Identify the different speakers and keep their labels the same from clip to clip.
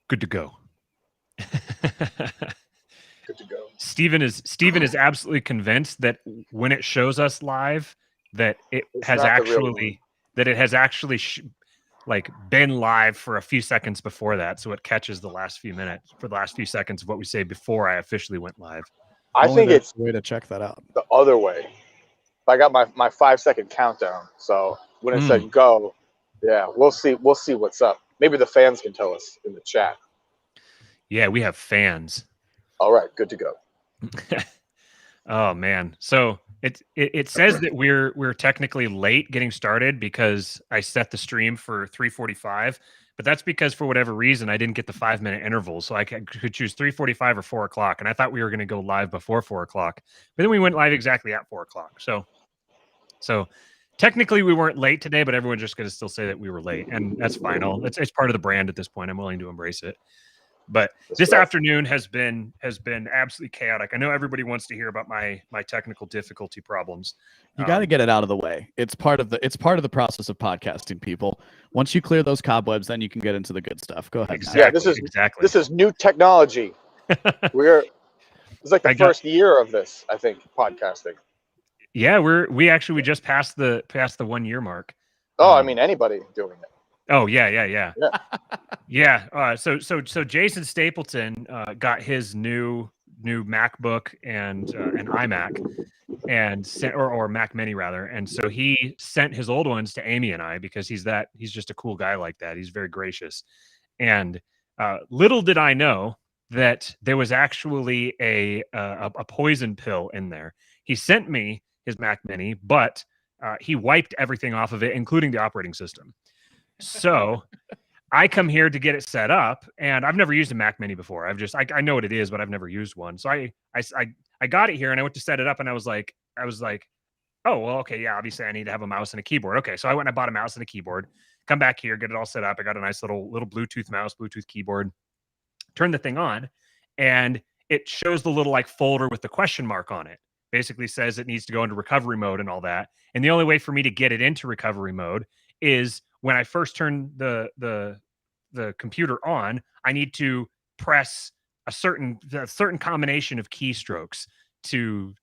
Speaker 1: Good to go.
Speaker 2: Good to go.
Speaker 1: Steven is absolutely convinced that when it shows us live, that it has actually like been live for a few seconds before that, so it catches the last few seconds of what we say before I officially went live.
Speaker 2: I think it's
Speaker 3: a way to check that out.
Speaker 2: the other way. I got my 5-second countdown, so when it said go, yeah, we'll see what's up. Maybe the fans can tell us in the chat.
Speaker 1: Yeah, we have fans.
Speaker 2: All right, good to go.
Speaker 1: Oh man, so it says that we're technically late getting started because I set the stream for 3:45, but that's because for whatever reason I didn't get the 5-minute interval, so I could choose 3:45 or 4 o'clock, and I thought we were going to go live before 4 o'clock, but then we went live exactly at 4 o'clock. So technically we weren't late today, but everyone's just going to still say that we were late, and that's fine. It's part of the brand at this point. I'm willing to embrace it. But this afternoon has been absolutely chaotic. I know everybody wants to hear about my technical difficulty problems.
Speaker 3: You got to get it out of the way. It's part of the process of podcasting, people. Once you clear those cobwebs, then you can get into the good stuff. Go ahead.
Speaker 1: Exactly,
Speaker 2: yeah, this is new technology. It's like the first year of this, I think, podcasting.
Speaker 1: Yeah, we just passed the 1 year mark.
Speaker 2: Oh, I mean anybody doing it.
Speaker 1: Oh yeah. So Jason Stapleton got his new MacBook and an iMac or Mac Mini rather, and so he sent his old ones to Amy and I because he's just a cool guy like that. He's very gracious, and little did I know that there was actually a poison pill in there. He sent me his Mac Mini, but he wiped everything off of it, including the operating system. So I come here to get it set up, and I've never used a Mac Mini before. I know what it is, but I've never used one. So I got it here, and I went to set it up, and I was like, oh well, okay, yeah, obviously I need to have a mouse and a keyboard. Okay, so I went and I bought a mouse and a keyboard. Come back here, get it all set up. I got a nice little Bluetooth mouse, Bluetooth keyboard. Turn the thing on, and it shows the little like folder with the question mark on it. Basically says it needs to go into recovery mode and all that. And the only way for me to get it into recovery mode is when I first turn the computer on, I need to press a certain combination of keystrokes to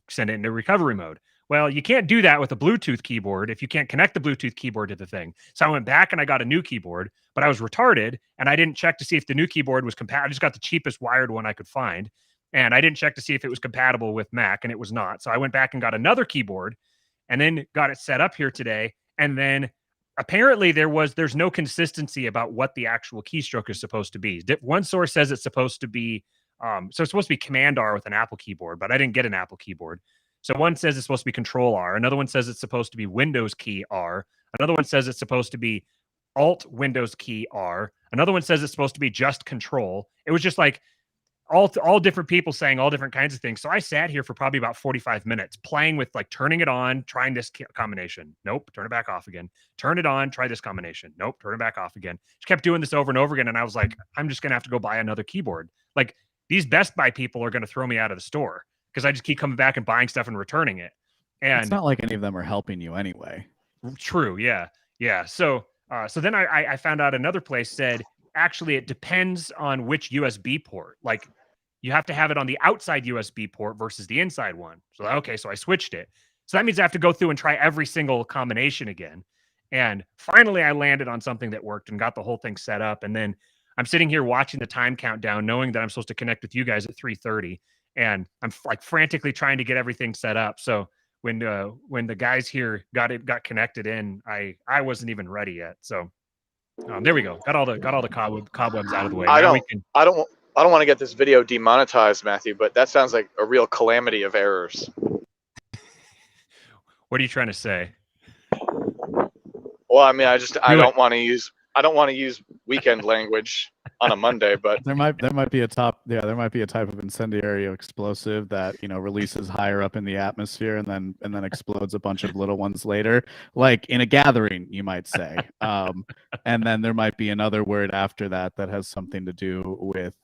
Speaker 1: send it into recovery mode. Well, you can't do that with a Bluetooth keyboard if you can't connect the Bluetooth keyboard to the thing. So I went back and I got a new keyboard, but I was retarded and I didn't check to see if the new keyboard was compatible. I just got the cheapest wired one I could find. And I didn't check to see if it was compatible with Mac, and it was not. So I went back and got another keyboard and then got it set up here today. And then apparently there's no consistency about what the actual keystroke is supposed to be. One source says it's supposed to be, so it's supposed to be Command R with an Apple keyboard, but I didn't get an Apple keyboard. So one says it's supposed to be Control R. Another one says it's supposed to be Windows key R. Another one says it's supposed to be Alt Windows key R. Another one says it's supposed to be just Control. It was just like, all different people saying all different kinds of things. So I sat here for probably about 45 minutes playing with like turning it on, trying this combination. Nope. Turn it back off again. Turn it on. Try this combination. Nope. Turn it back off again. Just kept doing this over and over again. And I was like, I'm just going to have to go buy another keyboard. Like these Best Buy people are going to throw me out of the store because I just keep coming back and buying stuff and returning it. And
Speaker 3: it's not like any of them are helping you anyway.
Speaker 1: True. Yeah. Yeah. So then I found out another place said, actually, it depends on which USB port. Like you have to have it on the outside USB port versus the inside one. So, okay, so I switched it. So that means I have to go through and try every single combination again. And finally, I landed on something that worked and got the whole thing set up. And then I'm sitting here watching the time countdown, knowing that I'm supposed to connect with you guys at 3:30. And I'm like frantically trying to get everything set up. So when the guys here got connected in, I wasn't even ready yet. So there we go. Got all the cobwebs out of the way.
Speaker 2: I don't want to get this video demonetized, Matthew, but that sounds like a real calamity of errors.
Speaker 1: What are you trying to say?
Speaker 2: Well, I mean, I don't want to use weekend language on a Monday, but
Speaker 3: there might be a type of incendiary explosive that releases higher up in the atmosphere and then explodes a bunch of little ones later, like in a gathering, you might say. And then there might be another word after that has something to do with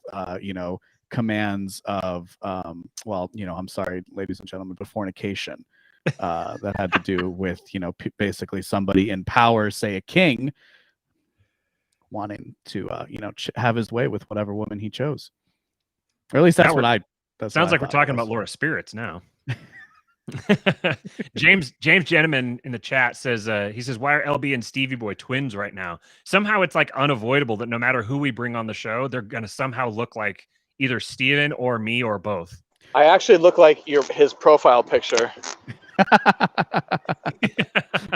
Speaker 3: commands of I'm sorry, ladies and gentlemen, but fornication. That had to do with basically somebody in power, say a king, wanting to have his way with whatever woman he chose. Or at least that's what I. That
Speaker 1: sounds like we're talking about Laura Spirits now. James Gentleman in the chat says he says, why are LB and Stevie Boy twins right now? Somehow it's like unavoidable that no matter who we bring on the show, they're gonna somehow look like either Steven or me or both.
Speaker 2: I actually look like his profile picture.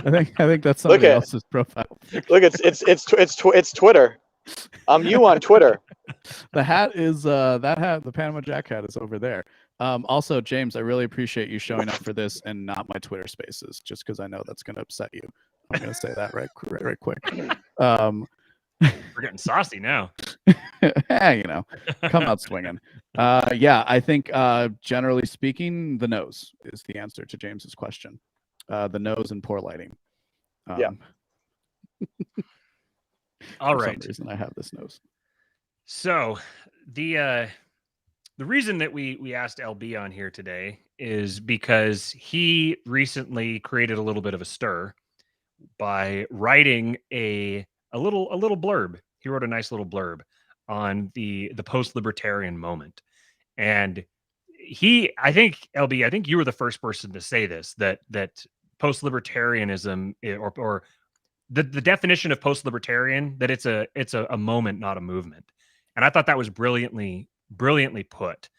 Speaker 3: I think that's somebody else's profile picture.
Speaker 2: Look, it's Twitter. I'm you on Twitter.
Speaker 3: The hat is that hat, the Panama Jack hat is over there. Also, James, I really appreciate you showing up for this and not my Twitter Spaces, just because I know that's going to upset you. I'm going to say that right quick.
Speaker 1: We're getting saucy now.
Speaker 3: Come out swinging. Yeah, I think generally speaking, the nose is the answer to James's question. The nose and poor lighting.
Speaker 2: Yeah.
Speaker 1: All
Speaker 3: for
Speaker 1: right.
Speaker 3: some reason I have this nose.
Speaker 1: So the reason that we asked LB on here today is because he recently created a little bit of a stir by writing a little blurb. He wrote a nice little blurb on the post-libertarian moment. And I think you were the first person to say this, that post-libertarianism or the definition of post-libertarian, that it's a moment, not a movement. And I thought that was brilliantly put.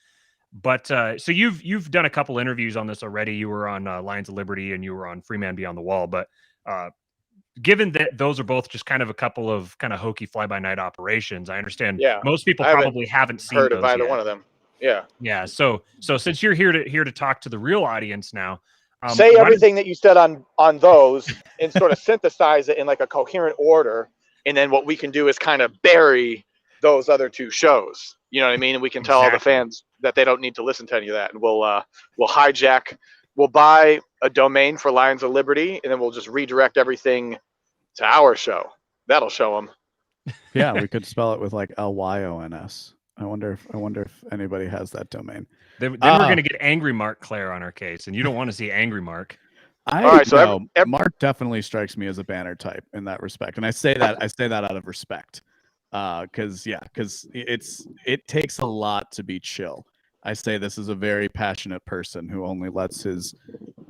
Speaker 1: But so you've done a couple interviews on this already. You were on Lions of Liberty and you were on Free Man Beyond the Wall. But given that those are both just kind of a couple of kind of hokey fly-by-night operations, I understand most people probably haven't seen
Speaker 2: heard
Speaker 1: those
Speaker 2: of either
Speaker 1: yet.
Speaker 2: one of them. Yeah.
Speaker 1: Yeah. So since you're here to talk to the real audience now,
Speaker 2: say everything that you said on those and sort of synthesize it in like a coherent order, and then what we can do is kind of bury those other two shows. You know what I mean? And we can tell all the fans that they don't need to listen to any of that. And we'll buy a domain for Lions of Liberty, and then we'll just redirect everything to our show. That'll show them.
Speaker 3: Yeah, we could spell it with like LYONS. I wonder if anybody has that domain.
Speaker 1: Then we're going to get Angry Mark Claire on our case, and you don't want to see Angry Mark.
Speaker 3: All right, so Mark definitely strikes me as a banner type in that respect, and I say that out of respect, because it takes a lot to be chill. I say this is a very passionate person who only lets his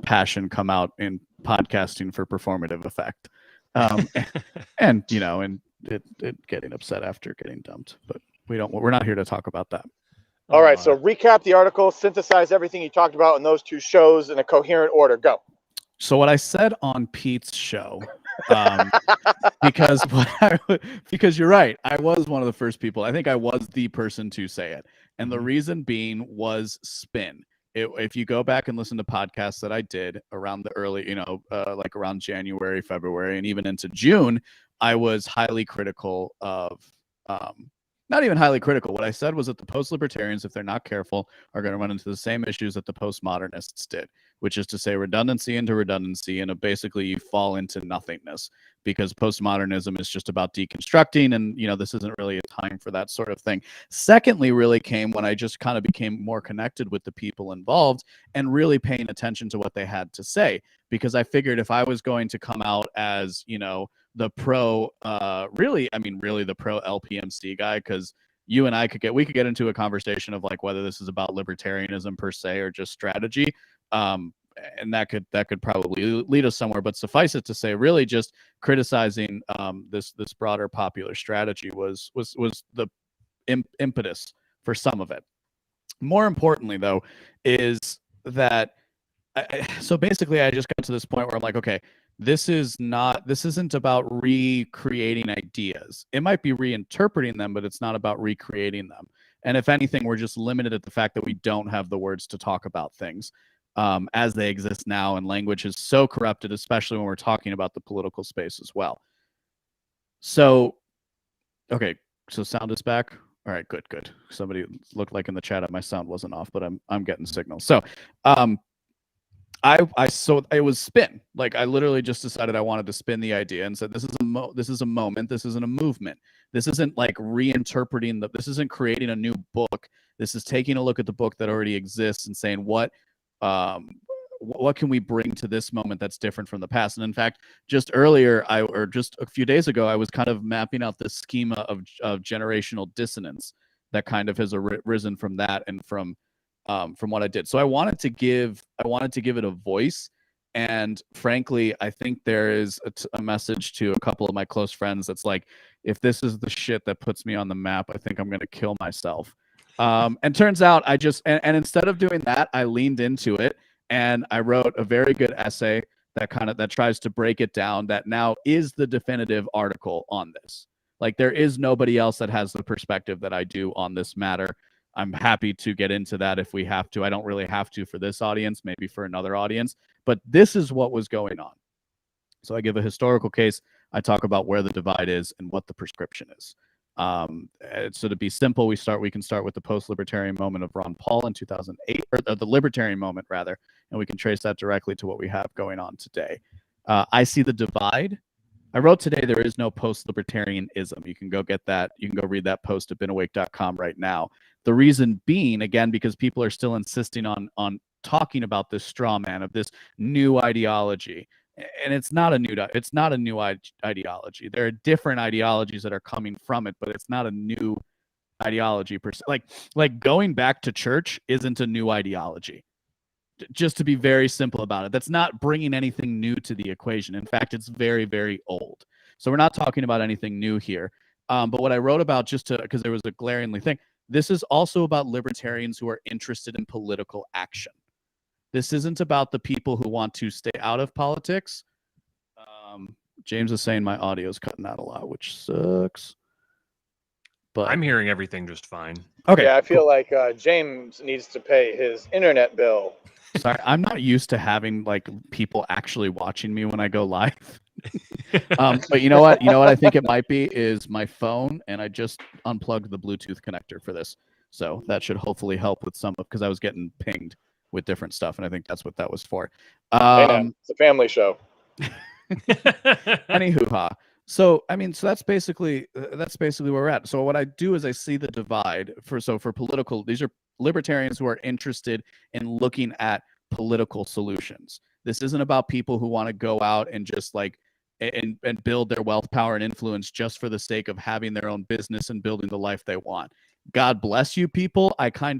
Speaker 3: passion come out in podcasting for performative effect, and it getting upset after getting dumped, but we're not here to talk about that.
Speaker 2: All right, so recap the article, synthesize everything you talked about in those two shows in a coherent order. Go.
Speaker 3: So what I said on Pete's show, because you're right, I was one of the first people. I think I was the person to say it, and the reason being was spin. If you go back and listen to podcasts that I did around the early, like around January, February, and even into June, I was highly critical of. Not even highly critical. What I said was that the post-libertarians, if they're not careful, are going to run into the same issues that the postmodernists did, which is to say redundancy into redundancy, and basically you fall into nothingness, because postmodernism is just about deconstructing, and this isn't really a time for that sort of thing. Secondly, really came when I just kind of became more connected with the people involved and really paying attention to what they had to say, because I figured if I was going to come out as, the pro, really the pro LPMC guy, because you and I could get into a conversation of like whether this is about libertarianism per se or just strategy, and that could probably lead us somewhere. But suffice it to say, really just criticizing this broader popular strategy was the impetus for some of it. More importantly, though, is that so basically I just got to this point where I'm like, okay, this isn't about recreating ideas. It might be reinterpreting them, but it's not about recreating them. And if anything, we're just limited at the fact that we don't have the words to talk about things as they exist now. And language is so corrupted, especially when we're talking about the political space as well. So, okay, so sound is back. All right, good. Somebody looked like in the chat my sound wasn't off, but I'm getting signals. So, so it was spin. Like I literally just decided I wanted to spin the idea and said this is a moment, this isn't a movement. This isn't like reinterpreting this isn't creating a new book. This is taking a look at the book that already exists and saying what what can we bring to this moment that's different from the past? And in fact, just earlier, or just a few days ago, I was kind of mapping out this schema of generational dissonance that kind of has arisen from that and from what I did. So I wanted to give it a voice. And frankly, I think there is a message to a couple of my close friends that's like, if this is the shit that puts me on the map, I think I'm going to kill myself. And turns out I just, and instead of doing that, I leaned into it and I wrote a very good essay that tries to break it down, that now is the definitive article on this. Like, there is nobody else that has the perspective that I do on this matter. I'm happy to get into that if we have to. I don't really have to for this audience, maybe for another audience, but this is what was going on. So I give a historical case. I talk about where the divide is and what the prescription is. So to be simple, we can start with the post-libertarian moment of Ron Paul in 2008, or the libertarian moment rather, and we can trace that directly to what we have going on today. I see the divide. I wrote today, there is no post-libertarianism. You can go get that. You can go read that post at binawake.com right now. The reason being, again, because people are still insisting on talking about this straw man of this new ideology. And it's not a new ideology. There are different ideologies that are coming from it, but it's not a new ideology per se. Like going back to church isn't a new ideology. Just to be very simple about it, that's not bringing anything new to the equation. In fact, it's very, very old. So we're not talking about anything new here. But what I wrote about, because there was a glaringly thing, this is also about libertarians who are interested in political action. This isn't about the people who want to stay out of politics. James is saying my audio is cutting out a lot, which sucks. But
Speaker 1: I'm hearing everything just fine.
Speaker 3: Okay.
Speaker 2: Yeah, I feel like James needs to pay his internet bill.
Speaker 3: Sorry, I'm not used to having like people actually watching me when I go live. But you know what? I think it might be is my phone, and I just unplugged the Bluetooth connector for this. So that should hopefully help with because I was getting pinged with different stuff, and I think that's what that was for.
Speaker 2: It's a family show.
Speaker 3: Anywho, so that's basically where we're at. So what I do is I see the divide for political. These are libertarians who are interested in looking at political solutions. This isn't about people who want to go out and just like and build their wealth, power, and influence just for the sake of having their own business and building the life they want. God bless you, people.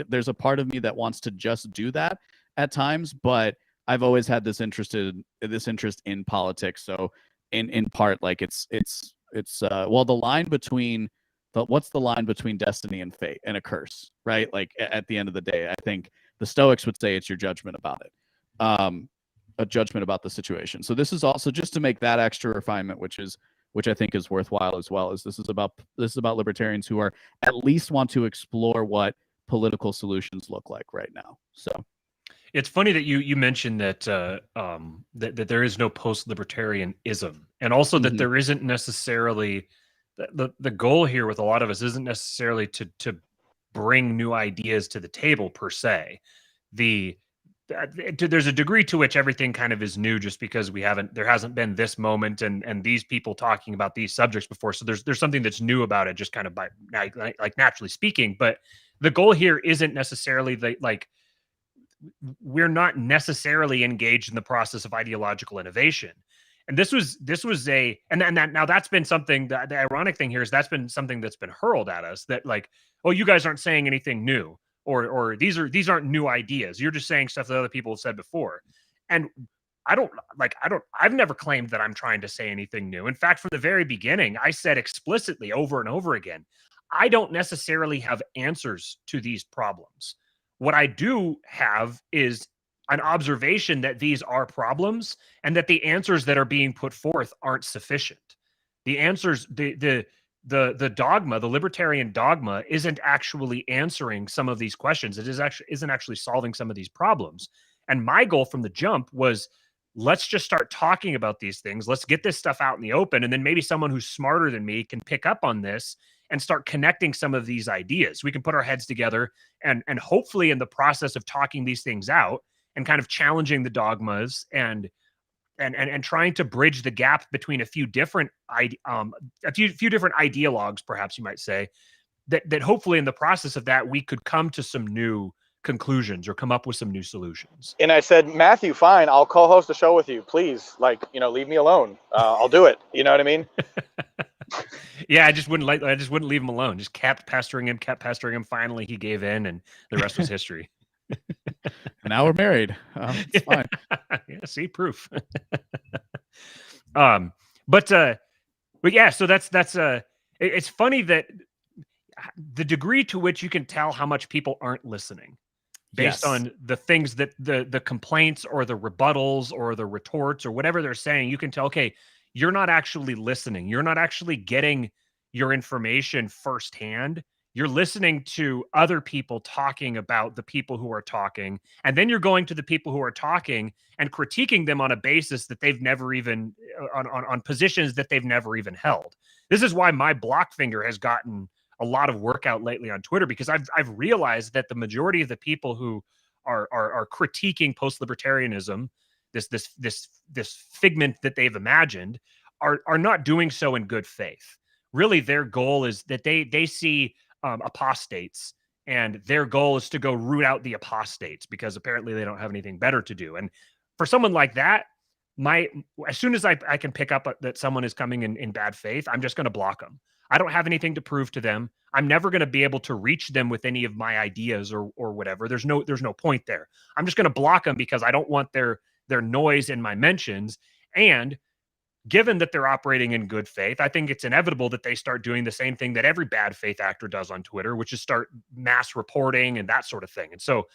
Speaker 3: There's a part of me that wants to just do that at times, but I've always had this interest in politics. So in part, like it's the line between what's the line between destiny and fate and a curse, right? Like at the end of the day, I think the Stoics would say it's your judgment about it, a judgment about the situation. So this is also just to make that extra refinement, which I think is worthwhile as well. This is about libertarians who are at least want to explore what political solutions look like right now. So
Speaker 1: it's funny that you mentioned that that there is no post-libertarianism, and also that there isn't necessarily the goal here with a lot of us isn't necessarily to bring new ideas to the table per se. There's a degree to which everything kind of is new just because there hasn't been this moment and these people talking about these subjects before. So there's something that's new about it, just kind of by like naturally speaking. But the goal here isn't necessarily we're not necessarily engaged in the process of ideological innovation. And this was now that's been something that the ironic thing here is that's been something that's been hurled at us, that like, oh, you guys aren't saying anything new, or these aren't new ideas. You're just saying stuff that other people have said before. And I've never claimed that I'm trying to say anything new. In fact, from the very beginning, I said explicitly over and over again, I don't necessarily have answers to these problems. What I do have is an observation that these are problems and that the answers that are being put forth aren't sufficient. The answers, the dogma, the libertarian dogma isn't actually answering some of these questions. It isn't actually solving some of these problems. And my goal from the jump was, let's just start talking about these things. Let's get this stuff out in the open. And then maybe someone who's smarter than me can pick up on this and start connecting some of these ideas. We can put our heads together and hopefully in the process of talking these things out and kind of challenging the dogmas and trying to bridge the gap between a few different different ideologues, perhaps you might say, that hopefully in the process of that we could come to some new conclusions or come up with some new solutions.
Speaker 2: And I said, Matthew, fine, I'll co-host a show with you. Please, like, leave me alone. I'll do it. You know what I mean?
Speaker 1: Yeah, I just wouldn't leave him alone. Just kept pestering him. Finally, he gave in, and the rest was history.
Speaker 3: And now we're married. It's fine.
Speaker 1: Yeah, see, proof. But yeah, so that's it's funny that the degree to which you can tell how much people aren't listening based on the things that the complaints or the rebuttals or the retorts or whatever they're saying, you can tell, okay, you're not actually listening. You're not actually getting your information firsthand. You're listening to other people talking about the people who are talking, and then you're going to the people who are talking and critiquing them on a basis that they've never even on positions that they've never even held. This is why my block finger has gotten a lot of work out lately on Twitter, because I've realized that the majority of the people who are critiquing post-libertarianism, this figment that they've imagined, are not doing so in good faith. Really, their goal is that they see apostates, and their goal is to go root out the apostates because apparently they don't have anything better to do. And for someone like that, as soon as I can pick up that someone is coming in bad faith, I'm just going to block them. I don't have anything to prove to them. I'm never going to be able to reach them with any of my ideas or whatever. There's no point there. I'm just going to block them because I don't want their noise in my mentions. And given that they're operating in good faith, I think it's inevitable that they start doing the same thing that every bad faith actor does on Twitter, which is start mass reporting and that sort of thing. And so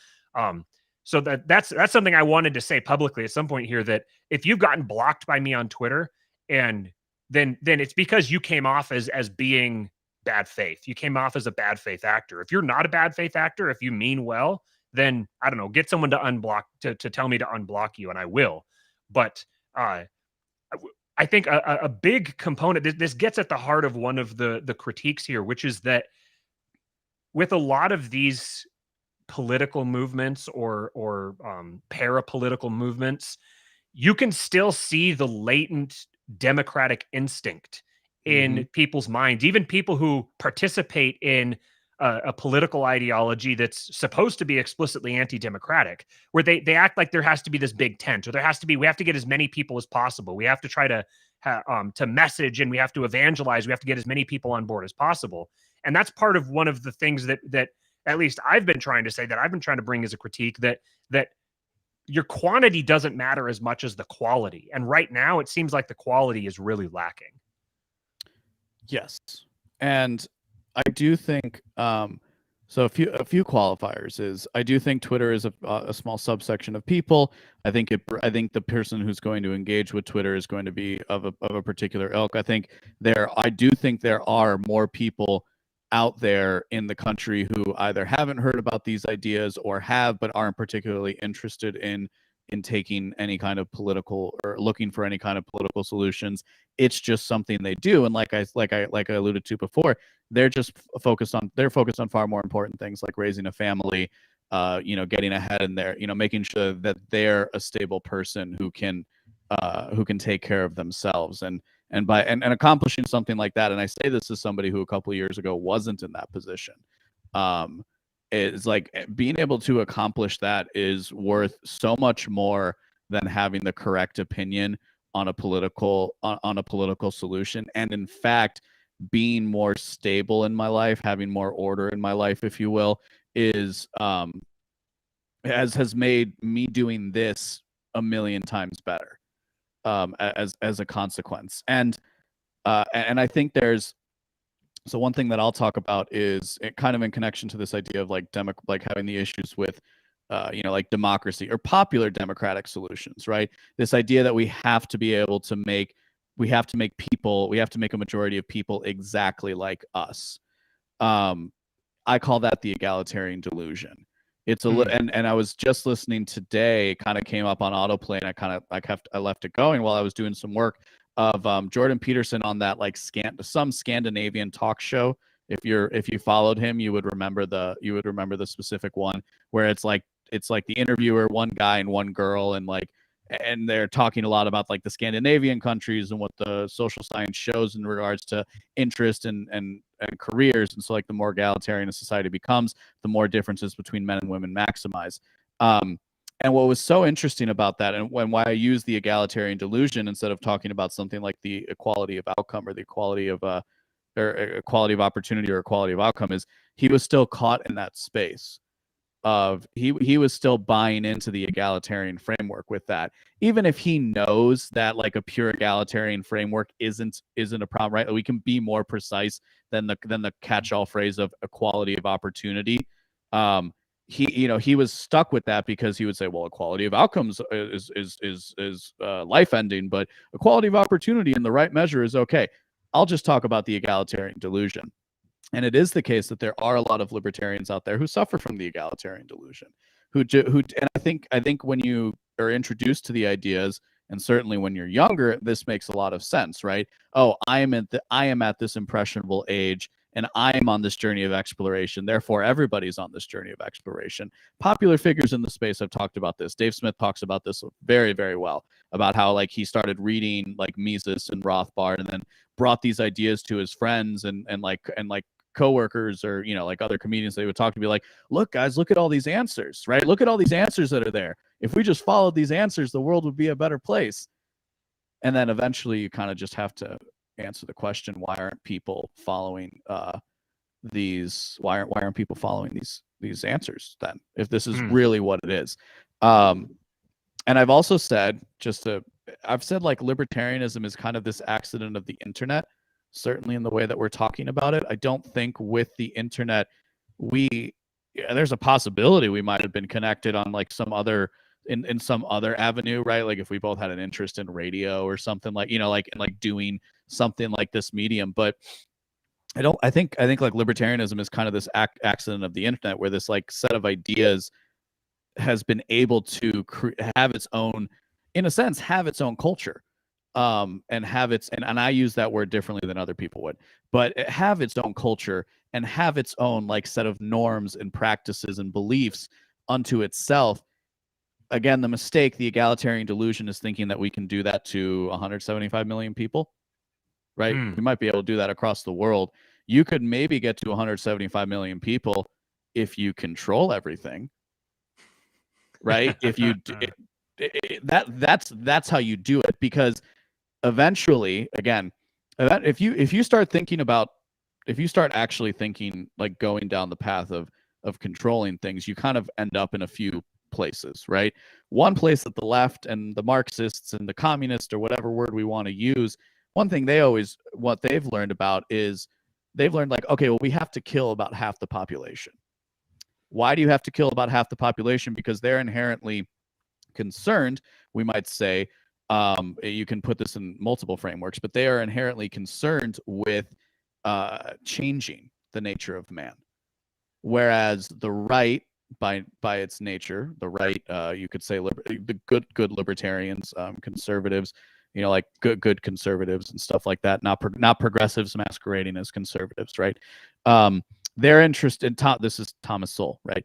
Speaker 1: that's something I wanted to say publicly at some point here, that if you've gotten blocked by me on Twitter, and then it's because you came off as being bad faith. You came off as a bad faith actor. If you're not a bad faith actor, if you mean well, then I don't know, get someone to unblock to tell me to unblock you, and I will. But I think a big component, this gets at the heart of one of the critiques here, which is that with a lot of these political movements or parapolitical movements, you can still see the latent democratic instinct in people's minds, even people who participate in a political ideology that's supposed to be explicitly anti-democratic, where they act like there has to be this big tent, or we have to get as many people as possible. We have to try to message, and we have to evangelize. We have to get as many people on board as possible. And that's part of one of the things that at least I've been trying to say, that I've been trying to bring as a critique, that your quantity doesn't matter as much as the quality. And right now it seems like the quality is really lacking.
Speaker 3: Yes. And I do think, so a few qualifiers is, I do think Twitter is a small subsection of people. I think the person who's going to engage with Twitter is going to be of a particular ilk. I do think there are more people out there in the country who either haven't heard about these ideas or have, but aren't particularly interested in taking any kind of political, or looking for any kind of political solutions. It's just something they do. And like I alluded to before, they're focused on far more important things, like raising a family, getting ahead in there, making sure that they're a stable person who can take care of themselves and accomplishing something like that. And I say this as somebody who a couple of years ago wasn't in that position. It's like being able to accomplish that is worth so much more than having the correct opinion on a political solution. And in fact, being more stable in my life, having more order in my life, if you will, is has made me doing this a million times better as a consequence. And I think so one thing that I'll talk about is kind of in connection to this idea of like having the issues with like democracy or popular democratic solutions, right? This idea that we have to make a majority of people exactly like us. I call that the egalitarian delusion. It's and I was just listening today, kind of came up on autoplay, and I left it going while I was doing some work of Jordan Peterson on that some Scandinavian talk show. If you followed him, you would remember the specific one where it's like the interviewer, one guy and one girl, and they're talking a lot about like the Scandinavian countries and what the social science shows in regards to interest and and careers. And so like the more egalitarian a society becomes, the more differences between men and women maximize. And what was so interesting about that, and why I use the egalitarian delusion instead of talking about something like the equality of outcome or the equality of or equality of opportunity or equality of outcome, is he was still caught in that space of he was still buying into the egalitarian framework with that, even if he knows that like a pure egalitarian framework isn't a problem, right? We can be more precise than the catch-all phrase of equality of opportunity. He was stuck with that because he would say, well, equality of outcomes is life ending, but equality of opportunity in the right measure is okay. I'll just talk about the egalitarian delusion. And it is the case that there are a lot of libertarians out there who suffer from the egalitarian delusion, and I think when you are introduced to the ideas, and certainly when you're younger, this makes a lot of sense, right? Oh, I am at this impressionable age, and I am on this journey of exploration. Therefore, everybody's on this journey of exploration. Popular figures in the space have talked about this. Dave Smith talks about this very, very well, about how like he started reading like Mises and Rothbard, and then brought these ideas to his friends and coworkers, or like other comedians. They would talk to be like, look guys, look at all these answers, right? Look at all these answers that are there. If we just followed these answers, the world would be a better place. And then eventually you kind of just have to answer the question, why aren't people following these answers then, if this is really what it is? And I've also said, I've said like libertarianism is kind of this accident of the internet, certainly in the way that we're talking about it. I don't think with the internet there's a possibility we might have been connected on like some other in some other avenue, right? Like if we both had an interest in radio or something, like like doing something like this medium. But I think like libertarianism is kind of this accident of the internet, where this like set of ideas has been able to have its own, in a sense, have its own culture. And have its, and I use that word differently than other people would, but have its own culture and have its own like set of norms and practices and beliefs unto itself. Again, the egalitarian delusion is thinking that we can do that to 175 million people, right? We might be able to do that across the world. You could maybe get to 175 million people if you control everything, right? If you that's how you do it, because eventually, again, if you start actually thinking like going down the path of controlling things, you kind of end up in a few places, right? One place that the left and the Marxists and the communists, or whatever word we want to use, one thing what they've learned about is they've learned like, okay, well, we have to kill about half the population. Why do you have to kill about half the population? Because they're inherently concerned, we might say, you can put this in multiple frameworks, but they are inherently concerned with changing the nature of man. Whereas the right, by its nature, the right, you could say the good libertarians, conservatives, like good conservatives and stuff like that, not progressives masquerading as conservatives, right? They're interested in this is Thomas Sowell, right?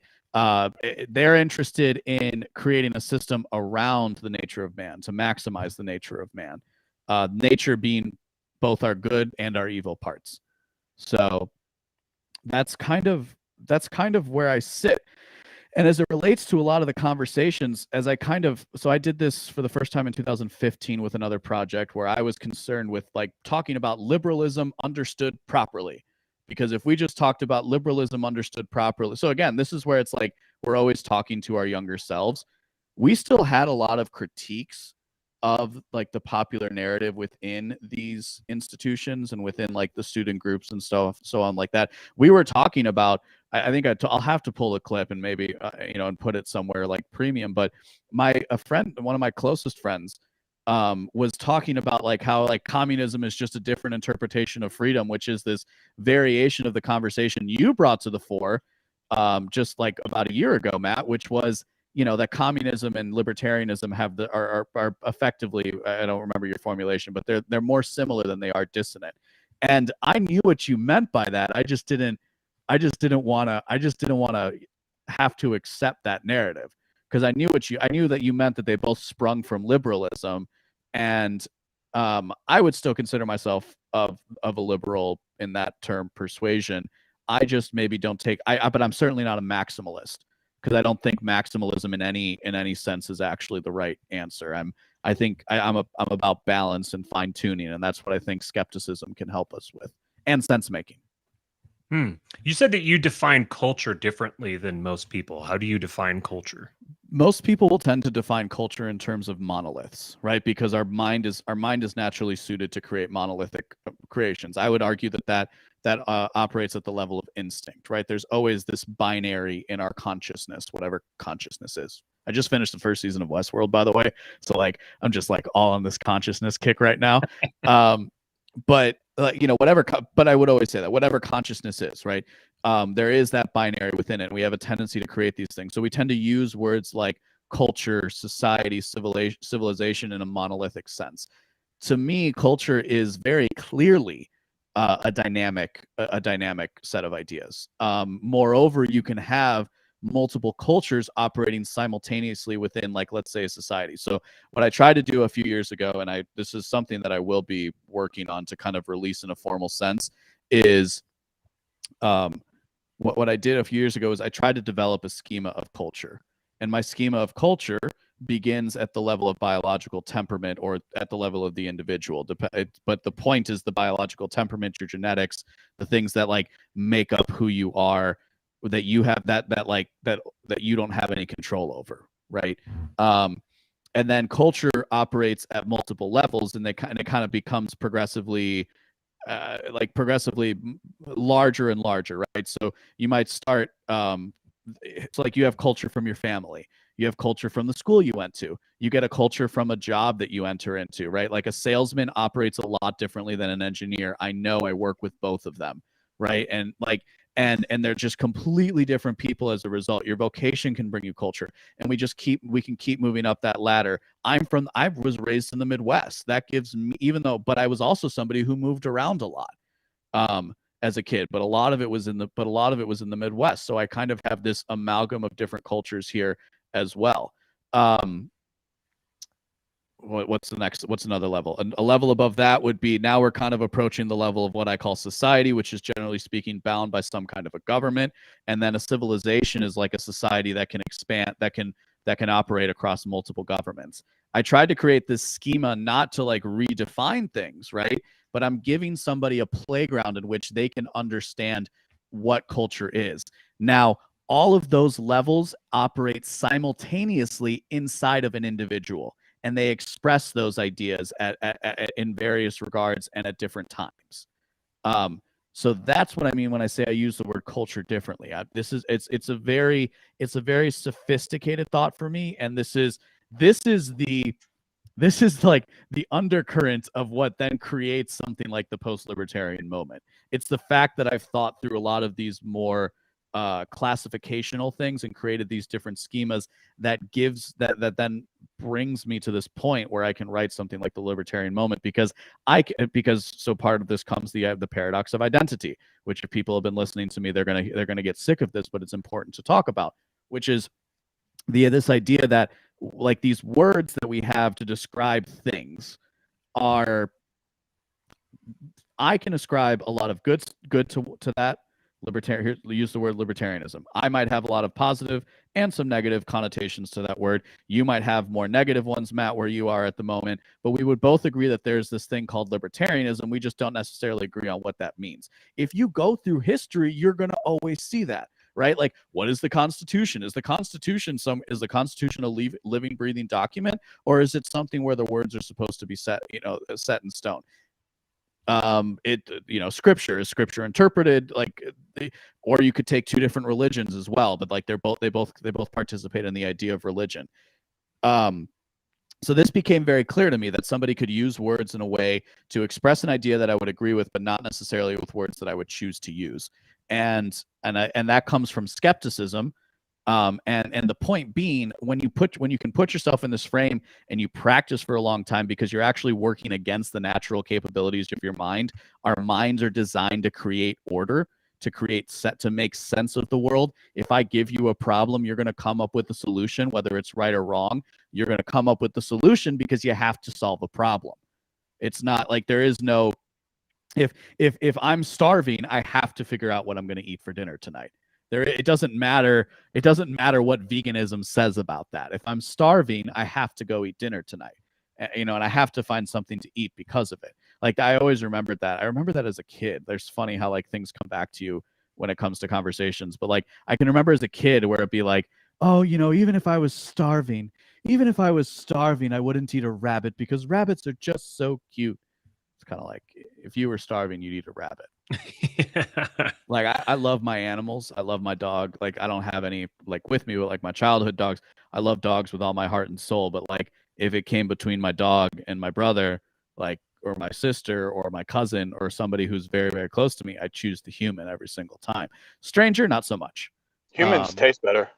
Speaker 3: They're interested in creating a system around the nature of man to maximize the nature of man, nature being both our good and our evil parts. So that's kind of where I sit. And as it relates to a lot of the conversations, so I did this for the first time in 2015 with another project where I was concerned with like talking about liberalism understood properly. Because if we just talked about liberalism understood properly, so again, this is where it's like we're always talking to our younger selves. We still had a lot of critiques of like the popular narrative within these institutions and within like the student groups and stuff, so on like that. We were talking about, I think I'll have to pull a clip and maybe and put it somewhere like premium. But one of my closest friends, was talking about like how like communism is just a different interpretation of freedom, which is this variation of the conversation you brought to the fore just like about a year ago, Matt, which was that communism and libertarianism are effectively, I don't remember your formulation, but they're more similar than they are dissonant. And I knew what you meant by that. I just didn't want to have to accept that narrative, because I knew that you meant that they both sprung from liberalism. And I would still consider myself of a liberal term persuasion. I just maybe don't take but I'm certainly not a maximalist, because I don't think maximalism in any sense is actually the right answer. I'm about balance and fine tuning, and that's what I think skepticism can help us with, and sense making.
Speaker 1: You said that you define culture differently than most people. How do you define culture?
Speaker 3: Most people will tend to define culture in terms of monoliths, right? Because our mind is naturally suited to create monolithic creations. I would argue that operates at the level of instinct, right? There's always this binary in our consciousness, whatever consciousness is. I just finished the first season of Westworld, by the way, so like I'm just like all on this consciousness kick right now. But whatever. But I would always say that whatever consciousness is, right? There is that binary within it. We have a tendency to create these things, so we tend to use words like culture, society, civilization in a monolithic sense. To me, culture is very clearly a dynamic set of ideas. Moreover, you can have multiple cultures operating simultaneously within, like, let's say, a society. So what I tried to do a few years ago, and this is something that I will be working on to kind of release in a formal sense, is what I did a few years ago is I tried to develop a schema of culture. And my schema of culture begins at the level of biological temperament, or at the level of the individual. But the point is the biological temperament, your genetics, the things that like make up who you are, that you have that you don't have any control over, right? And then culture operates at multiple levels, and it kind of becomes progressively larger and larger, right? So you might start, it's like you have culture from your family, you have culture from the school you went to, you get a culture from a job that you enter into, right? Like a salesman operates a lot differently than an engineer. I know, I work with both of them, right? And like, and they're just completely different people as a result. Your vocation can bring you culture, and we can keep moving up that ladder. I was raised in the Midwest. That gives me, but I was also somebody who moved around a lot as a kid, but a lot of it was in the Midwest. So I kind of have this amalgam of different cultures here as well. What's another level? A level above that would be, now we're kind of approaching the level of what I call society, which is generally speaking bound by some kind of a government. And then a civilization is like a society that can expand, that can operate across multiple governments. I tried to create this schema not to like redefine things, right? But I'm giving somebody a playground in which they can understand what culture is. Now, all of those levels operate simultaneously inside of an individual, and they express those ideas in various regards and at different times. So that's what I mean when I say I use the word culture differently. It's a very sophisticated thought for me, and this is like the undercurrent of what then creates something like the post-libertarian moment. It's the fact that I've thought through a lot of these more classificational things and created these different schemas that then brings me to this point where I can write something like the libertarian moment, because so part of this comes the paradox of identity, which if people have been listening to me, they're gonna get sick of this, but it's important to talk about, which is this idea that like these words that we have to describe things are, I can ascribe a lot of good to that. Libertarian, here, use the word libertarianism. I might have a lot of positive and some negative connotations to that word. You might have more negative ones, Matt, where you are at the moment, but we would both agree that there's this thing called libertarianism. We just don't necessarily agree on what that means. If you go through history, you're going to always see that, right? Like, what is the Constitution? Is the Constitution a living, breathing document, or is it something where the words are supposed to be set in stone? Scripture is scripture interpreted, or you could take two different religions as well, but like they both participate in the idea of religion. So this became very clear to me that somebody could use words in a way to express an idea that I would agree with, but not necessarily with words that I would choose to use. And that comes from skepticism. And the point being, when you can put yourself in this frame and you practice for a long time, because you're actually working against the natural capabilities of your mind. Our minds are designed to create order, to make sense of the world. If I give you a problem, you're going to come up with a solution, whether it's right or wrong. You're going to come up with the solution because you have to solve a problem. It's not like there is no If I'm starving, I have to figure out what I'm going to eat for dinner tonight. It doesn't matter. It doesn't matter what veganism says about that. If I'm starving, I have to go eat dinner tonight. And I have to find something to eat because of it. Like, I always remembered that. I remember that as a kid. There's funny how like things come back to you when it comes to conversations. But like, I can remember as a kid where it'd be like, oh, even if I was starving, I wouldn't eat a rabbit because rabbits are just so cute. It's kind of like, if you were starving, you'd eat a rabbit.
Speaker 1: Yeah.
Speaker 3: Like, I love my animals. I love my dog. Like, I don't have any like with me, but like my childhood dogs, I love dogs with all my heart and soul. But like, if it came between my dog and my brother, like, or my sister or my cousin or somebody who's very, very close to me, I choose the human every single time. Stranger, not so much.
Speaker 2: Humans taste better.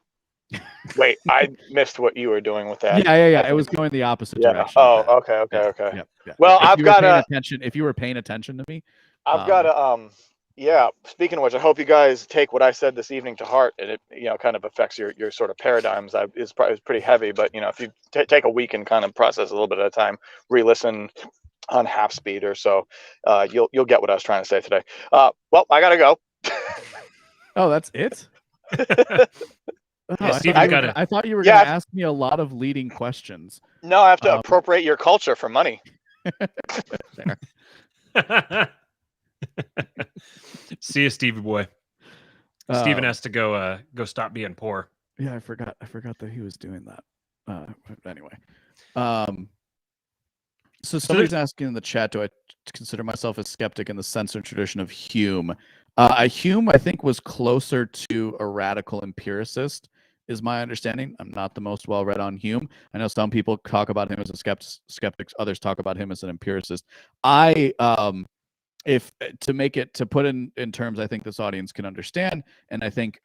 Speaker 2: Wait, I missed what you were doing with that.
Speaker 3: Yeah. It was going the opposite direction.
Speaker 2: Oh, okay.
Speaker 3: Yeah.
Speaker 2: Well,
Speaker 3: if you were paying attention to me,
Speaker 2: I've got to yeah. Speaking of which, I hope you guys take what I said this evening to heart, and it kind of affects your sort of paradigms. It's pretty heavy, but if you take a week and kind of process a little bit at a time, re-listen on half speed or so, you'll get what I was trying to say today. Well, I gotta go.
Speaker 3: Oh, that's it.
Speaker 1: Yeah, Steve,
Speaker 3: I thought you were going to ask me a lot of leading questions.
Speaker 2: No, I have to appropriate your culture for money.
Speaker 1: See you, Stevie boy. Steven has to go stop being poor.
Speaker 3: Yeah, I forgot that he was doing that. Anyway. So somebody's asking in the chat, do I consider myself a skeptic in the sense or tradition of Hume? Hume, I think, was closer to a radical empiricist, is my understanding. I'm not the most well-read on Hume. I know some people talk about him as a skeptic, others talk about him as an empiricist. If to put in terms I think this audience can understand, and I think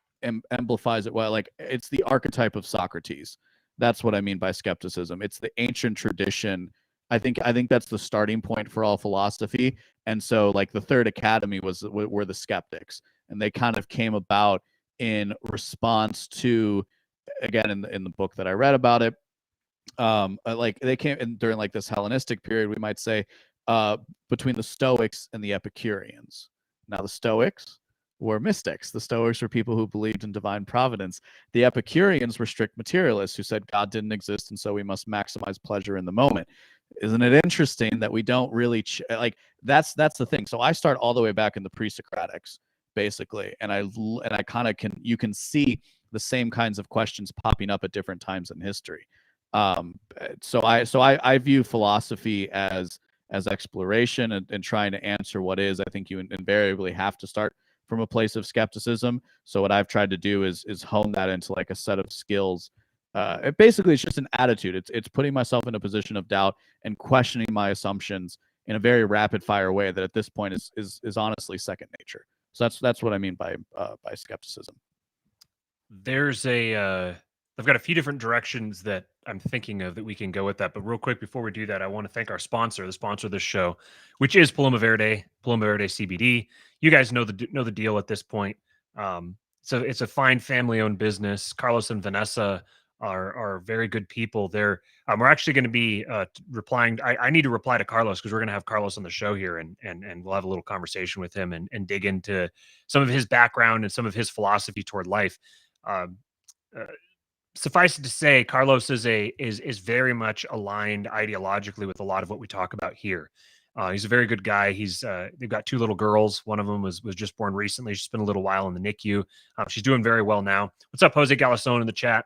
Speaker 3: amplifies it well, like, it's the archetype of Socrates. That's what I mean by skepticism. It's the ancient tradition. I think that's the starting point for all philosophy. And so, like, the Third Academy were the skeptics, and they kind of came about in response to, again, in the book that I read about it, like, they came in during like this Hellenistic period, we might say, between the Stoics and the Epicureans. Now, the Stoics were mystics. The Stoics were people who believed in divine providence. The Epicureans were strict materialists who said God didn't exist, and so we must maximize pleasure in the moment. Isn't it interesting that we don't really like, that's the thing. So I start all the way back in the pre-Socratics, basically, and I kind of you can see the same kinds of questions popping up at different times in history. So I view philosophy as exploration and trying to answer what is. I think you invariably have to start from a place of skepticism. So what I've tried to do is hone that into like a set of skills. Basically, it's just an attitude. It's putting myself in a position of doubt and questioning my assumptions in a very rapid fire way that at this point is honestly second nature. So that's what I mean by skepticism.
Speaker 1: There's I've got a few different directions that I'm thinking of that we can go with that. But real quick, before we do that, I want to thank our sponsor, the sponsor of this show, which is Paloma Verde CBD. You guys know the deal at this point. So it's a fine family-owned business. Carlos and Vanessa are very good people. We're actually going to be replying. I need to reply to Carlos because we're going to have Carlos on the show here, and we'll have a little conversation with him and dig into some of his background and some of his philosophy toward life. Suffice it to say, Carlos is very much aligned ideologically with a lot of what we talk about here. He's a very good guy. They've got two little girls. One of them was just born recently. She's been a little while in the NICU. She's doing very well now. What's up, Jose Galison in the chat?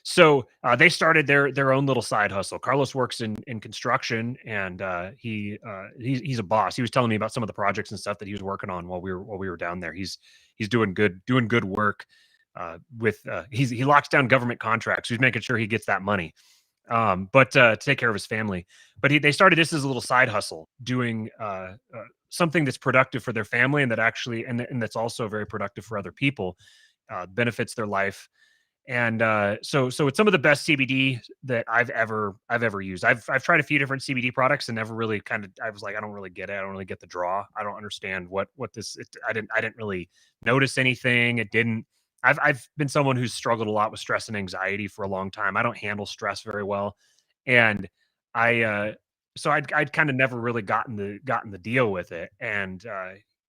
Speaker 1: So they started their own little side hustle. Carlos works in construction, and he's a boss. He was telling me about some of the projects and stuff that he was working on while we were down there. He's doing good work. He locks down government contracts. He's making sure he gets that money, but to take care of his family. But they started this as a little side hustle, doing something that's productive for their family and that actually and that's also very productive for other people, benefits their life. And so it's some of the best CBD that I've ever used. I've tried a few different CBD products and never really I was like, I don't really get it. I don't really get the draw. I don't understand what this. I didn't really notice anything. It didn't. I've been someone who's struggled a lot with stress and anxiety for a long time. I don't handle stress very well. And I'd kind of never really gotten the deal with it, and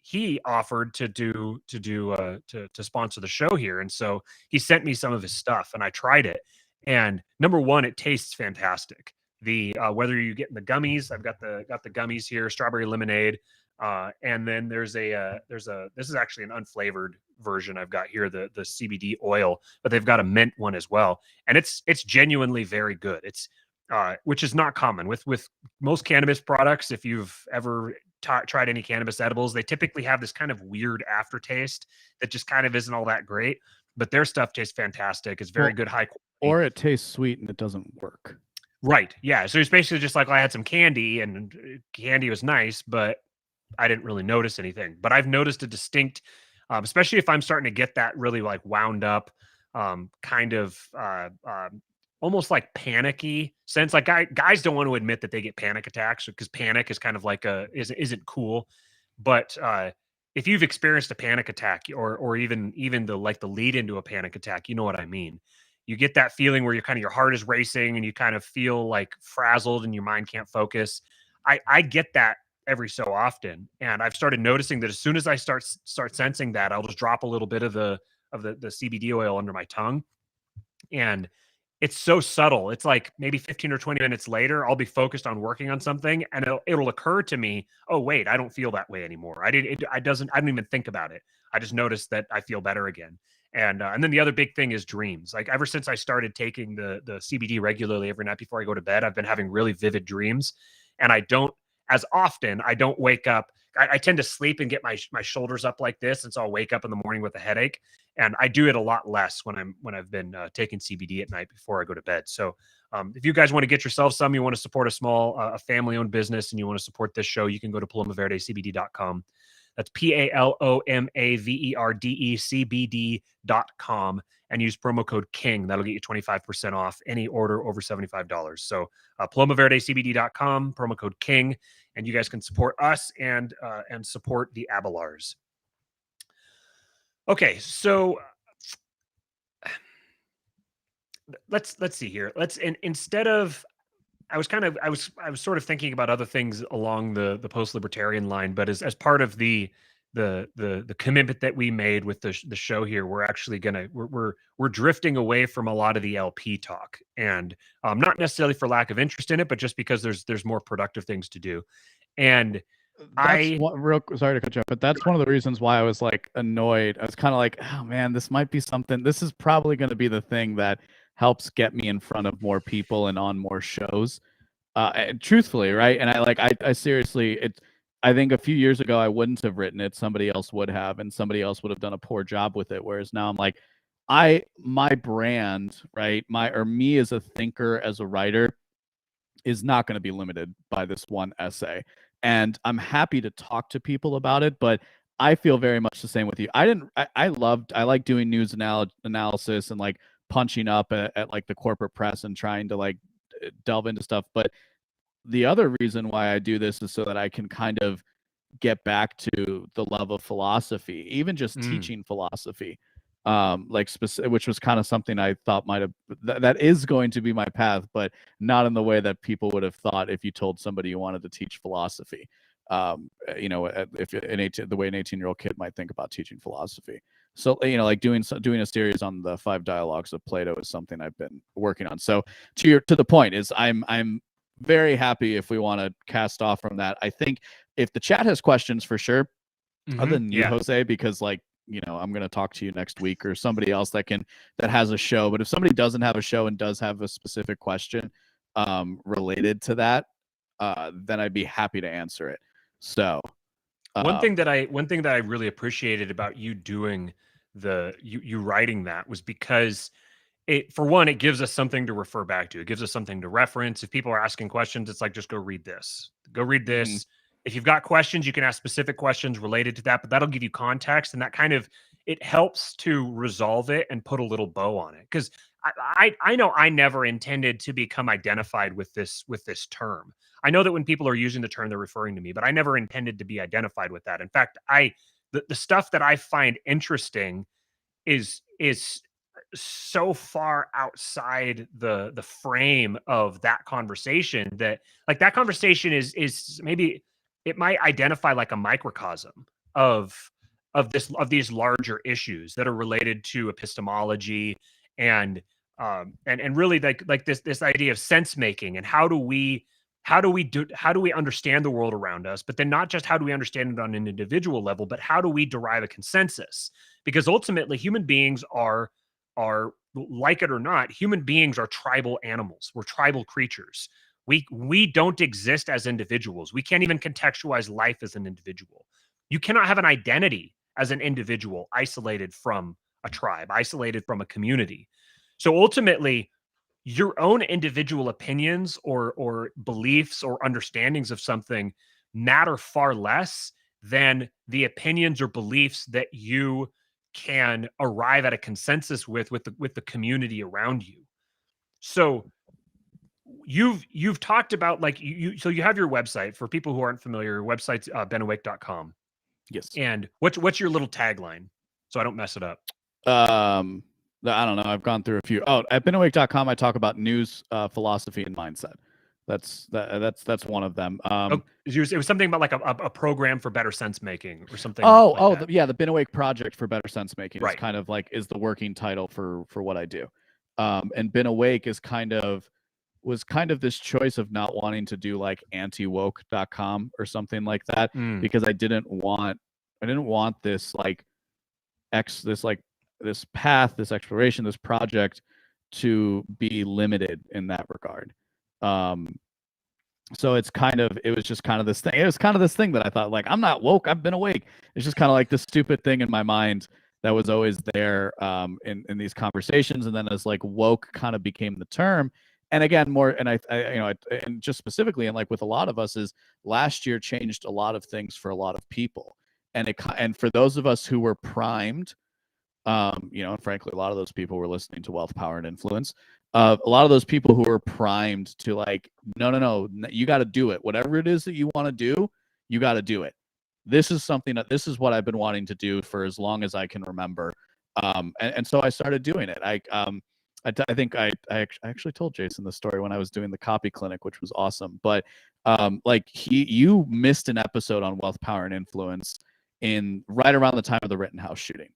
Speaker 1: he offered to sponsor the show here, and so he sent me some of his stuff, and I tried it, and number one, it tastes fantastic. The whether you get in the gummies, I've got the gummies here, strawberry lemonade, and then there's this is actually an unflavored version I've got here, the CBD oil, but they've got a mint one as well, and it's genuinely very good. It's which is not common with most cannabis products. If you've ever tried any cannabis edibles, they typically have this kind of weird aftertaste that just kind of isn't all that great. But their stuff tastes fantastic. It's very good, high quality.
Speaker 3: Or it tastes sweet and it doesn't work.
Speaker 1: Right. Yeah. So it's basically just like, well, I had some candy and candy was nice, but I didn't really notice anything. But I've noticed a distinct, especially if I'm starting to get that really like wound up, kind of almost like panicky sense. Like guys don't want to admit that they get panic attacks because panic is kind of like isn't cool. But if you've experienced a panic attack or even the like the lead into a panic attack, you know what I mean. You get that feeling where your heart is racing and you kind of feel like frazzled and your mind can't focus. I get that every so often, and I've started noticing that as soon as I start sensing that, I'll just drop a little bit of the CBD oil under my tongue, and it's so subtle. It's like maybe 15 or 20 minutes later, I'll be focused on working on something, and it'll occur to me, oh wait, I don't feel that way anymore. I don't even think about it. I just noticed that I feel better again. And then the other big thing is dreams. Like ever since I started taking the CBD regularly every night before I go to bed, I've been having really vivid dreams, and I don't wake up. I tend to sleep and get my shoulders up like this, and so I'll wake up in the morning with a headache. And I do it a lot less when I've been taking CBD at night before I go to bed. So if you guys want to get yourself some, you want to support a small a family-owned business, and you want to support this show, you can go to palomaverdecbd.com. That's PALOMAVERDECBD.com and use promo code KING. That'll get you 25% off any order over $75. So palomaverdecbd.com, promo code KING, and you guys can support us and support the Abelars. Okay, so let's see here. Instead of I was sort of thinking about other things along the post-libertarian line, but as part of the commitment that we made with the show here, we're actually we're drifting away from a lot of the LP talk, and not necessarily for lack of interest in it, but just because there's more productive things to do. And
Speaker 3: sorry to cut you off, but that's one of the reasons why I was like annoyed. I was kind of like, oh man, this might be something. This is probably going to be the thing that helps get me in front of more people and on more shows. And truthfully, right? And I seriously, I think a few years ago I wouldn't have written it. Somebody else would have, and somebody else would have done a poor job with it. Whereas now I'm like, my brand, right? Me as a thinker, as a writer, is not going to be limited by this one essay. And I'm happy to talk to people about it, but I feel very much the same with you. I like doing news analysis and like punching up at like the corporate press and trying to like delve into stuff. But the other reason why I do this is so that I can kind of get back to the love of philosophy, even just teaching philosophy, which was kind of something I thought might have that is going to be my path, but not in the way that people would have thought if you told somebody you wanted to teach philosophy. If the way an 18-year-old kid might think about teaching philosophy. So, like doing a series on the 5 dialogues of Plato is something I've been working on. So to the point is I'm very happy if we want to cast off from that. I think if the chat has questions for sure, other than you, Jose, because like, I'm going to talk to you next week or somebody else that has a show. But if somebody doesn't have a show and does have a specific question related to that, then I'd be happy to answer it. So
Speaker 1: one thing that I really appreciated about you doing you writing that was because for one, it gives us something to refer back to. It gives us something to reference. If people are asking questions, it's like, just go read this. If you've got questions, you can ask specific questions related to that, but that'll give you context, and that kind of, it helps to resolve it and put a little bow on it. Because I know I never intended to become identified with this term. I know that when people are using the term, they're referring to me, but I never intended to be identified with that. In fact, the stuff that I find interesting is so far outside the frame of that conversation that like that conversation is maybe it might identify like a microcosm of of these larger issues that are related to epistemology and and really like this idea of sense making and how do we understand the world around us, but then not just how do we understand it on an individual level, but how do we derive a consensus, because ultimately human beings are like it or not, human beings are tribal animals. We're tribal creatures. We don't exist as individuals. We can't even contextualize life as an individual. You cannot have an identity as an individual isolated from a tribe, isolated from a community. So ultimately, your own individual opinions or beliefs or understandings of something matter far less than the opinions or beliefs that you can arrive at a consensus with the community around you. So you've talked about like so you have your website. For people who aren't familiar, your website's benawake.com.
Speaker 3: Yes.
Speaker 1: And what's your little tagline so I don't mess it up?
Speaker 3: I don't know. I've gone through a few. Oh, at benawake.com, I talk about news, philosophy, and mindset. That's one of them.
Speaker 1: It was something about like a program for better sense making or something.
Speaker 3: The Ben Awake Project for Better Sense Making is kind of like is the working title for what I do. And Ben Awake is was kind of this choice of not wanting to do like antiwoke.com or something like that, because I didn't want this like this path, this exploration, this project to be limited in that regard. So it was just kind of this thing. It was kind of this thing that I thought, like, I'm not woke, I've been awake. It's just kind of like this stupid thing in my mind that was always there in these conversations. And then as like woke kind of became the term. And again, more, and and just specifically, and like with a lot of us, is last year changed a lot of things for a lot of people. And for those of us who were primed, and frankly, a lot of those people were listening to Wealth, Power, and Influence. A lot of those people who were primed to like, no, you got to do it. Whatever it is that you want to do, you got to do it. This is what I've been wanting to do for as long as I can remember. And so I started doing it. I think I actually told Jason the story when I was doing the copy clinic, which was awesome. But you missed an episode on Wealth, Power, and Influence in right around the time of the Rittenhouse shooting.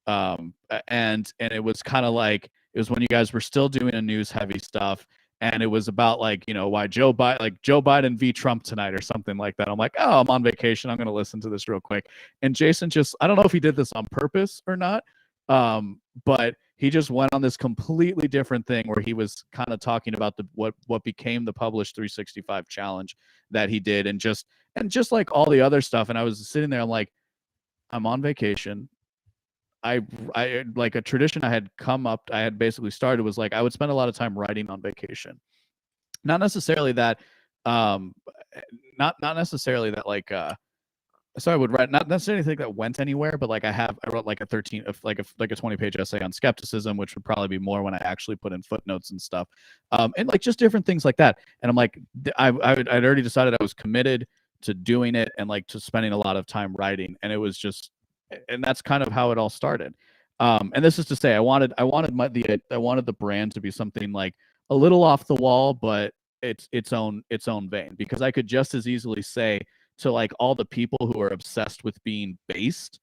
Speaker 3: And it was kind of like, it was when you guys were still doing a news heavy stuff, and it was about like, why Joe Biden v. Trump tonight or something like that. I'm like, oh, I'm on vacation, I'm going to listen to this real quick. And Jason I don't know if he did this on purpose or not, but he just went on this completely different thing where he was kind of talking about what became the published 365 challenge that he did, and just like all the other stuff. And I was sitting there, I'm like, I'm on vacation. I like a tradition I had basically started was like I would spend a lot of time writing on vacation. Not necessarily that not necessarily that like so I would write, not necessarily anything that went anywhere, but like I wrote like a 20-page essay on skepticism, which would probably be more when I actually put in footnotes and stuff, and like just different things like that. And I'm like, I'd already decided I was committed to doing it and like to spending a lot of time writing, and it was just, and that's kind of how it all started. And this is to say, I wanted the brand to be something like a little off the wall, but its own vein, because I could just as easily say to like all the people who are obsessed with being based,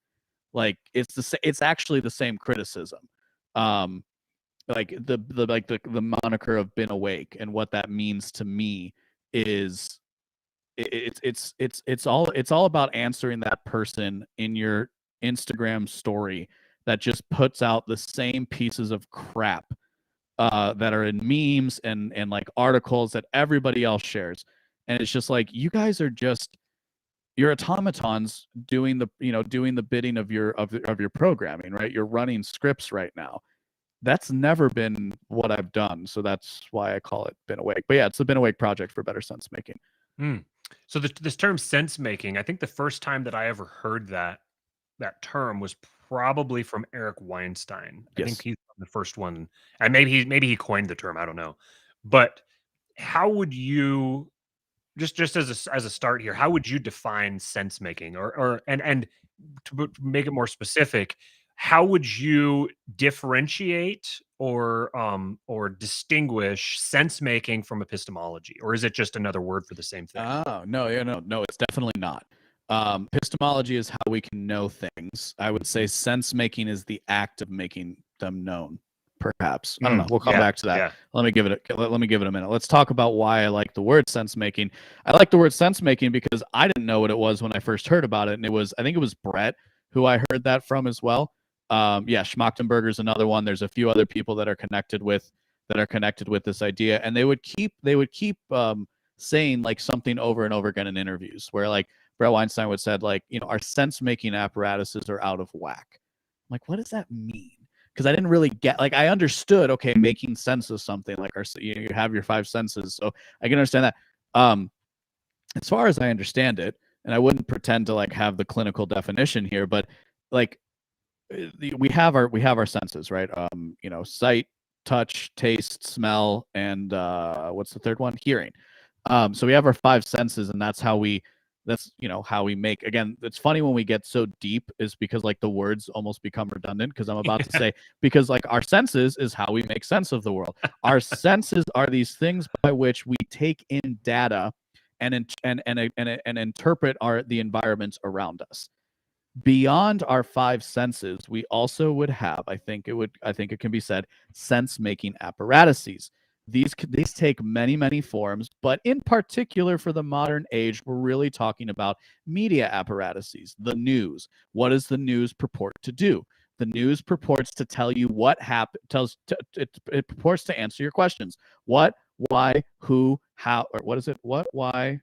Speaker 3: like it's actually the same criticism. Like the moniker of been awake and what that means to me is it's all about answering that person in your Instagram story that just puts out the same pieces of crap that are in memes and like articles that everybody else shares. And it's just like, you guys are just, you're automatons doing the bidding of your programming, right? You're running scripts right now. That's never been what I've done. So that's why I call it Been Awake. But yeah, it's the Been Awake Project for Better Sense Making.
Speaker 1: So this term sense making, I think the first time that I ever heard that term was probably from Eric Weinstein. I think he's the first one, and maybe he coined the term. I don't know. But how would you, just as a start here, how would you define sense making, or and to make it more specific, how would you differentiate or distinguish sense making from epistemology, or is it just another word for the same thing?
Speaker 3: Oh, no, it's definitely not. Epistemology is how we can know things. I would say sense making is the act of making them known. Perhaps. I don't know. We'll come back to that.
Speaker 1: Yeah.
Speaker 3: Let me give it a minute. Let's talk about why I like the word sense making. I like the word sense making because I didn't know what it was when I first heard about it, and I think it was Brett who I heard that from as well. Yeah, Schmachtenberger's another one. There's a few other people that are connected with this idea, and they would keep saying like something over and over again in interviews where like Brett Weinstein would said like, our sense making apparatuses are out of whack. I'm like, what does that mean? Because I didn't really get, like, I understood, okay, making sense of something, like you have your five senses, so I can understand that. As far as I understand it, and I wouldn't pretend to like have the clinical definition here, but like we have our senses, right? Sight, touch, taste, smell, and what's the third one? Hearing. So we have our five senses, and that's how we make. Again, it's funny when we get so deep is because like the words almost become redundant, because I'm about to say, because like our senses is how we make sense of the world. Our senses are these things by which we take in data and interpret the environments around us. Beyond our five senses, we also would have, I think it can be said, sense-making apparatuses. These take many, many forms, but in particular for the modern age, we're really talking about media apparatuses, the news. What does the news purport to do? The news purports to tell you what happened. It purports to answer your questions. What, why, who, how, or what is it? What, why,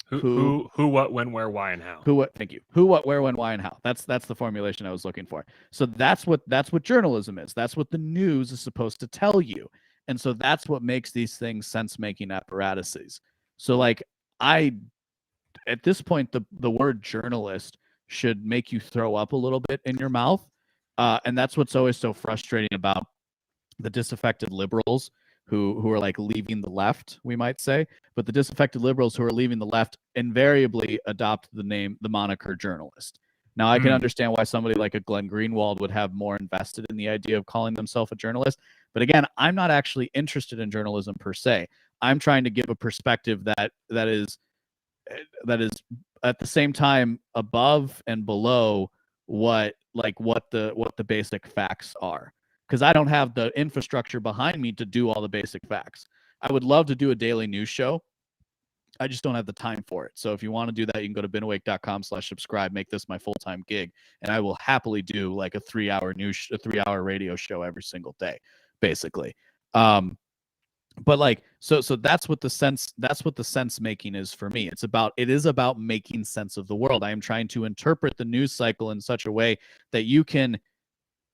Speaker 1: who, what, when, where, why, and how.
Speaker 3: Who, what? Thank you. Who, what, where, when, why, and how. That's the formulation I was looking for. So that's what journalism is. That's what the news is supposed to tell you. And so that's what makes these things sense-making apparatuses. So like at this point, the word journalist should make you throw up a little bit in your mouth. And that's what's always so frustrating about the disaffected liberals who are like leaving the left, we might say. But the disaffected liberals who are leaving the left invariably adopt the moniker journalist. Now, I can understand why somebody like a Glenn Greenwald would have more invested in the idea of calling themselves a journalist. But again, I'm not actually interested in journalism per se. I'm trying to give a perspective that is at the same time above and below what the basic facts are. Because I don't have the infrastructure behind me to do all the basic facts. I would love to do a daily news show. I just don't have the time for it. So if you want to do that, you can go to binawake.com/subscribe, make this my full-time gig, and I will happily do like a 3-hour radio show every single day, basically. But like, so that's what the sense making is for me. It is about making sense of the world. I am trying to interpret the news cycle in such a way that you gain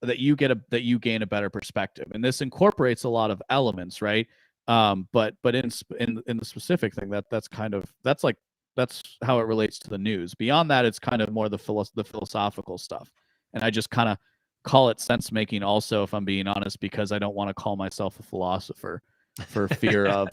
Speaker 3: a better perspective. And this incorporates a lot of elements, right? But in the specific thing, that's how it relates to the news. Beyond that, it's kind of more the philosophical stuff. And I just kind of call it sense making also, if I'm being honest, because I don't want to call myself a philosopher for fear of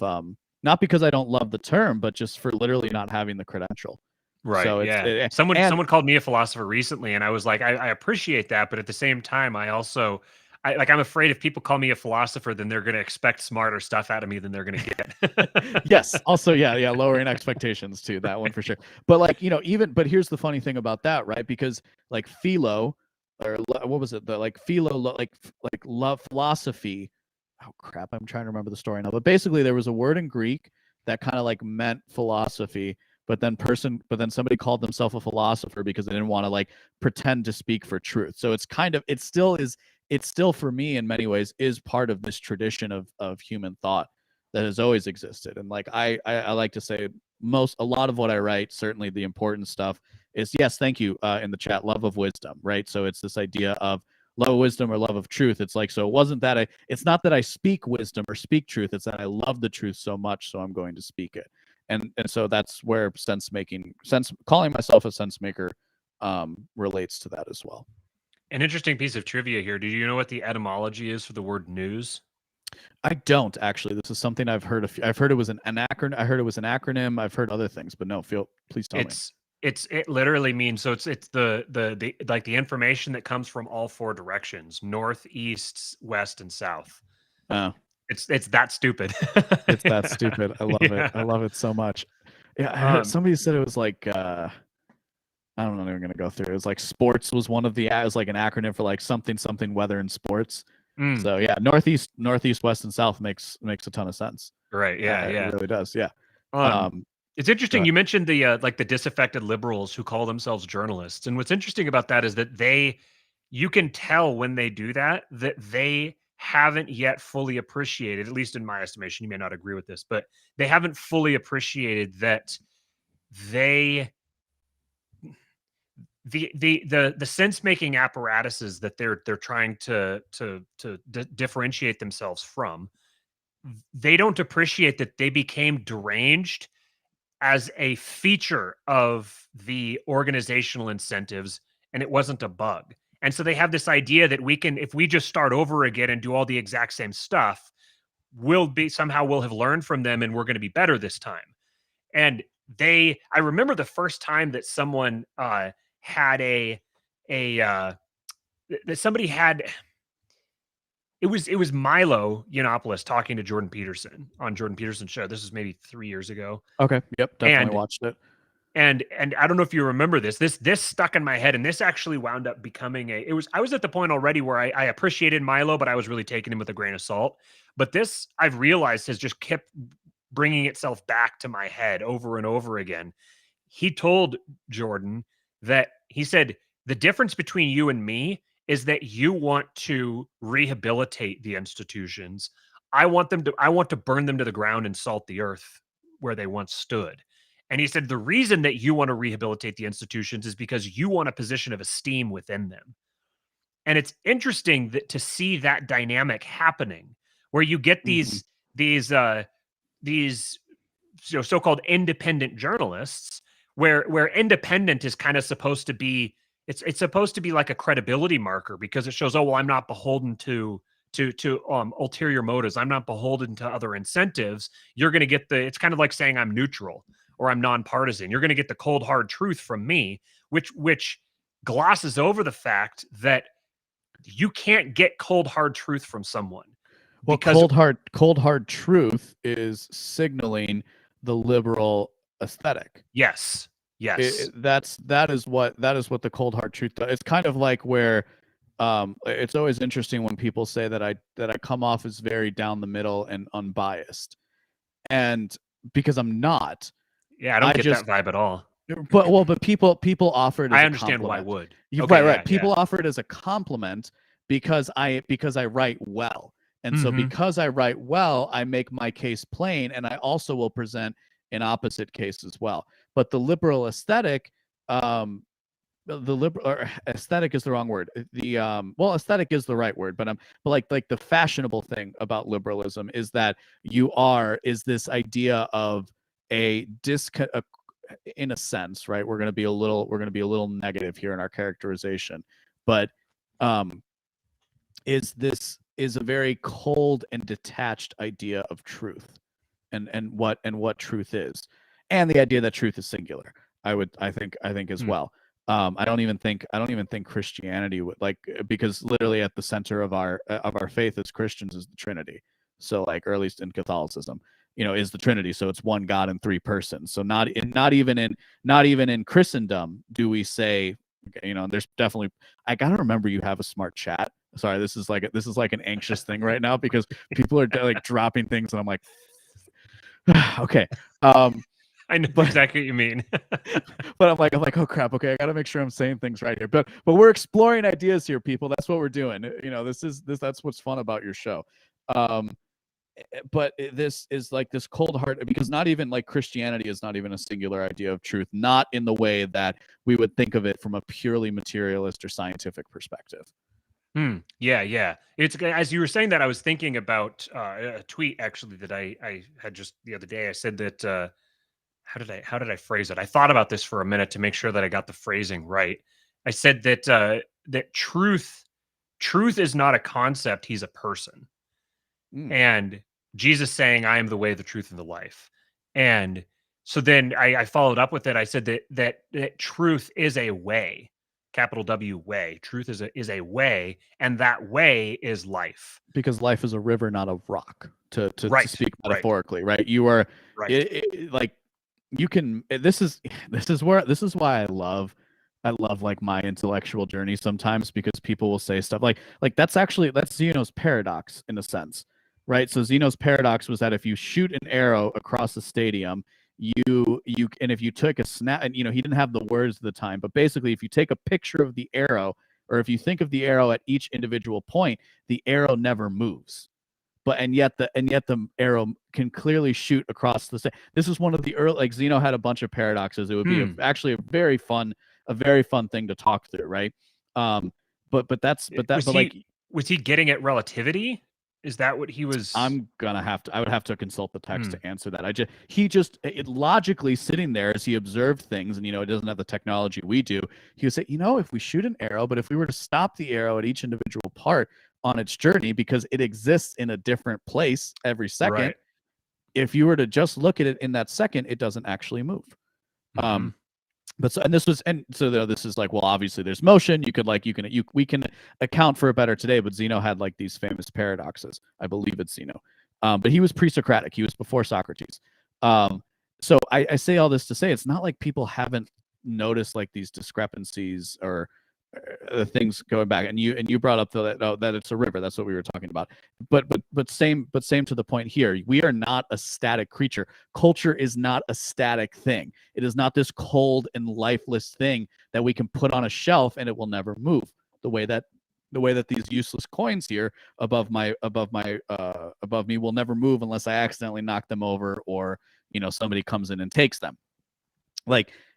Speaker 3: not because I don't love the term, but just for literally not having the credential.
Speaker 1: Right. So someone called me a philosopher recently, and I was like, I appreciate that, but at the same time, I'm afraid if people call me a philosopher, then they're going to expect smarter stuff out of me than they're going to get.
Speaker 3: Yes. Also, yeah, lowering expectations too. That one for sure. But like, but here's the funny thing about that, right? Because like philo, or what was it? Love philosophy. Oh crap! I'm trying to remember the story now. But basically, there was a word in Greek that kind of like meant philosophy. But then somebody called themselves a philosopher because they didn't want to like pretend to speak for truth. So it still for me in many ways is part of this tradition of human thought that has always existed. And like I like to say a lot of what I write, certainly the important stuff, is yes, thank you in the chat, love of wisdom, right? So it's this idea of love of wisdom or love of truth. It's like, so it's not that I speak wisdom or speak truth, it's that I love the truth so much, so I'm going to speak it. And so that's where calling myself a sense maker relates to that as well.
Speaker 1: An interesting piece of trivia here. Do you know what the etymology is for the word news?
Speaker 3: I don't actually. This is something I've heard. I've heard it was an acronym. I heard it was an acronym. I've heard other things, but no. Please tell me.
Speaker 1: It literally means, so it's the like the information that comes from all four directions: north, east, west, and south.
Speaker 3: Oh,
Speaker 1: It's that stupid.
Speaker 3: it's that stupid. I love it. I love it so much. Yeah, I heard somebody said it was like I'm not even gonna go through. It was like sports was one of the. It was like an acronym for like something weather and sports. So yeah, northeast, west, and south makes a ton of sense.
Speaker 1: Right. Yeah. Yeah.
Speaker 3: It really does. Yeah.
Speaker 1: It's interesting. You mentioned the like the disaffected liberals who call themselves journalists, and what's interesting about that is that you can tell when they do that they haven't yet fully appreciated, at least in my estimation. You may not agree with this, but they haven't fully appreciated that they the sense making apparatuses that they're trying to differentiate themselves from. They don't appreciate that they became deranged as a feature of the organizational incentives, and it wasn't a bug. And so they have this idea that we can, if we just start over again and do all the exact same stuff, we'll have learned from them and we're going to be better this time. And I remember the first time that someone had that somebody had, it was Milo Yiannopoulos talking to Jordan Peterson on Jordan Peterson's show. This was maybe 3 years ago.
Speaker 3: Okay. Yep. Definitely watched it.
Speaker 1: And I don't know if you remember this. This stuck in my head, and this actually wound up becoming I was at the point already where I appreciated Milo, but I was really taking him with a grain of salt. But this, I've realized, has just kept bringing itself back to my head over and over again. He told Jordan that, he said, the difference between you and me is that you want to rehabilitate the institutions. I want to burn them to the ground and salt the earth where they once stood. And he said, the reason that you want to rehabilitate the institutions is because you want a position of esteem within them. And it's interesting to see that dynamic happening, where you get these so-called independent journalists, where independent is kind of supposed to be, it's supposed to be like a credibility marker, because it shows, oh, well, I'm not beholden to ulterior motives. I'm not beholden to other incentives. You're going to get it's kind of like saying I'm neutral or I'm nonpartisan. You're going to get the cold, hard truth from me, which glosses over the fact that you can't get cold, hard truth from someone.
Speaker 3: Well, cold, hard truth is signaling the liberal aesthetic.
Speaker 1: Yes.
Speaker 3: That is what the cold, hard truth does. It's kind of like where it's always interesting when people say that I come off as very down the middle and unbiased, and because I'm not.
Speaker 1: Yeah, I don't get that vibe at all.
Speaker 3: But people offer it as
Speaker 1: I
Speaker 3: a
Speaker 1: understand
Speaker 3: compliment.
Speaker 1: why would.
Speaker 3: Okay, right. People offer it as a compliment because I write well. And so because I write well, I make my case plain, and I also will present an opposite case as well. But the liberal aesthetic, aesthetic is the wrong word. Aesthetic is the right word, but like the fashionable thing about liberalism is that is this idea of in a sense, right? We're going to be a little negative here in our characterization, but is a very cold and detached idea of truth, and what truth is, and the idea that truth is singular. I think as well. I don't even think Christianity would, because literally at the center of our faith as Christians is the Trinity. So or at least in Catholicism, is the Trinity. So it's one God in three persons. So not even in Christendom do we say, there's definitely, I gotta remember you have a smart chat. Sorry, this is like an anxious thing right now because people are dropping things and I'm like, okay.
Speaker 1: I know exactly what you mean.
Speaker 3: But I'm like, oh crap. Okay, I got to make sure I'm saying things right here. But we're exploring ideas here, people. That's what we're doing. That's what's fun about your show. But this is like this cold heart, because not even Christianity is not even a singular idea of truth, not in the way that we would think of it from a purely materialist or scientific perspective.
Speaker 1: Yeah. It's, as you were saying that, I was thinking about a tweet actually that I had just the other day. I said that. How did I phrase it? I thought about this for a minute to make sure that I got the phrasing right. I said that that truth is not a concept; he's a person. And Jesus saying, "I am the way, the truth, and the life." And So then I followed up with it. I said that truth is a way, capital W way. Truth is a way, and that way is life.
Speaker 3: Because life is a river, not a rock. To
Speaker 1: Right,
Speaker 3: speak
Speaker 1: right.
Speaker 3: metaphorically, right? You are
Speaker 1: Right.
Speaker 3: like you can. This is why I love like my intellectual journey sometimes, because people will say stuff like that's Zeno's paradox in a sense, right? So Zeno's paradox was that if you shoot an arrow across the stadium, and if you took a snap, and he didn't have the words at the time, but basically if you take a picture of the arrow, or if you think of the arrow at each individual point, the arrow never moves. And yet the arrow can clearly shoot across the state. This is one of the early, like Zeno had a bunch of paradoxes. It would be actually a very fun thing to talk through, right?
Speaker 1: Was he getting at relativity? Is that what he was?
Speaker 3: I would have to consult the text to answer that. It logically sitting there as he observed things, and it doesn't have the technology we do. He would say, if we shoot an arrow, but if we were to stop the arrow at each individual part on its journey, because it exists in a different place every second,
Speaker 1: right.
Speaker 3: If you were to just look at it in that second, it doesn't actually move. This is like, well, obviously there's motion. We can account for it better today, but Zeno had like these famous paradoxes. I believe it's Zeno. But he was pre-Socratic. He was before Socrates. So I say all this to say, it's not like people haven't noticed like these discrepancies or the things going back, and you brought up that it's a river. That's what we were talking about. But same to the point here. We are not a static creature. Culture is not a static thing. It is not this cold and lifeless thing that we can put on a shelf and it will never move. The way that these useless coins here above me will never move unless I accidentally knock them over, or somebody comes in and takes them.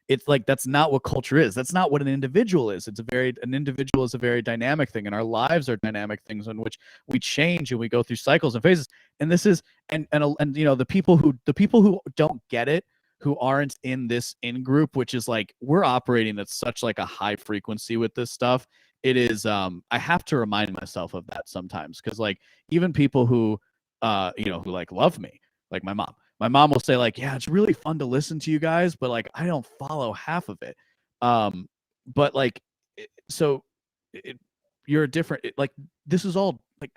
Speaker 3: It's like that's not what culture is. That's not what an individual is. An individual is a very dynamic thing, and our lives are dynamic things in which we change and we go through cycles and phases. And this is the people who don't get it, who aren't in this in group, which is like we're operating at such like a high frequency with this stuff. It is I have to remind myself of that sometimes, because like even people who who like love me, like my mom. My mom will say like, yeah, it's really fun to listen to you guys, but like, I don't follow half of it. But like, you're different. This is all like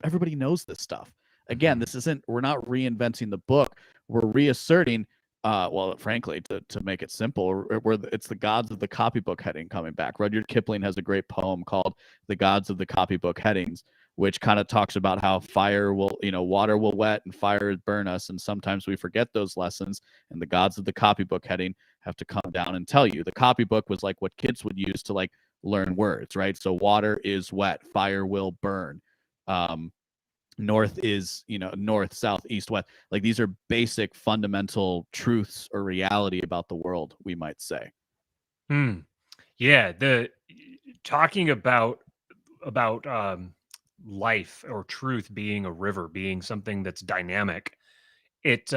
Speaker 3: everybody knows this stuff. Again, we're not reinventing the book. We're reasserting, frankly, to make it simple, it's the gods of the copybook heading coming back. Rudyard Kipling has a great poem called The Gods of the Copybook Headings, which kind of talks about how water will wet and fire burn us. And sometimes we forget those lessons, and the gods of the copybook heading have to come down and tell you. The copybook was like what kids would use to like learn words, right? So water is wet, fire will burn. North is, north, south, east, west. Like these are basic fundamental truths or reality about the world, we might say.
Speaker 1: Yeah. Talking about life or truth being a river, being something that's dynamic. It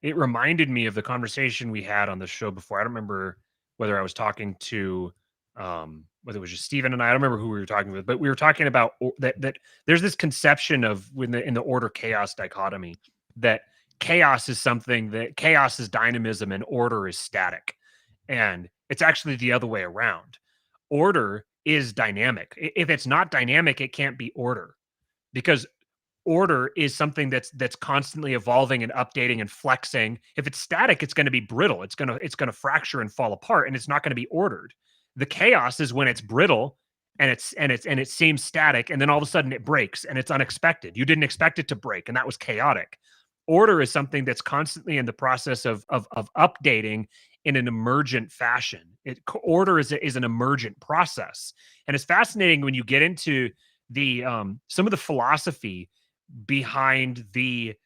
Speaker 1: reminded me of the conversation we had on the show before. I don't remember whether I was talking to whether it was just Steven and I don't remember who we were talking with, but we were talking about that there's this conception of in the order chaos dichotomy, that chaos is dynamism and order is static. And it's actually the other way around. Order is dynamic. If it's not dynamic, it can't be order, because order is something that's constantly evolving and updating and flexing. If it's static, it's going to be brittle. It's going to fracture and fall apart, and it's not going to be ordered. The chaos is when it's brittle and it seems static, and then all of a sudden it breaks and it's unexpected. You didn't expect it to break, and that was chaotic. Order is something that's constantly in the process of updating in an emergent fashion. Order is an emergent process, and it's fascinating when you get into the some of the philosophy behind the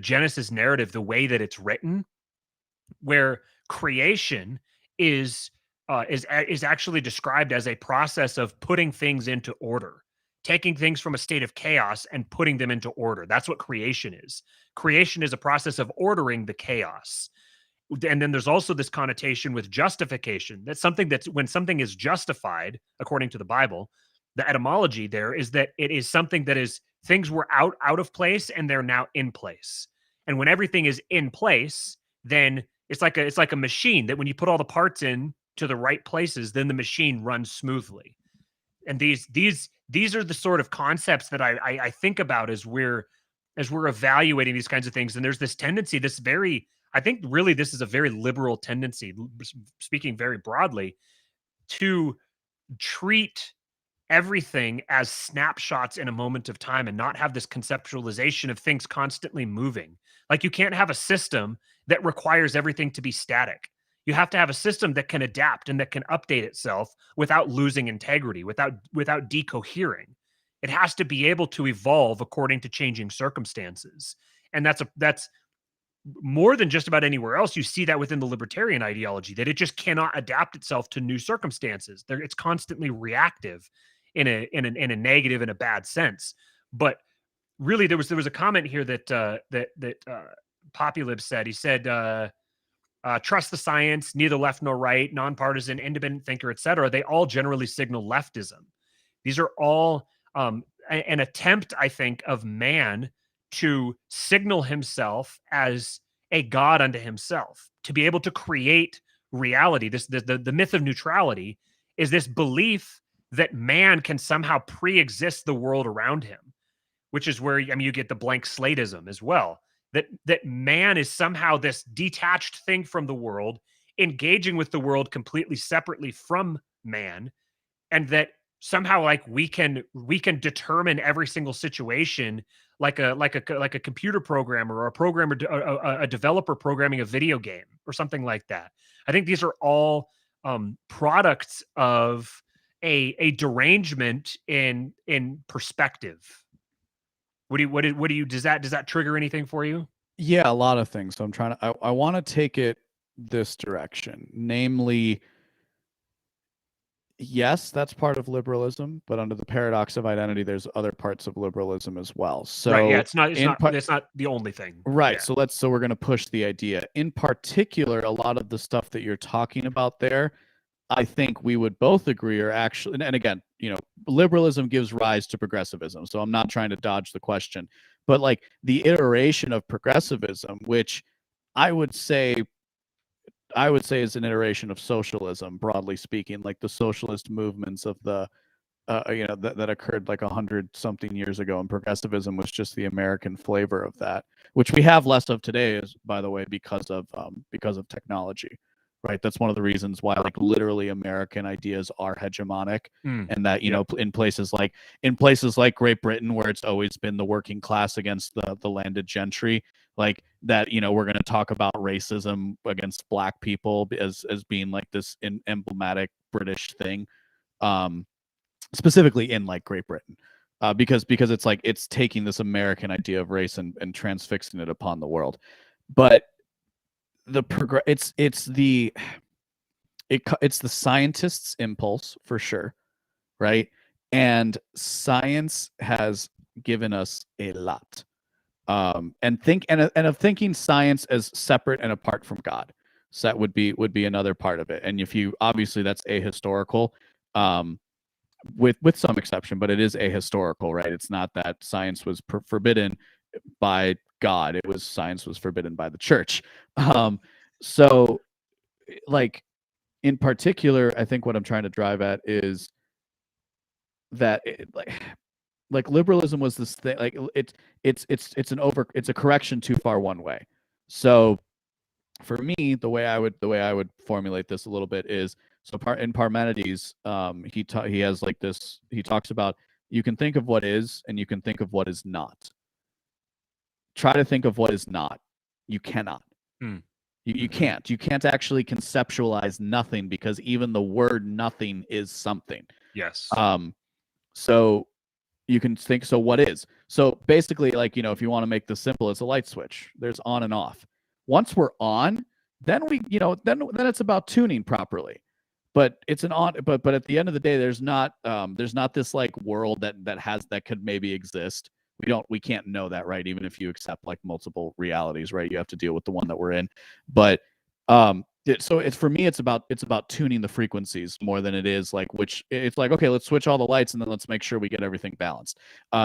Speaker 1: Genesis narrative, the way that it's written, where creation is actually described as a process of putting things into order, taking things from a state of chaos and putting them into order. That's what creation is. Creation is a process of ordering the chaos. And then there's also this connotation with justification. That's when something is justified, according to the Bible, the etymology there is that it is something that is things were out of place and they're now in place. And when everything is in place, then it's like a machine that when you put all the parts in to the right places, then the machine runs smoothly. And these are the sort of concepts that I think about as we're evaluating these kinds of things. And there's this tendency, I think really this is a very liberal tendency, speaking very broadly, to treat everything as snapshots in a moment of time and not have this conceptualization of things constantly moving. Like you can't have a system that requires everything to be static. You have to have a system that can adapt and that can update itself without losing integrity, without decohering. It has to be able to evolve according to changing circumstances. And that's more than just about anywhere else. You see that within the libertarian ideology, that it just cannot adapt itself to new circumstances. It's constantly reactive in a negative and a bad sense. But really, there was a comment here that Populib said. He said, trust the science, neither left nor right, nonpartisan, independent thinker, etc. They all generally signal leftism. These are all an attempt, I think, of man to signal himself as a god unto himself, to be able to create reality. The myth of neutrality is this belief that man can somehow pre-exist the world around him, which is where, you get the blank slateism as well. That man is somehow this detached thing from the world, engaging with the world completely separately from man, and that somehow like we can determine every single situation like a computer programmer or a developer programming a video game or something like that. I think these are all products of a derangement in perspective. Does that trigger anything for you?
Speaker 3: Yeah, a lot of things. So I want to take it this direction, namely, yes, that's part of liberalism, but under the paradox of identity, there's other parts of liberalism as well. So
Speaker 1: right, yeah, it's not the only thing.
Speaker 3: Right.
Speaker 1: Yeah.
Speaker 3: So we're going to push the idea. In particular, a lot of the stuff that you're talking about there, I think we would both agree are actually, and again, liberalism gives rise to progressivism. So I'm not trying to dodge the question, but like the iteration of progressivism, which I would say is an iteration of socialism, broadly speaking, like the socialist movements of the, that occurred like 100-something years ago, and progressivism was just the American flavor of that, which we have less of today, is, by the way, because of technology. Right, that's one of the reasons why, like, literally American ideas are hegemonic, and that in places like Great Britain, where it's always been the working class against the landed gentry, like that, we're going to talk about racism against black people as being like this emblematic British thing, specifically in like Great Britain, because it's like it's taking this American idea of race and transfixing it upon the world, but it's the scientist's impulse for sure, right? And science has given us a lot, and of thinking science as separate and apart from God. So that would be another part of it. And if you, obviously that's ahistorical, with some exception, but it is ahistorical, right? It's not that science was forbidden by God. Science was forbidden by the church. So like in particular, I think what I'm trying to drive at is that like liberalism was this thing, like it's a correction too far one way. So for me, the way I would formulate this a little bit is, so in Parmenides, he has like this, he talks about, you can think of what is and you can think of what is not. Try to think of what is not. You cannot. You can't actually conceptualize nothing, because even the word nothing is something.
Speaker 1: Yes.
Speaker 3: So you can think, so what is? So basically, like, if you want to make this simple, it's a light switch. There's on and off. Once we're on, then then it's about tuning properly. But it's an on, but at the end of the day, there's not this like world that could maybe exist. We can't know that, right? Even if you accept like multiple realities, right? You have to deal with the one that we're in. But so it's, for me, it's about tuning the frequencies more than it is like, which it's like, okay, let's switch all the lights and then let's make sure we get everything balanced.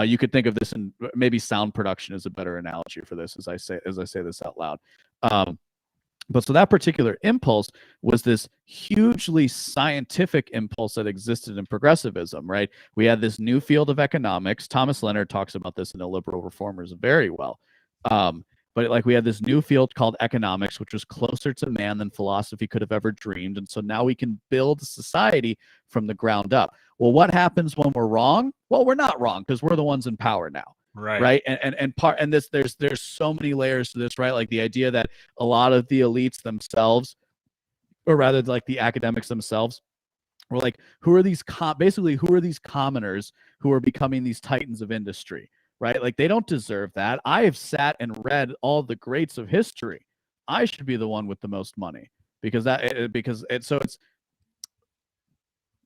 Speaker 3: You could think of this in maybe sound production is a better analogy for this, as I say this out loud. But so that particular impulse was this hugely scientific impulse that existed in progressivism, right? We had this new field of economics. Thomas Leonard talks about this in The Liberal Reformers very well. But like we had this new field called economics, which was closer to man than philosophy could have ever dreamed. And so now we can build society from the ground up. Well, what happens when we're wrong? Well, we're not wrong because we're the ones in power now. Right. And there's so many layers to this, right? Like the idea that a lot of the elites themselves, or rather like the academics themselves, were like, who are these commoners who are becoming these titans of industry, right? Like they don't deserve that. I have sat and read all the greats of history. I should be the one with the most money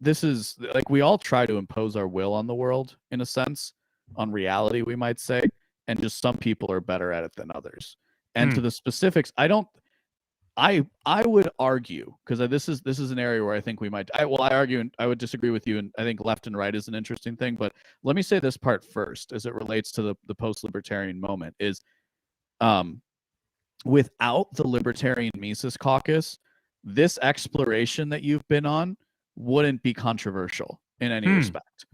Speaker 3: this is like we all try to impose our will on the world in a sense, on reality, we might say, and just some people are better at it than others. And to the specifics, I would argue, because this is an area where I think we might I argue, and I would disagree with you, and I think left and right is an interesting thing, but let me say this part first as it relates to the post-libertarian moment is without the Libertarian Mises Caucus, this exploration that you've been on wouldn't be controversial in any respect.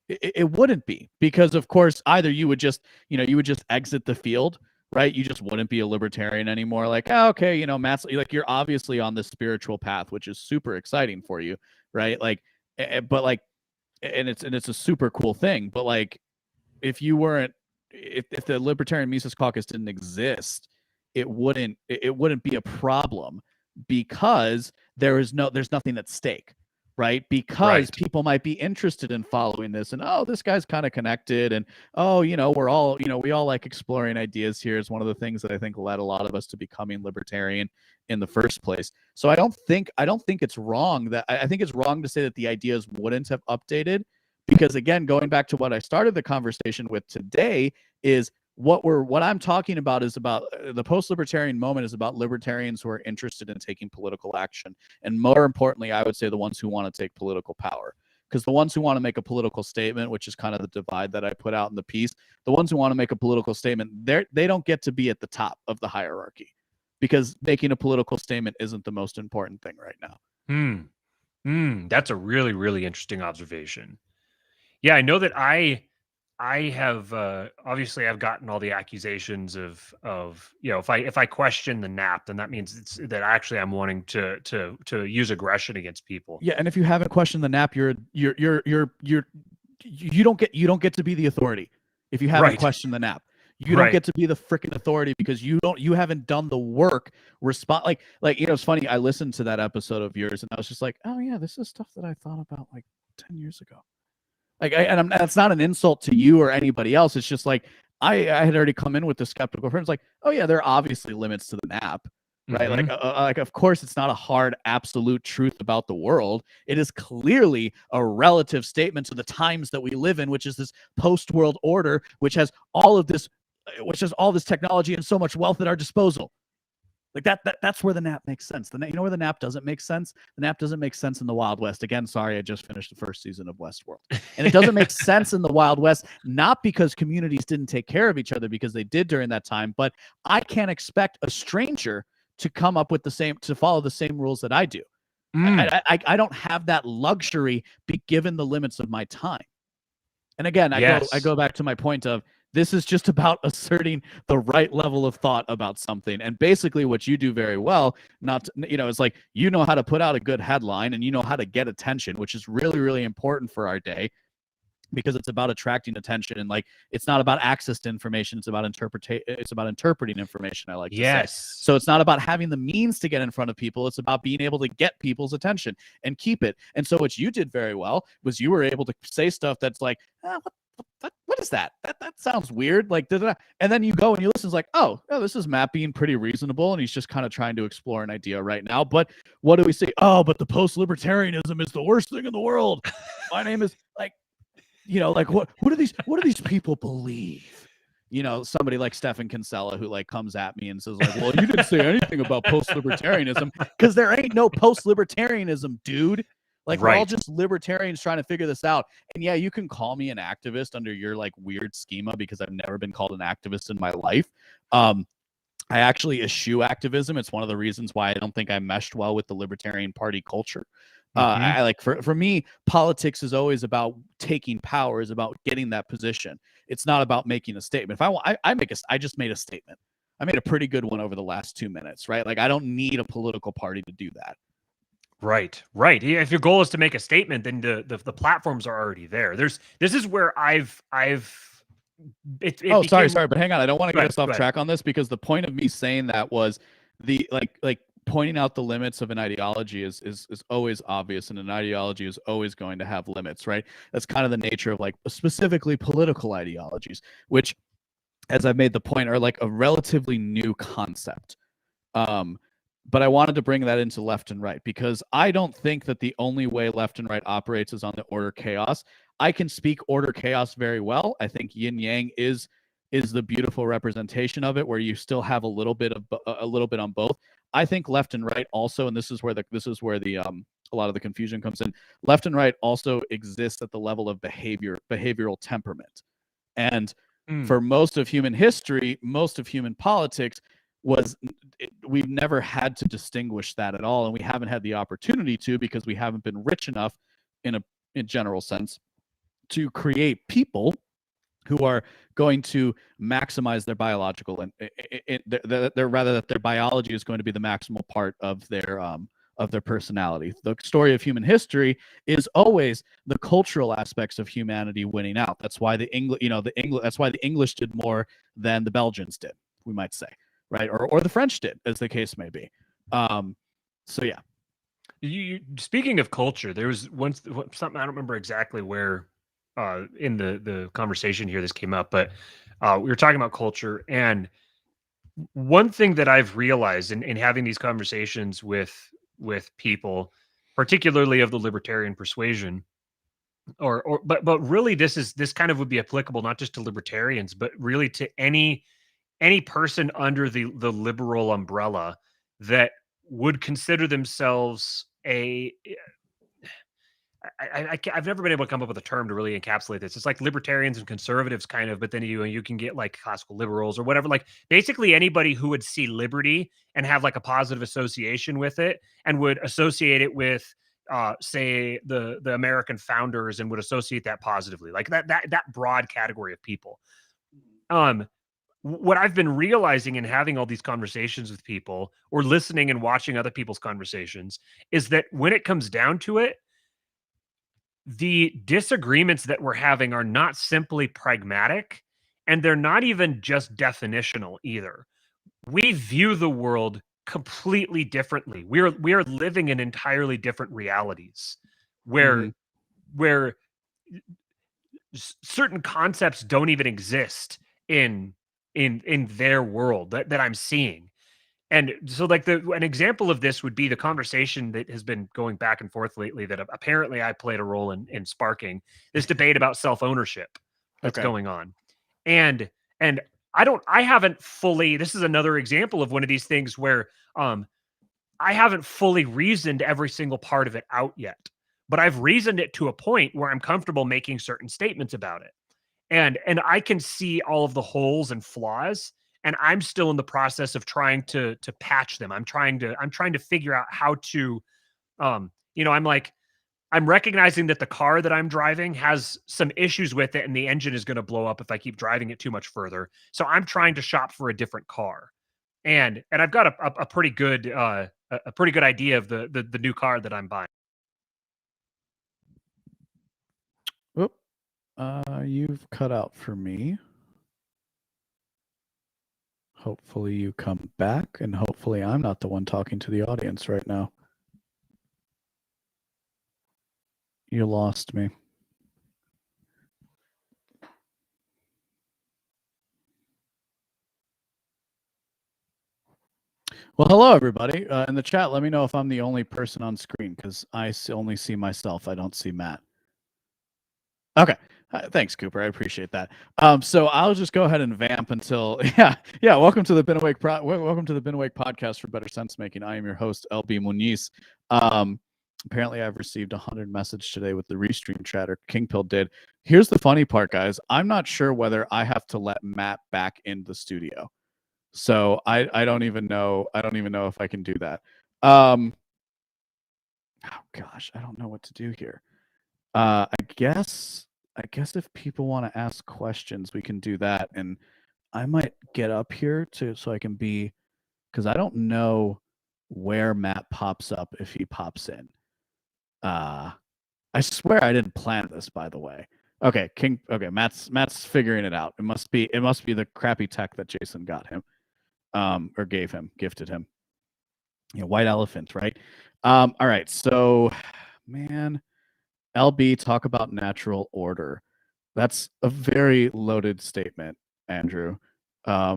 Speaker 3: It wouldn't be, because of course either you would just exit the field, right? You just wouldn't be a libertarian anymore. Like, oh, okay, Matt's like, you're obviously on this spiritual path, which is super exciting for you, right? Like, but like, and it's a super cool thing. But like, if you weren't, if the Libertarian Mises Caucus didn't exist, it wouldn't be a problem, because there's nothing at stake. Right? Because people might be interested in following this, and this guy's kind of connected, and we all like exploring ideas here is one of the things that I think led a lot of us to becoming libertarian in the first place. So I don't think it's wrong I think it's wrong to say that the ideas wouldn't have updated, because again, going back to what I started the conversation with today is what I'm talking about is about the post-libertarian moment is about libertarians who are interested in taking political action. And more importantly, I would say the ones who want to take political power. Because the ones who want to make a political statement, which is kind of the divide that I put out in the piece, the ones who want to make a political statement, they don't get to be at the top of the hierarchy, because making a political statement isn't the most important thing right now.
Speaker 1: That's a really, really interesting observation. Yeah, I know that I have obviously I've gotten all the accusations of if I question the nap, then that means that actually I'm wanting to use aggression against people.
Speaker 3: Yeah, and if you haven't questioned the nap, you don't get to be the authority if you haven't questioned the nap. You don't get to be the freaking authority, because you haven't done the work. Like it's funny. I listened to that episode of yours and I was just like, oh yeah, this is stuff that I thought about like 10 years ago. Like, that's not an insult to you or anybody else. It's just like I had already come in with the skeptical friends, like, oh yeah, there are obviously limits to the nap, right? Like of course, it's not a hard absolute truth about the world. It is clearly a relative statement to the times that we live in, which is this post-world order, which has all this technology and so much wealth at our disposal. Like that's where the nap makes sense. Where the nap doesn't make sense? The nap doesn't make sense in the Wild West. Again, sorry, I just finished the first season of Westworld. And it doesn't make sense in the Wild West, not because communities didn't take care of each other, because they did during that time, but I can't expect a stranger to come up with to follow the same rules that I do. I don't have that luxury, given the limits of my time. And again, I go back to my point of, this is just about asserting the right level of thought about something. And basically what you do very well, it's like, how to put out a good headline, and how to get attention, which is really, really important for our day, because it's about attracting attention. And like, it's not about access to information. It's about interpreting information, I like to say. So it's not about having the means to get in front of people. It's about being able to get people's attention and keep it. And so what you did very well was you were able to say stuff that's like, what is that? That sounds weird. Like, and then you go and you listen. It's like, oh, this is Matt being pretty reasonable, and he's just kind of trying to explore an idea right now. But what do we say? Oh, but the post-libertarianism is the worst thing in the world. My name is like, what do these people believe? Somebody like Stephan Kinsella, who like comes at me and says like, well, you didn't say anything about post-libertarianism, because there ain't no post-libertarianism, dude. Like, we're all just libertarians trying to figure this out. And yeah, you can call me an activist under your like weird schema, because I've never been called an activist in my life. I actually eschew activism. It's one of the reasons why I don't think I meshed well with the Libertarian Party culture. I like for me, politics is always about taking power, is about getting that position. It's not about making a statement. If I want, I just made a statement. I made a pretty good one over the last 2 minutes, right? Like I don't need a political party to do that.
Speaker 1: Right, right. Yeah, if your goal is to make a statement, then the platforms are already there. This is where
Speaker 3: sorry, but hang on. I don't want to get us off
Speaker 1: go ahead.
Speaker 3: track on this, because the point of me saying that was the like pointing out the limits of an ideology is always obvious, and an ideology is always going to have limits, right? That's kind of the nature of like specifically political ideologies, which, as I've made the point, are like a relatively new concept. But I wanted to bring that into left and right, because I don't think that the only way left and right operates is on the order chaos. I can speak order chaos very well. I think yin yang is the beautiful representation of it, where you still have a little bit on both. I think left and right also, and this is where the a lot of the confusion comes in. Left and right also exists at the level of behavioral temperament, and for most of human history, most of human politics, we've never had to distinguish that at all, and we haven't had the opportunity to, because we haven't been rich enough in general sense to create people who are going to maximize their biological and rather that their biology is going to be the maximal part of their personality. The story of human history is always the cultural aspects of humanity winning out. That's why that's why the English did more than the Belgians did, we might say, right? Or the French did, as the case may be. So yeah.
Speaker 1: You speaking of culture, there was once something, I don't remember exactly where in the conversation here this came up, but we were talking about culture, and one thing that I've realized in having these conversations with people, particularly of the libertarian persuasion, but really this kind of would be applicable not just to libertarians, but really to any person under the liberal umbrella that would consider themselves I've never been able to come up with a term to really encapsulate this. It's like libertarians and conservatives kind of, but then you can get like classical liberals or whatever, like basically anybody who would see liberty and have like a positive association with it, and would associate it with say the American founders, and would associate that positively, like that broad category of people. What I've been realizing in having all these conversations with people, or listening and watching other people's conversations, is that when it comes down to it, the disagreements that we're having are not simply pragmatic, and they're not even just definitional either. We view the world completely differently. We are living in entirely different realities where certain concepts don't even exist in their world that I'm seeing. And so like an example of this would be the conversation that has been going back and forth lately, that apparently I played a role in sparking this debate about self-ownership that's going on. And I haven't fully, this is another example of one of these things where I haven't fully reasoned every single part of it out yet, but I've reasoned it to a point where I'm comfortable making certain statements about it. And I can see all of the holes and flaws, and I'm still in the process of trying to patch them. I'm trying to figure out how to, I'm recognizing that the car that I'm driving has some issues with it, and the engine is going to blow up if I keep driving it too much further. So I'm trying to shop for a different car, and I've got a pretty good idea of the new car that I'm buying.
Speaker 3: Whoop. You've cut out for me. Hopefully you come back, and hopefully I'm not the one talking to the audience right now. You lost me. Well, hello, everybody. In the chat, let me know if I'm the only person on screen, because I only see myself. I don't see Matt. Okay. Thanks, Cooper. I appreciate that. So I'll just go ahead and vamp until yeah. Welcome to the Been Awake podcast for better sense making. I am your host, LB Muñiz. Apparently, I've received 100 messages today with the restream chatter. Kingpill did. Here's the funny part, guys. I'm not sure whether I have to let Matt back in the studio. So I don't even know if I can do that. Oh gosh, I don't know what to do here. I guess if people want to ask questions, we can do that, and I might get up here so I can be, because I don't know where Matt pops up if he pops in. I swear I didn't plan this, by the way. Okay, Okay, Matt's figuring it out. It must be the crappy tech that Jason got him, or gifted him. White elephant, right? All right, so, man, LB, talk about natural order. That's a very loaded statement, Andrew. I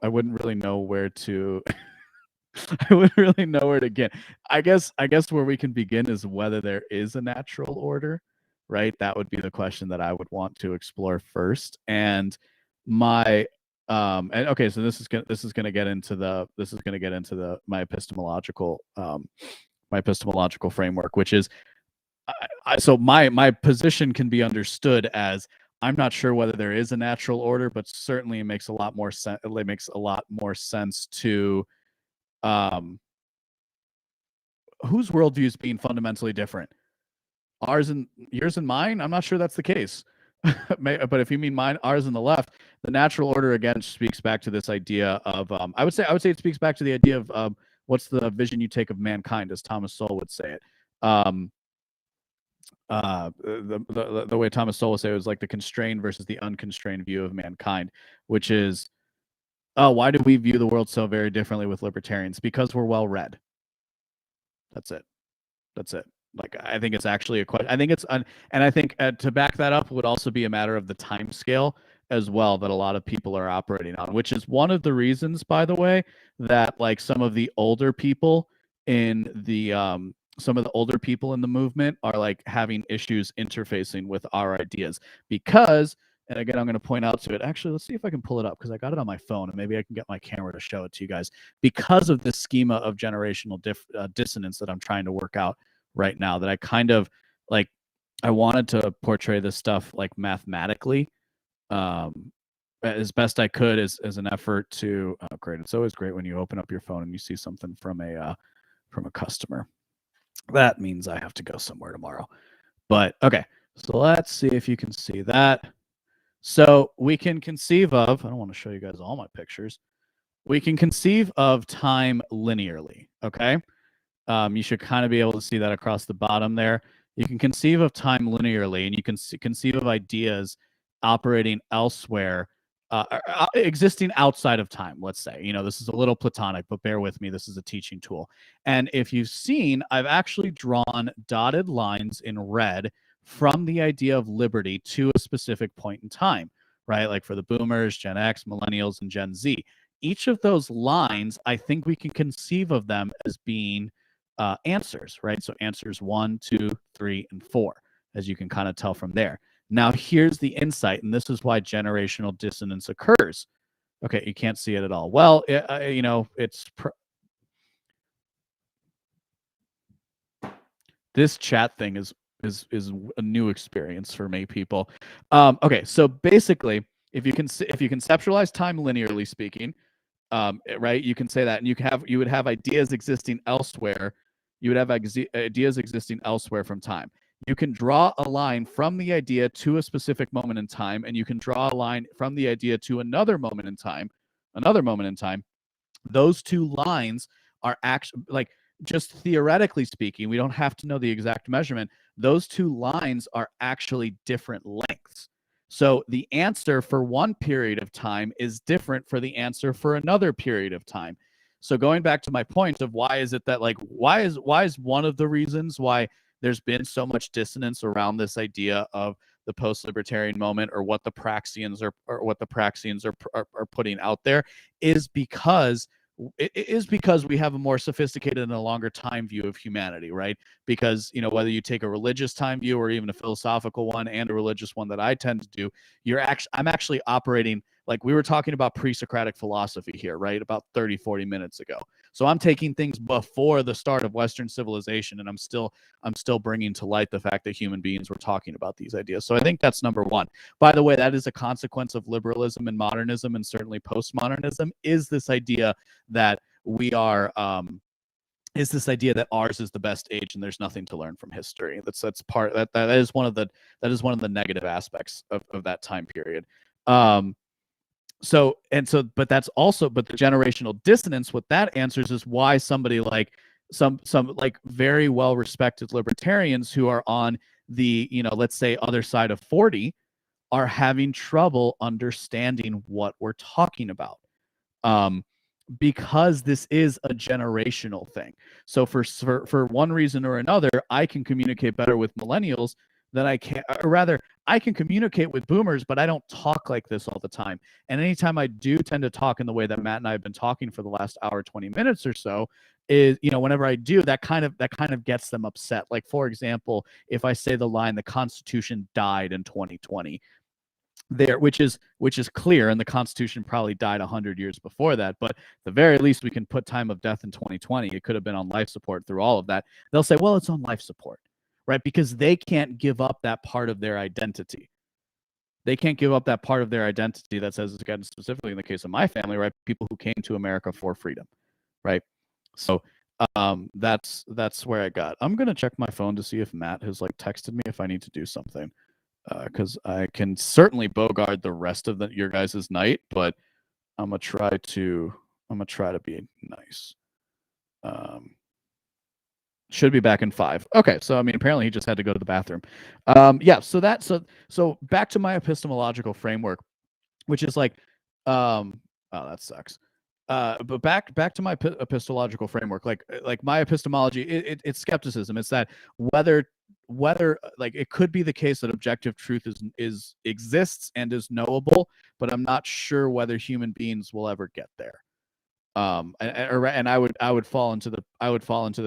Speaker 3: wouldn't really know where to. I wouldn't really know where to begin. I guess where we can begin is whether there is a natural order, right? That would be the question that I would want to explore first. And my and okay, so this is gonna get into my epistemological framework, which is so my position can be understood as, I'm not sure whether there is a natural order, but certainly it makes a lot more sense. It makes a lot more sense to whose worldviews being fundamentally different, ours and yours and mine. I'm not sure that's the case. But if you mean mine, ours and the left, the natural order again speaks back to this idea of I would say it speaks back to the idea of what's the vision you take of mankind, as Thomas Sowell would say it. The way Thomas Sowell would say it was like the constrained versus the unconstrained view of mankind, which is, why do we view the world so very differently with libertarians? Because we're well read. That's it. Like, I think it's actually a question. I think it's and I think to back that up would also be a matter of the time scale as well that a lot of people are operating on, which is one of the reasons, by the way, that like some of the older people in the movement are like having issues interfacing with our ideas, because, and again, I'm going to point out to it. Actually, let's see if I can pull it up, because I got it on my phone, and maybe I can get my camera to show it to you guys, because of this schema of generational dissonance that I'm trying to work out right now, that I kind of like, I wanted to portray this stuff like mathematically as best I could as an effort to great. It's always great when you open up your phone and you see something from a customer. That means I have to go somewhere tomorrow. But okay, so let's see if you can see that. So we can conceive of, I don't want to show you guys all my pictures. We can conceive of time linearly, okay? You should kind of be able to see that across the bottom there. You can conceive of time linearly, and you can conceive of ideas operating elsewhere, existing outside of time, let's say. This is a little platonic, but bear with me. This is a teaching tool. And if you've seen, I've actually drawn dotted lines in red from the idea of liberty to a specific point in time, right? Like for the boomers, Gen X, millennials, and Gen Z. Each of those lines, I think we can conceive of them as being answers, right? So answers 1, 2, 3, and 4, as you can kind of tell from there. Now, here's the insight, and this is why generational dissonance occurs. Okay, you can't see it at all. Well, it's this chat thing is a new experience for many people. Okay, so basically, if you conceptualize time linearly speaking, right, you can say that, and you would have ideas existing elsewhere. You would have ideas existing elsewhere from time. You can draw a line from the idea to a specific moment in time, and you can draw a line from the idea to another moment in time. Those two lines are actually, like, just theoretically speaking, we don't have to know the exact measurement. Those two lines are actually different lengths. So the answer for one period of time is different for the answer for another period of time. So going back to my point of why is it that, like, why is one of the reasons why there's been so much dissonance around this idea of the post-libertarian moment, or what the Praxians are putting out there, is because we have a more sophisticated and a longer time view of humanity, right? Because, whether you take a religious time view or even a philosophical one and a religious one that I tend to do, I'm actually operating Like we were talking about pre-Socratic philosophy here, right? About 30, 40 minutes ago. So I'm taking things before the start of Western civilization, and I'm still bringing to light the fact that human beings were talking about these ideas. So I think that's number one. By the way, that is a consequence of liberalism and modernism, and certainly postmodernism, is this idea that we are is this idea that ours is the best age and there's nothing to learn from history. That is one of the negative aspects of that time period. But that's also, but the generational dissonance, what that answers is why somebody like some like very well respected libertarians who are on the, let's say other side of 40 are having trouble understanding what we're talking about. Because this is a generational thing. So for one reason or another, I can communicate better with millennials than I can, or rather, I can communicate with boomers, but I don't talk like this all the time. And anytime I do tend to talk in the way that Matt and I have been talking for the last hour, 20 minutes or so, is, whenever I do, that kind of gets them upset. Like, for example, if I say the line, the Constitution died in 2020, there, which is clear, and the Constitution probably died 100 years before that, but at the very least we can put time of death in 2020. It could have been on life support through all of that. They'll say, well, it's on life support, right? Because they can't give up that part of their identity. They can't give up that part of their identity that says, again, specifically in the case of my family, right, people who came to America for freedom, right? So that's where I got. I'm gonna check my phone to see if Matt has like texted me if I need to do something. Because I can certainly bogard the rest of your guys' night, but I'm gonna try to be nice. Should be back in 5. Okay, so I mean, apparently he just had to go to the bathroom. Yeah. So back to my epistemological framework, which is like, oh, that sucks. But back to my epistemological framework, like my epistemology, it's skepticism. It's that whether like it could be the case that objective truth exists and is knowable, but I'm not sure whether human beings will ever get there. And I would fall into the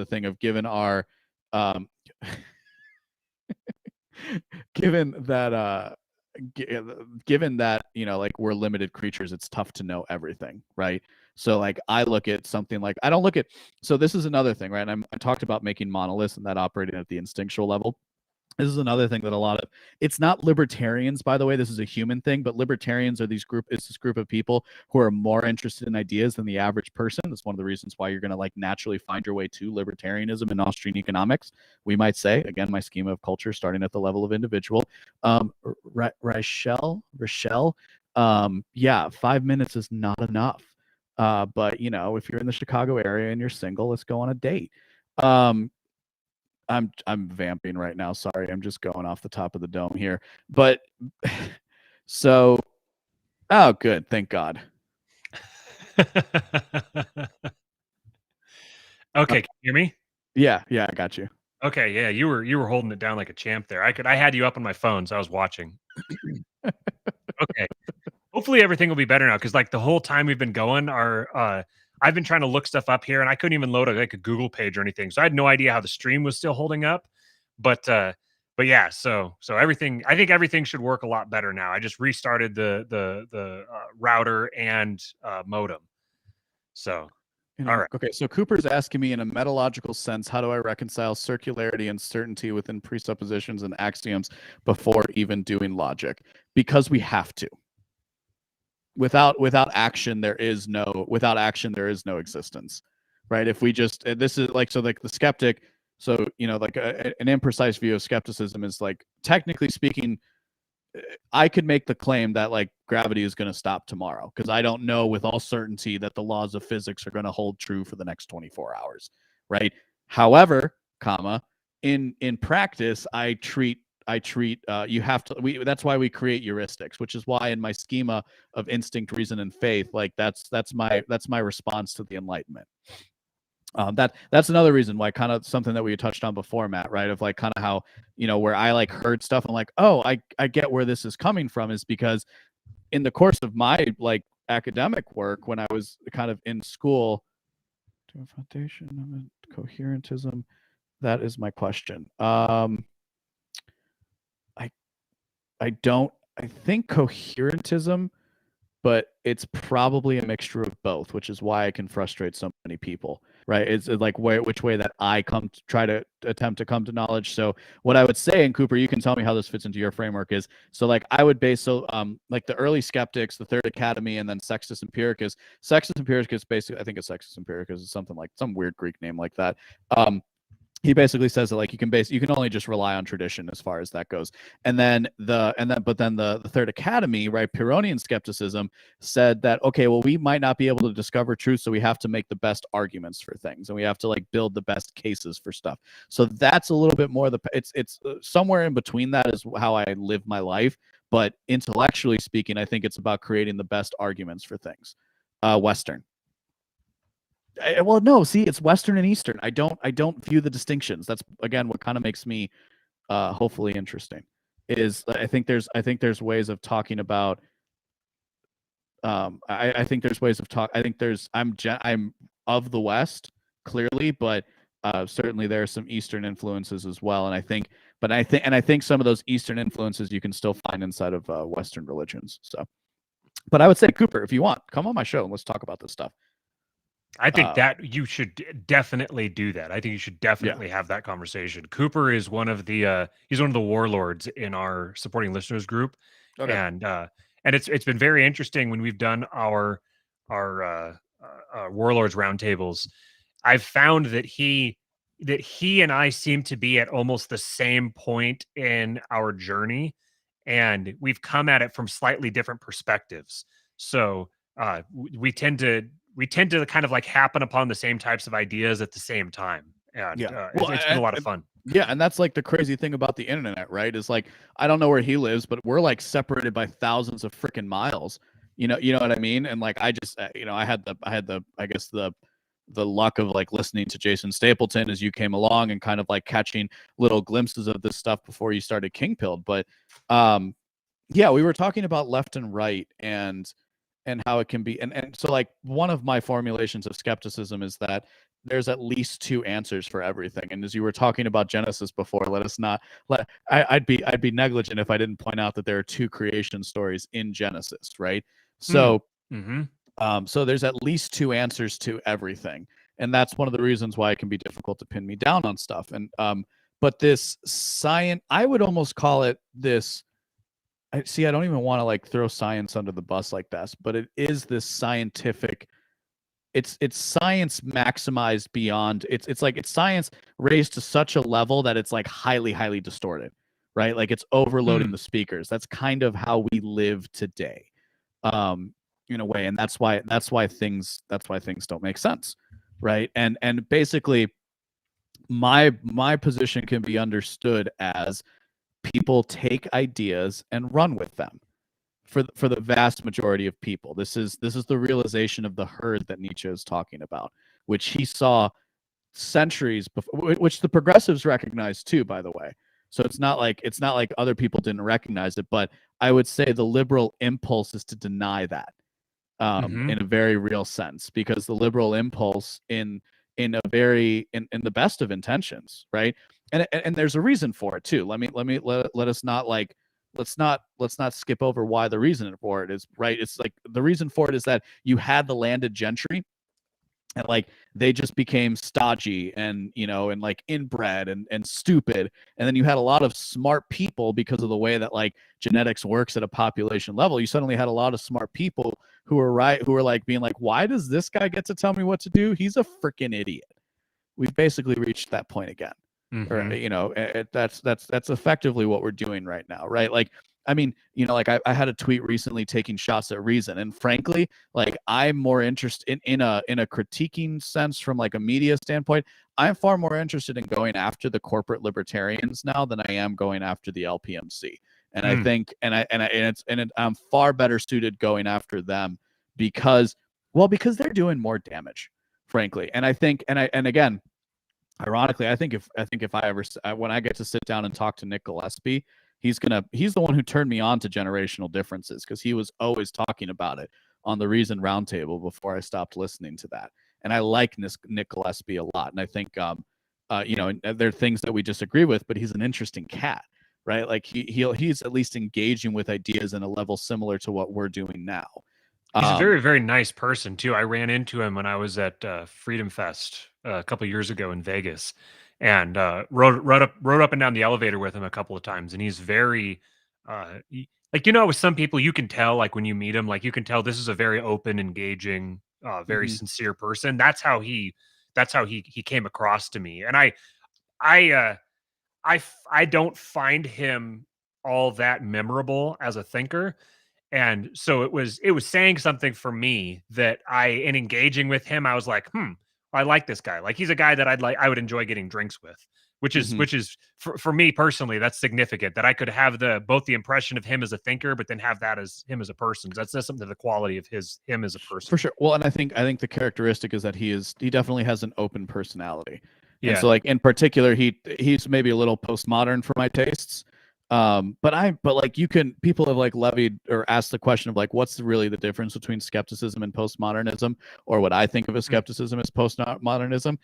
Speaker 3: thing of given that like we're limited creatures, it's tough to know everything, right? So like I look at something like, I don't look at, so this is another thing, right? I talked about making monoliths and that operating at the instinctual level. This is another thing that it's not libertarians, by the way, this is a human thing, but libertarians are this group of people who are more interested in ideas than the average person. That's one of the reasons why you're going to like naturally find your way to libertarianism and Austrian economics. We might say, again, my schema of culture starting at the level of individual. Rochelle, yeah, 5 minutes is not enough. But if you're in the Chicago area and you're single, let's go on a date. I'm vamping right now. Sorry, I'm just going off the top of the dome here. But so, oh, good, thank God.
Speaker 1: Okay, can you hear me?
Speaker 3: Yeah, I got you.
Speaker 1: Okay, yeah, you were holding it down like a champ there. I had you up on my phone, so I was watching. Okay. Hopefully everything will be better now, because like the whole time we've been going, I've been trying to look stuff up here, and I couldn't even load a Google page or anything, so I had no idea how the stream was still holding up. But yeah, so everything, I think everything should work a lot better now. I just restarted the router and modem. So all right.
Speaker 3: Okay, so Cooper's asking me, in a metalogical sense, how do I reconcile circularity and certainty within presuppositions and axioms before even doing logic? Because we have to. Without action there is no existence, right? If we just, this is like, so like the skeptic, so like an imprecise view of skepticism is like, technically speaking, I could make the claim that like gravity is going to stop tomorrow because I don't know with all certainty that the laws of physics are going to hold true for the next 24 hours, right? However, in practice, I treat you have to, that's why we create heuristics, which is why in my schema of instinct, reason, and faith, like that's my response to the Enlightenment. That's another reason why, kind of something that we touched on before, Matt, right? Of like kind of how, where I like heard stuff and like, oh, I get where this is coming from, is because in the course of my like academic work, when I was kind of in school, to a foundation of coherentism, that is my question. I think coherentism but it's probably a mixture of both, which is why it can frustrate so many people, right? It's like which way that I try to attempt to come to knowledge. So what I would say, and Cooper, you can tell me how this fits into your framework, is so like I would base like the early skeptics, the Third Academy, and then Sextus Empiricus. Sextus Empiricus basically, I think it's Sextus Empiricus, is something like some weird Greek name like that. He basically says that like you can only just rely on tradition as far as that goes. And then the Third Academy, right, Pyrrhonian skepticism, said that okay, well, we might not be able to discover truth, so we have to make the best arguments for things, and we have to like build the best cases for stuff. So that's a little bit more it's somewhere in between. That is how I live my life. But intellectually speaking, I think it's about creating the best arguments for things. Western. Well, no, see, it's Western and Eastern. I don't view the distinctions. That's again what kind of makes me hopefully interesting. Is I think there's ways of talking about I think there's ways of talk. I think there's I'm of the West clearly, but certainly there are some Eastern influences as well. And I think some of those Eastern influences you can still find inside of Western religions. So, but I would say, Cooper, if you want, come on my show and let's talk about this stuff.
Speaker 1: I think that you should definitely do that. I think you should definitely have that conversation. Cooper is one of the he's one of the warlords in our supporting listeners group, and it's been very interesting when we've done our warlords roundtables. I've found that he and I seem to be at almost the same point in our journey, and we've come at it from slightly different perspectives. So we tend to kind of like happen upon the same types of ideas at the same time. And it's been a lot of fun.
Speaker 3: Yeah, and that's like the crazy thing about the internet, right? Is like I don't know where he lives, but we're like separated by thousands of freaking miles. You know what I mean? And like I just I had the luck of like listening to Jason Stapleton as you came along and kind of like catching little glimpses of this stuff before you started King Pilled. But yeah, we were talking about left and right and how it can be. And so like one of my formulations of skepticism is that there's at least two answers for everything. And as you were talking about Genesis before, I'd be negligent if I didn't point out that there are two creation stories in Genesis, right? So so there's at least two answers to everything. And that's one of the reasons why it can be difficult to pin me down on stuff. And but this science, I would almost call it this. I don't even want to like throw science under the bus like this, but it is this scientific. It's science maximized beyond. It's like it's science raised to such a level that it's like highly distorted, right? Like it's overloading the speakers. That's kind of how we live today, in a way, and that's why things don't make sense, right? And basically, my position can be understood as people take ideas and run with them for the vast majority of people. This is the realization of the herd that Nietzsche is talking about, which he saw centuries before, which the progressives recognized too, by the way. So it's not like other people didn't recognize it, but I would say the liberal impulse is to deny that in a very real sense, because the liberal impulse in the best of intentions, right? And there's a reason for it too. Let's not skip over why the reason for it is, right. It's like the reason for it is that you had the landed gentry, and like they just became stodgy and and like inbred and stupid, and then you had a lot of smart people because of the way that like genetics works at a population level. You suddenly had a lot of smart people who were like being like, why does this guy get to tell me what to do? He's a freaking idiot. We've basically reached that point again. Or that's effectively what we're doing right now, right? Like I mean, like I had a tweet recently taking shots at reason, and frankly, like I'm more interested in a critiquing sense from like a media standpoint. I'm far more interested in going after the corporate libertarians now than I am going after the LPMC. And I think, I'm far better suited going after them because they're doing more damage, frankly. And I think, and again, ironically, I think if when I get to sit down and talk to Nick Gillespie, he's the one who turned me on to generational differences, because he was always talking about it on the Reason Roundtable before I stopped listening to that. And I like Nick Gillespie a lot. And I think, there are things that we disagree with, but he's an interesting cat, right? Like he's at least engaging with ideas in a level similar to what we're doing now.
Speaker 1: He's a very, very nice person too. I ran into him when I was at Freedom Fest a couple of years ago in Vegas, and rode up and down the elevator with him a couple of times. And he's very, like, you know, with some people you can tell, like when you meet him, like you can tell this is a very open, engaging, very sincere person. That's how he came across to me. And I I don't find him all that memorable as a thinker. And so it was saying something for me that in engaging with him, I was like, I like this guy. Like he's a guy that I would enjoy getting drinks with, which is for me personally, that's significant that I could have both the impression of him as a thinker, but then have that as him as a person. That's something to the quality of him as a person.
Speaker 3: For sure. Well, and I think the characteristic is that he definitely has an open personality.
Speaker 1: Yeah.
Speaker 3: And so like in particular, he's maybe a little postmodern for my tastes. But like people have like levied or asked the question of like, what's really the difference between skepticism and postmodernism, or what I think of as skepticism as postmodernism.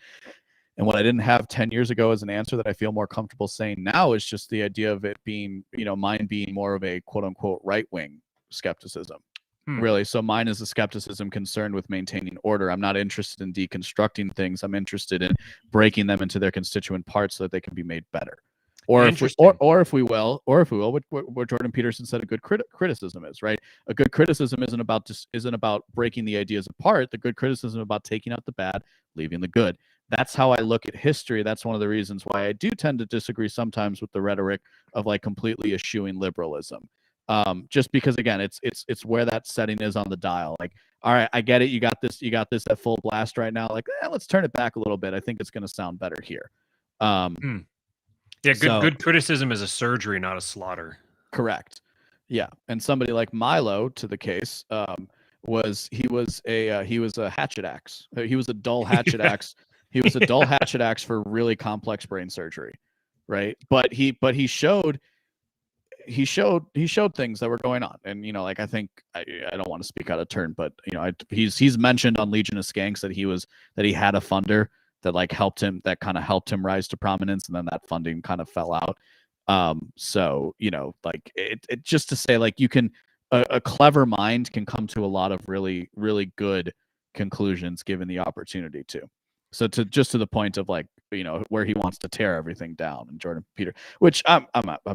Speaker 3: And what I didn't have 10 years ago as an answer that I feel more comfortable saying now is just the idea of it being, mine being more of a quote unquote right-wing skepticism. Really. So mine is a skepticism concerned with maintaining order. I'm not interested in deconstructing things. I'm interested in breaking them into their constituent parts so that they can be made better. Or if we will, what Jordan Peterson said a good criticism is, right? A good criticism isn't about breaking the ideas apart. The good criticism is about taking out the bad, leaving the good. That's how I look at history. That's one of the reasons why I do tend to disagree sometimes with the rhetoric of like completely eschewing liberalism. Just because again, it's where that setting is on the dial. Like, all right, I get it. You got this at full blast right now. Like, let's turn it back a little bit. I think it's going to sound better here.
Speaker 1: Yeah, good criticism is a surgery, not a slaughter.
Speaker 3: Correct. Yeah, and somebody like Milo, to the case, was a hatchet axe. He was a dull hatchet axe. He was a dull hatchet axe for really complex brain surgery, right? But he showed things that were going on, and like I think I don't want to speak out of turn, but he's mentioned on Legion of Skanks that he had a funder that kind of helped him rise to prominence, and then that funding kind of fell out. So like it just to say like you can a clever mind can come to a lot of really, really good conclusions given the opportunity to. So to the point of like where he wants to tear everything down, and Jordan Peter, which I'm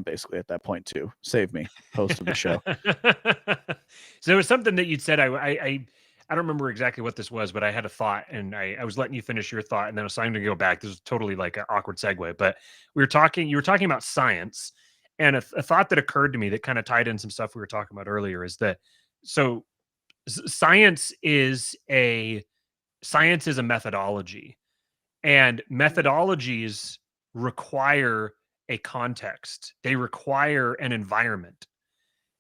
Speaker 3: basically at that point too. Save me, host of the show.
Speaker 1: So it was something that you'd said. I don't remember exactly what this was, but I had a thought, and I was letting you finish your thought, and then I was trying to go back. This was totally like an awkward segue, but you were talking about science, and a thought that occurred to me that kind of tied in some stuff we were talking about earlier is that science is a methodology, and methodologies require a context. They require an environment,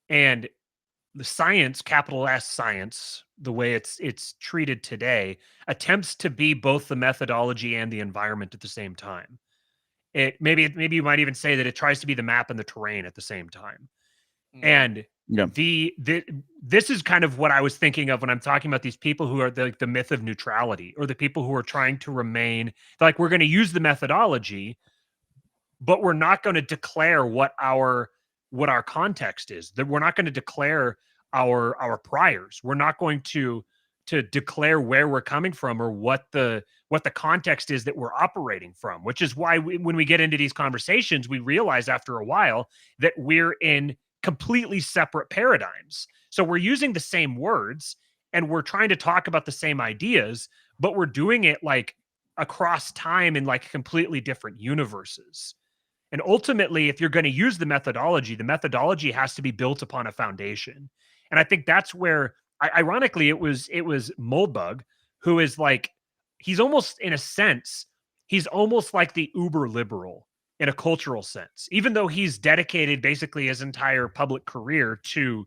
Speaker 1: and the science, capital S science, the way it's treated today, attempts to be both the methodology and the environment at the same time. Maybe you might even say that it tries to be the map and the terrain at the same time. And this is kind of what I was thinking of when I'm talking about these people who are the myth of neutrality, or the people who are trying to remain like, we're going to use the methodology, but we're not going to declare what our context is. That we're not going to declare our priors. We're not going to declare where we're coming from, or what the context is that we're operating from, which is why when we get into these conversations, we realize after a while that we're in completely separate paradigms. So we're using the same words and we're trying to talk about the same ideas, but we're doing it like across time in like completely different universes. And ultimately, if you're going to use the methodology has to be built upon a foundation. And I think that's where, ironically, it was Moldbug, who is like, he's almost, in a sense, he's almost like the uber liberal in a cultural sense, even though he's dedicated basically his entire public career to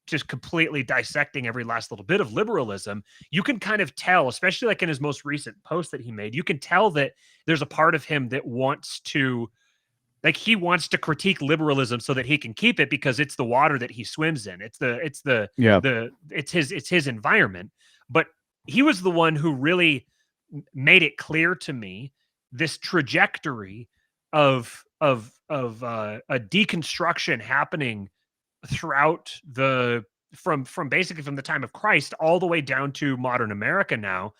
Speaker 1: just completely dissecting every last little bit of liberalism. You can kind of tell, especially like in his most recent post that he made, you can tell that there's a part of him that wants to, like, he wants to critique liberalism so that he can keep it because it's the water that he swims in. It's his environment. But he was the one who really made it clear to me this trajectory of a deconstruction happening throughout the from basically from the time of Christ all the way down to modern America now,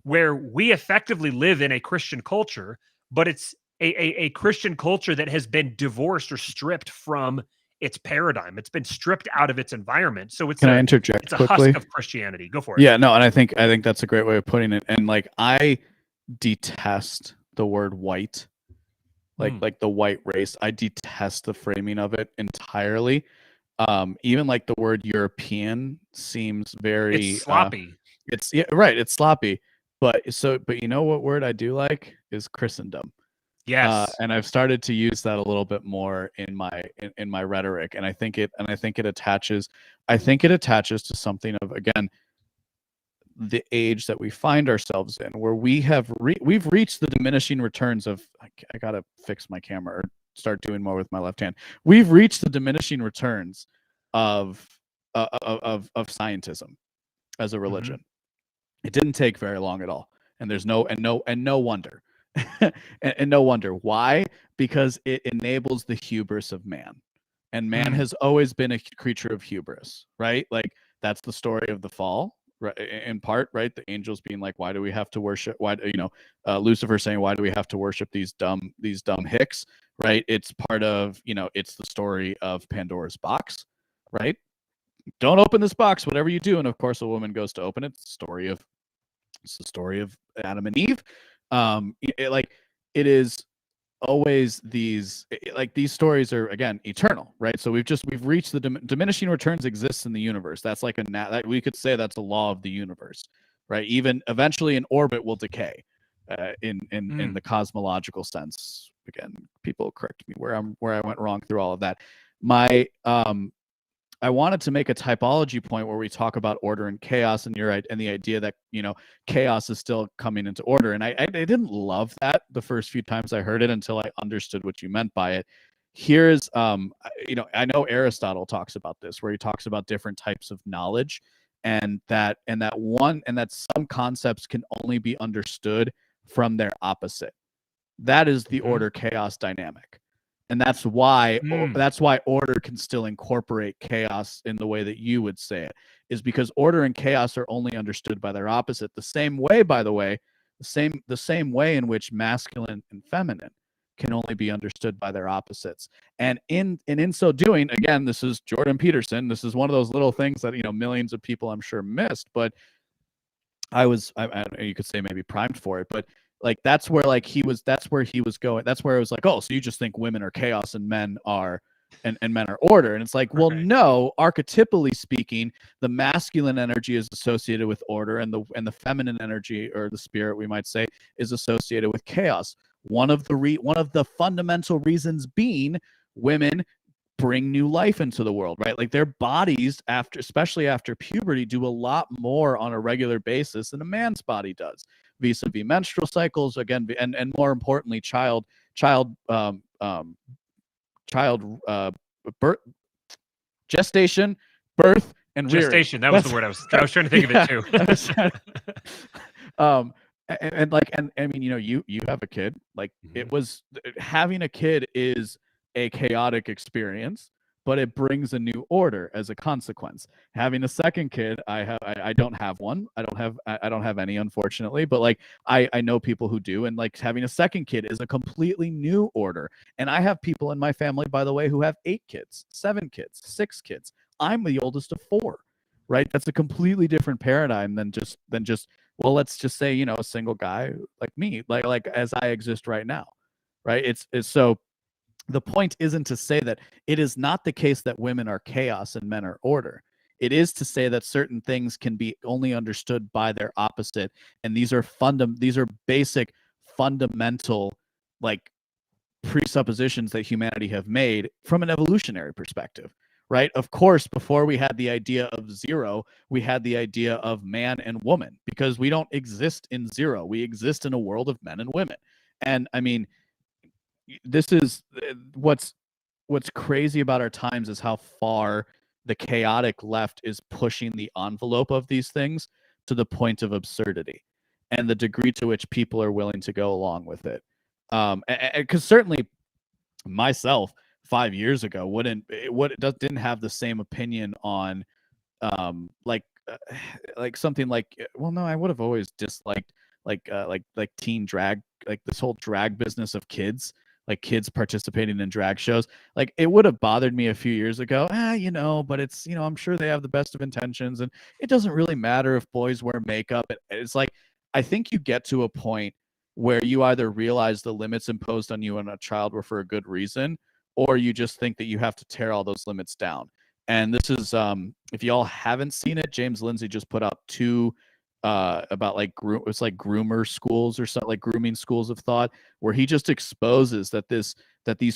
Speaker 1: where we effectively live in a Christian culture, but it's a Christian culture that has been divorced or stripped from its paradigm. It's been stripped out of its environment. So it's
Speaker 3: Can I interject
Speaker 1: it's a
Speaker 3: quickly?
Speaker 1: husk of Christianity. Go for it.
Speaker 3: Yeah, no, and I think that's a great way of putting it. And like, I detest the word white, like the white race. I detest the framing of it entirely. Even like the word European seems very
Speaker 1: It's sloppy.
Speaker 3: It's sloppy. But you know what word I do like is Christendom.
Speaker 1: Yes.
Speaker 3: And I've started to use that a little bit more in my rhetoric, and I think it attaches to something of, again, the age that we find ourselves in, where we've reached the diminishing returns of, I gotta fix my camera or start doing more with my left hand. We've reached the diminishing returns of scientism as a religion. It didn't take very long at all, and there's no wonder. and no wonder. Why? Because it enables the hubris of man, and man has always been a creature of hubris, right? Like, that's the story of the fall, right? In part, right? The angels being like, why do we have to worship? Why, Lucifer saying, why do we have to worship these dumb hicks, right? It's part of, it's the story of Pandora's box, right? Don't open this box, whatever you do. And of course, a woman goes to open it. It's the story of Adam and Eve. It is always these stories are, again, eternal, right? So we've reached the diminishing returns exists in the universe. That's like we could say that's a law of the universe, right? Even eventually an orbit will decay in the cosmological sense. Again, people correct me where I went wrong through all of that. I wanted to make a typology point where we talk about order and chaos, and the idea that chaos is still coming into order. And I didn't love that the first few times I heard it until I understood what you meant by it. Here's I know Aristotle talks about this, where he talks about different types of knowledge, and that some concepts can only be understood from their opposite. That is the order chaos dynamic. And that's why order can still incorporate chaos in the way that you would say it, is because order and chaos are only understood by their opposite. The same way, by the way, the same way in which masculine and feminine can only be understood by their opposites. And in so doing, again, this is Jordan Peterson. This is one of those little things that millions of people, I'm sure, missed. But you could say maybe primed for it, but like that's where he was going. That's where it was like, oh, so you just think women are chaos and men are men are order. And it's like, well, no, archetypally speaking, the masculine energy is associated with order, and the feminine energy, or the spirit, we might say, is associated with chaos. One of the fundamental reasons being women bring new life into the world, right? Like, their bodies, especially after puberty, do a lot more on a regular basis than a man's body does, vis-a-vis menstrual cycles, again, and more importantly, birth, gestation, birth, and
Speaker 1: gestation.
Speaker 3: Rearing.
Speaker 1: That was the word I was trying to think of it too.
Speaker 3: And I mean, you have a kid. Like, it was, having a kid is a chaotic experience, but it brings a new order as a consequence. Having a second kid, I don't have one. I don't have any, unfortunately, but like I know people who do, and like having a second kid is a completely new order. And I have people in my family, by the way, who have 8 kids, 7 kids, 6 kids. I'm the oldest of 4, right? That's a completely different paradigm than just well, let's just say, a single guy like me, like as I exist right now, right? It's so. The point isn't to say that it is not the case that women are chaos and men are order. It is to say that certain things can be only understood by their opposite, and these are basic, fundamental, like, presuppositions that humanity have made from an evolutionary perspective, right? Of course, before we had the idea of zero, we had the idea of man and woman, because we don't exist in zero. We exist in a world of men and women. And I mean, this is what's crazy about our times, is how far the chaotic left is pushing the envelope of these things to the point of absurdity, and the degree to which people are willing to go along with it. Because certainly myself 5 years ago didn't have the same opinion on like something like, well, no, I would have always disliked like teen drag, like this whole drag business of kids, like kids participating in drag shows. Like it would have bothered me a few years ago, but it's, I'm sure they have the best of intentions and it doesn't really matter if boys wear makeup. It's like, I think you get to a point where you either realize the limits imposed on you and a child were for a good reason, or you just think that you have to tear all those limits down. And this is, if y'all haven't seen it, James Lindsay just put out 2 about like it's like groomer schools or something, like grooming schools of thought, where he just exposes that this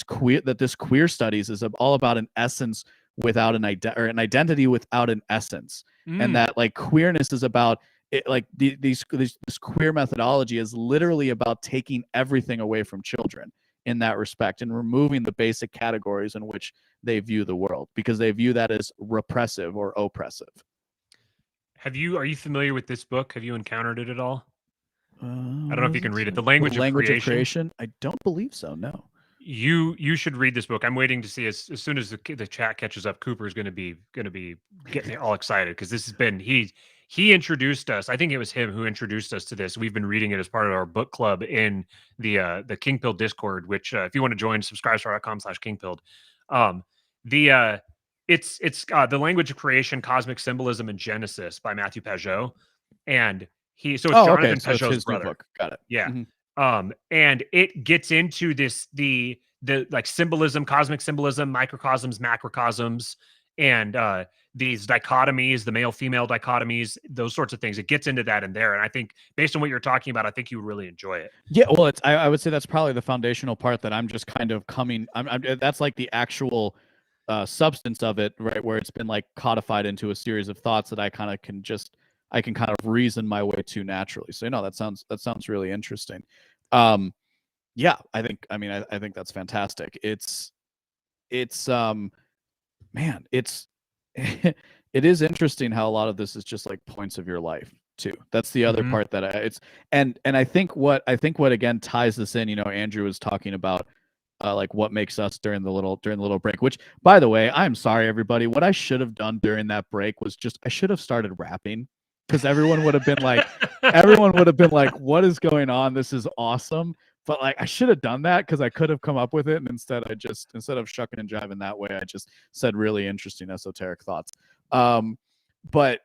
Speaker 3: queer studies is all about an essence without an identity without an essence, and that like queerness is about it, like this queer methodology is literally about taking everything away from children in that respect and removing the basic categories in which they view the world, because they view that as repressive or oppressive. Are
Speaker 1: you familiar with this book? Have you encountered it at all? I don't know if you can read it. The
Speaker 3: Language of Creation? I don't believe so, no.
Speaker 1: You should read this book. I'm waiting to see as soon as the chat catches up. Cooper is going to be getting all excited, because this has been he introduced us. I think it was him who introduced us to this. We've been reading it as part of our book club in the King Pilled Discord, which if you want to join, subscribestar.com/kingpilled. It's The Language of Creation, Cosmic Symbolism, and Genesis by Matthew Pajot, and it's Jonathan Pajot's brother.
Speaker 3: Book. Got it.
Speaker 1: Yeah. And it gets into the like symbolism, cosmic symbolism, microcosms, macrocosms, and these dichotomies, the male-female dichotomies, those sorts of things. It gets into that in there. And I think based on what you're talking about, I think you would really enjoy it.
Speaker 3: Yeah, well, I would say that's probably the foundational part that I'm just kind of that's like the actual substance of it, right? Where it's been like codified into a series of thoughts that I can kind of reason my way to naturally. So, that sounds really interesting. Yeah, I think that's fantastic. Man, it is interesting how a lot of this is just like points of your life too. That's the other part that I think what again ties this in, Andrew was talking about like what makes us during the little break, which, by the way, I'm sorry everybody, what I should have done during that break was I should have started rapping, because everyone would have been like, what is going on? This is awesome. But like, I should have done that, because I could have come up with it. And instead of shucking and jiving that way, I just said really interesting esoteric thoughts. But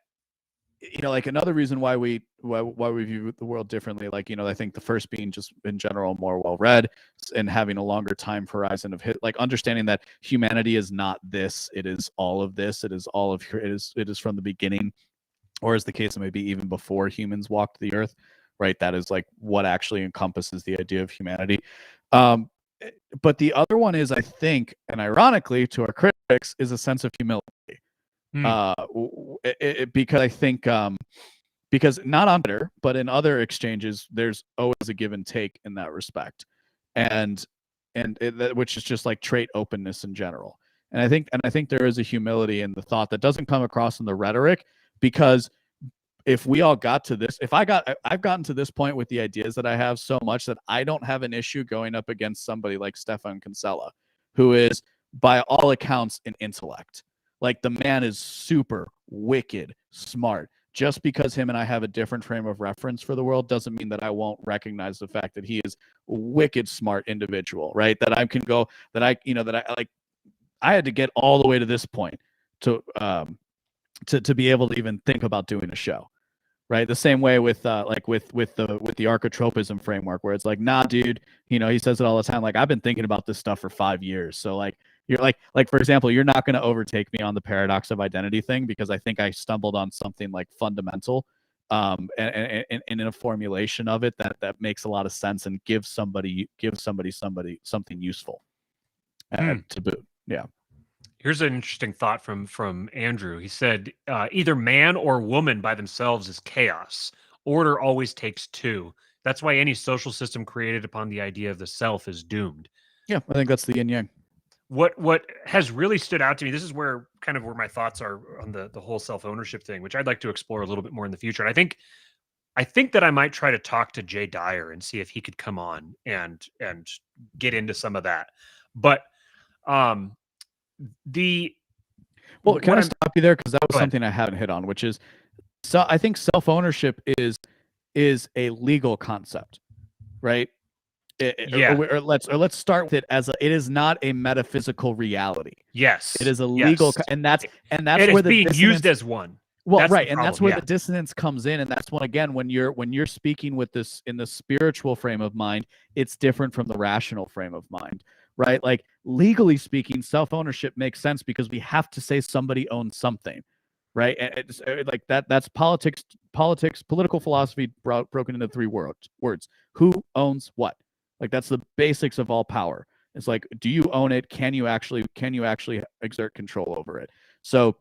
Speaker 3: like another reason why we view the world differently, like, I think the first being just in general more well-read and having a longer time horizon of like understanding that humanity is not this, it is all of this. It is all of it is from the beginning, or as the case may be, even before humans walked the earth, right? That is like what actually encompasses the idea of humanity. But the other one is, I think, and ironically to our critics, is a sense of humility. Because I think, because not on Twitter, but in other exchanges, there's always a give and take in that respect. And which is just like trait openness in general. And I think there is a humility in the thought that doesn't come across in the rhetoric, because if we all got to this, I've gotten to this point with the ideas that I have so much that I don't have an issue going up against somebody like Stefan Kinsella, who is by all accounts an intellect. Like, the man is super wicked smart. Just because him and I have a different frame of reference for the world doesn't mean that I won't recognize the fact that he is a wicked smart individual, right? That I can go, that I had to get all the way to this point to be able to even think about doing a show, right? The same way with the archetypism framework, where it's like, nah, dude, he says it all the time. Like, I've been thinking about this stuff for 5 years. So like, you're like, for example, you're not going to overtake me on the paradox of identity thing, because I think I stumbled on something like fundamental, and in a formulation of it that makes a lot of sense and gives somebody something useful to boot. Yeah.
Speaker 1: Here's an interesting thought from Andrew. He said, either man or woman by themselves is chaos. Order always takes two. That's why any social system created upon the idea of the self is doomed. Yeah,
Speaker 3: I think that's the yin yang.
Speaker 1: What has really stood out to me, this is where my thoughts are on the whole self-ownership thing, which I'd like to explore a little bit more in the future. And I think that I might try to talk to Jay Dyer and see if he could come on and get into some of that. But
Speaker 3: Well, can
Speaker 1: what
Speaker 3: I
Speaker 1: I'm
Speaker 3: stop you there? Because that was
Speaker 1: Go ahead.
Speaker 3: something I haven't hit on, which is, so I think self-ownership is a legal concept, right?
Speaker 1: Yeah.
Speaker 3: Or let's start with it as it is not a metaphysical reality.
Speaker 1: Yes.
Speaker 3: It is a legal,
Speaker 1: Yes.
Speaker 3: and that's
Speaker 1: It
Speaker 3: where
Speaker 1: is
Speaker 3: the
Speaker 1: being
Speaker 3: dissonance,
Speaker 1: used as one.
Speaker 3: well,
Speaker 1: That's
Speaker 3: right,
Speaker 1: the
Speaker 3: and that's
Speaker 1: problem,
Speaker 3: where
Speaker 1: yeah.
Speaker 3: the dissonance comes in, and that's when, again, when you're speaking with this in the spiritual frame of mind, it's different from the rational frame of mind, right? Like, legally speaking, self-ownership makes sense because we have to say somebody owns something, right? And it's like that's political philosophy broken into three words. Who owns what? Like, that's the basics of all power. It's like, do you own it? Can you actually exert control over it? So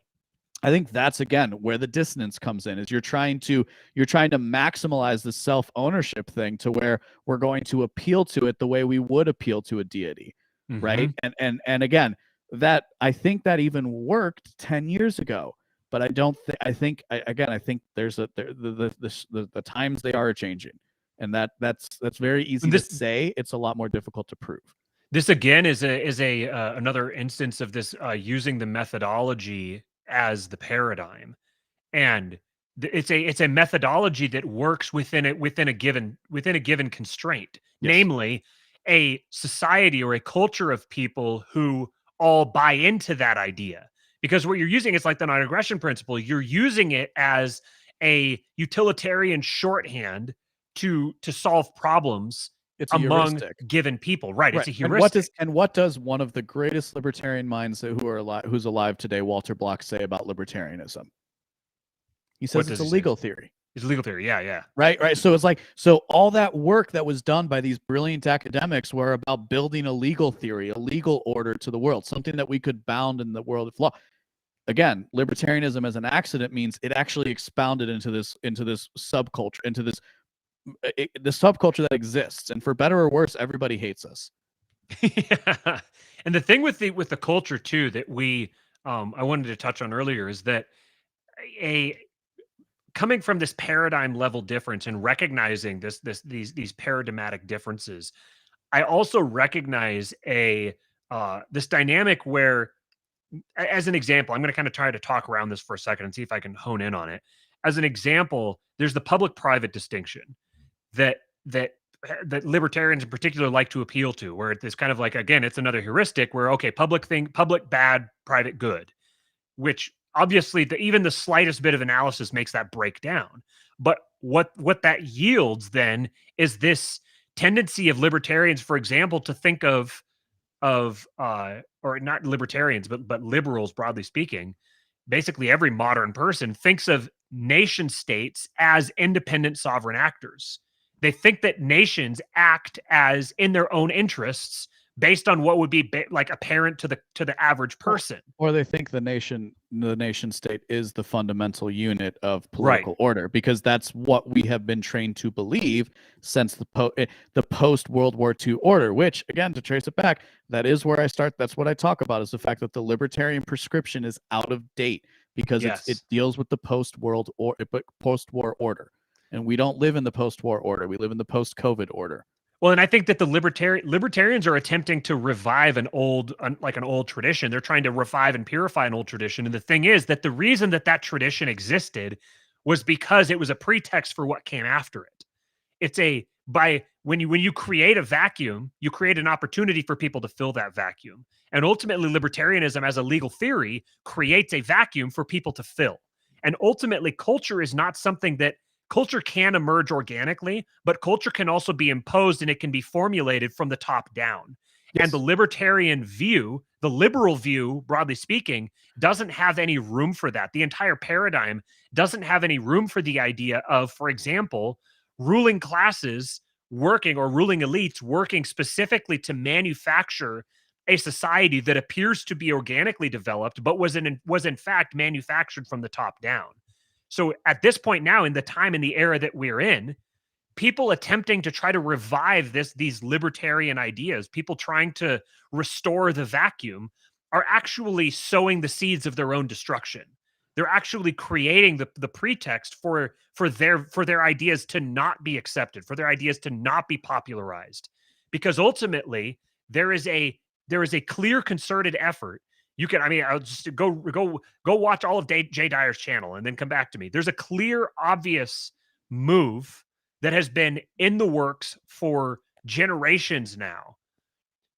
Speaker 3: I think that's, again, where the dissonance comes in, is you're trying to maximize the self-ownership thing to where we're going to appeal to it the way we would appeal to a deity, right? And again, that I think that even worked 10 years ago, but I don't think I think there's the times they are changing, and that's very easy to say. It's a lot more difficult to prove.
Speaker 1: This again is a another instance of this using the methodology as the paradigm, and it's a methodology that works within a given constraint,
Speaker 3: Yes.
Speaker 1: namely a society or a culture of people who all buy into that idea. Because what you're using is like the non-aggression principle. You're using it as a utilitarian shorthand to solve problems
Speaker 3: It's a
Speaker 1: among
Speaker 3: heuristic.
Speaker 1: given people, right? It's a
Speaker 3: And
Speaker 1: heuristic.
Speaker 3: what does one of the greatest libertarian minds who's alive today, Walter Block, say about libertarianism? He says it's a legal theory.
Speaker 1: It's a legal theory. Yeah.
Speaker 3: Right. So it's like, so all that work that was done by these brilliant academics were about building a legal theory, a legal order to the world, something that we could bound in the world of law. Again, libertarianism as an accident means it actually expounded into this subculture, into this the subculture that exists, and for better or worse, everybody hates us.
Speaker 1: Yeah. And the thing with the culture too that we I wanted to touch on earlier is that coming from this paradigm level difference and recognizing these paradigmatic differences, I also recognize this dynamic where, as an example, I'm going to kind of try to talk around this for a second and see if I can hone in on it. As an example, there's the public-private distinction that libertarians in particular like to appeal to, where it's kind of like, again, it's another heuristic where, okay, public bad, private good, which obviously even the slightest bit of analysis makes that break down. But what that yields then is this tendency of libertarians, for example, to think of or not libertarians, but liberals, broadly speaking, basically every modern person thinks of nation states as independent sovereign actors. They think that nations act as in their own interests based on what would be like apparent to the average person.
Speaker 3: Or they think the nation state is the fundamental unit of political order, because that's what we have been trained to believe since the post World War II order, which, again, to trace it back, that is where I start. That's what I talk about, is the fact that the libertarian prescription is out of date because it deals with the post-war order. And we don't live in the post-war order. We live in the post-COVID order.
Speaker 1: Well, and I think that the libertarians are attempting to revive an old tradition. They're trying to revive and purify an old tradition. And the thing is that the reason that tradition existed was because it was a pretext for what came after it. When you create a vacuum, you create an opportunity for people to fill that vacuum. And ultimately, libertarianism as a legal theory creates a vacuum for people to fill. And ultimately, culture is not something that culture can emerge organically, but culture can also be imposed, and it can be formulated from the top down. Yes. And the libertarian view, the liberal view, broadly speaking, doesn't have any room for that. The entire paradigm doesn't have any room for the idea of, for example, ruling classes working, or ruling elites working specifically to manufacture a society that appears to be organically developed, but was in fact manufactured from the top down. So at this point now, in the time and the era that we're in, people attempting to try to revive these libertarian ideas, people trying to restore the vacuum, are actually sowing the seeds of their own destruction. They're actually creating the pretext for their ideas to not be accepted, for their ideas to not be popularized. Because ultimately, there is a clear concerted effort You can, I mean, I'll just go watch all of Jay Dyer's channel and then come back to me. There's a clear, obvious move that has been in the works for generations now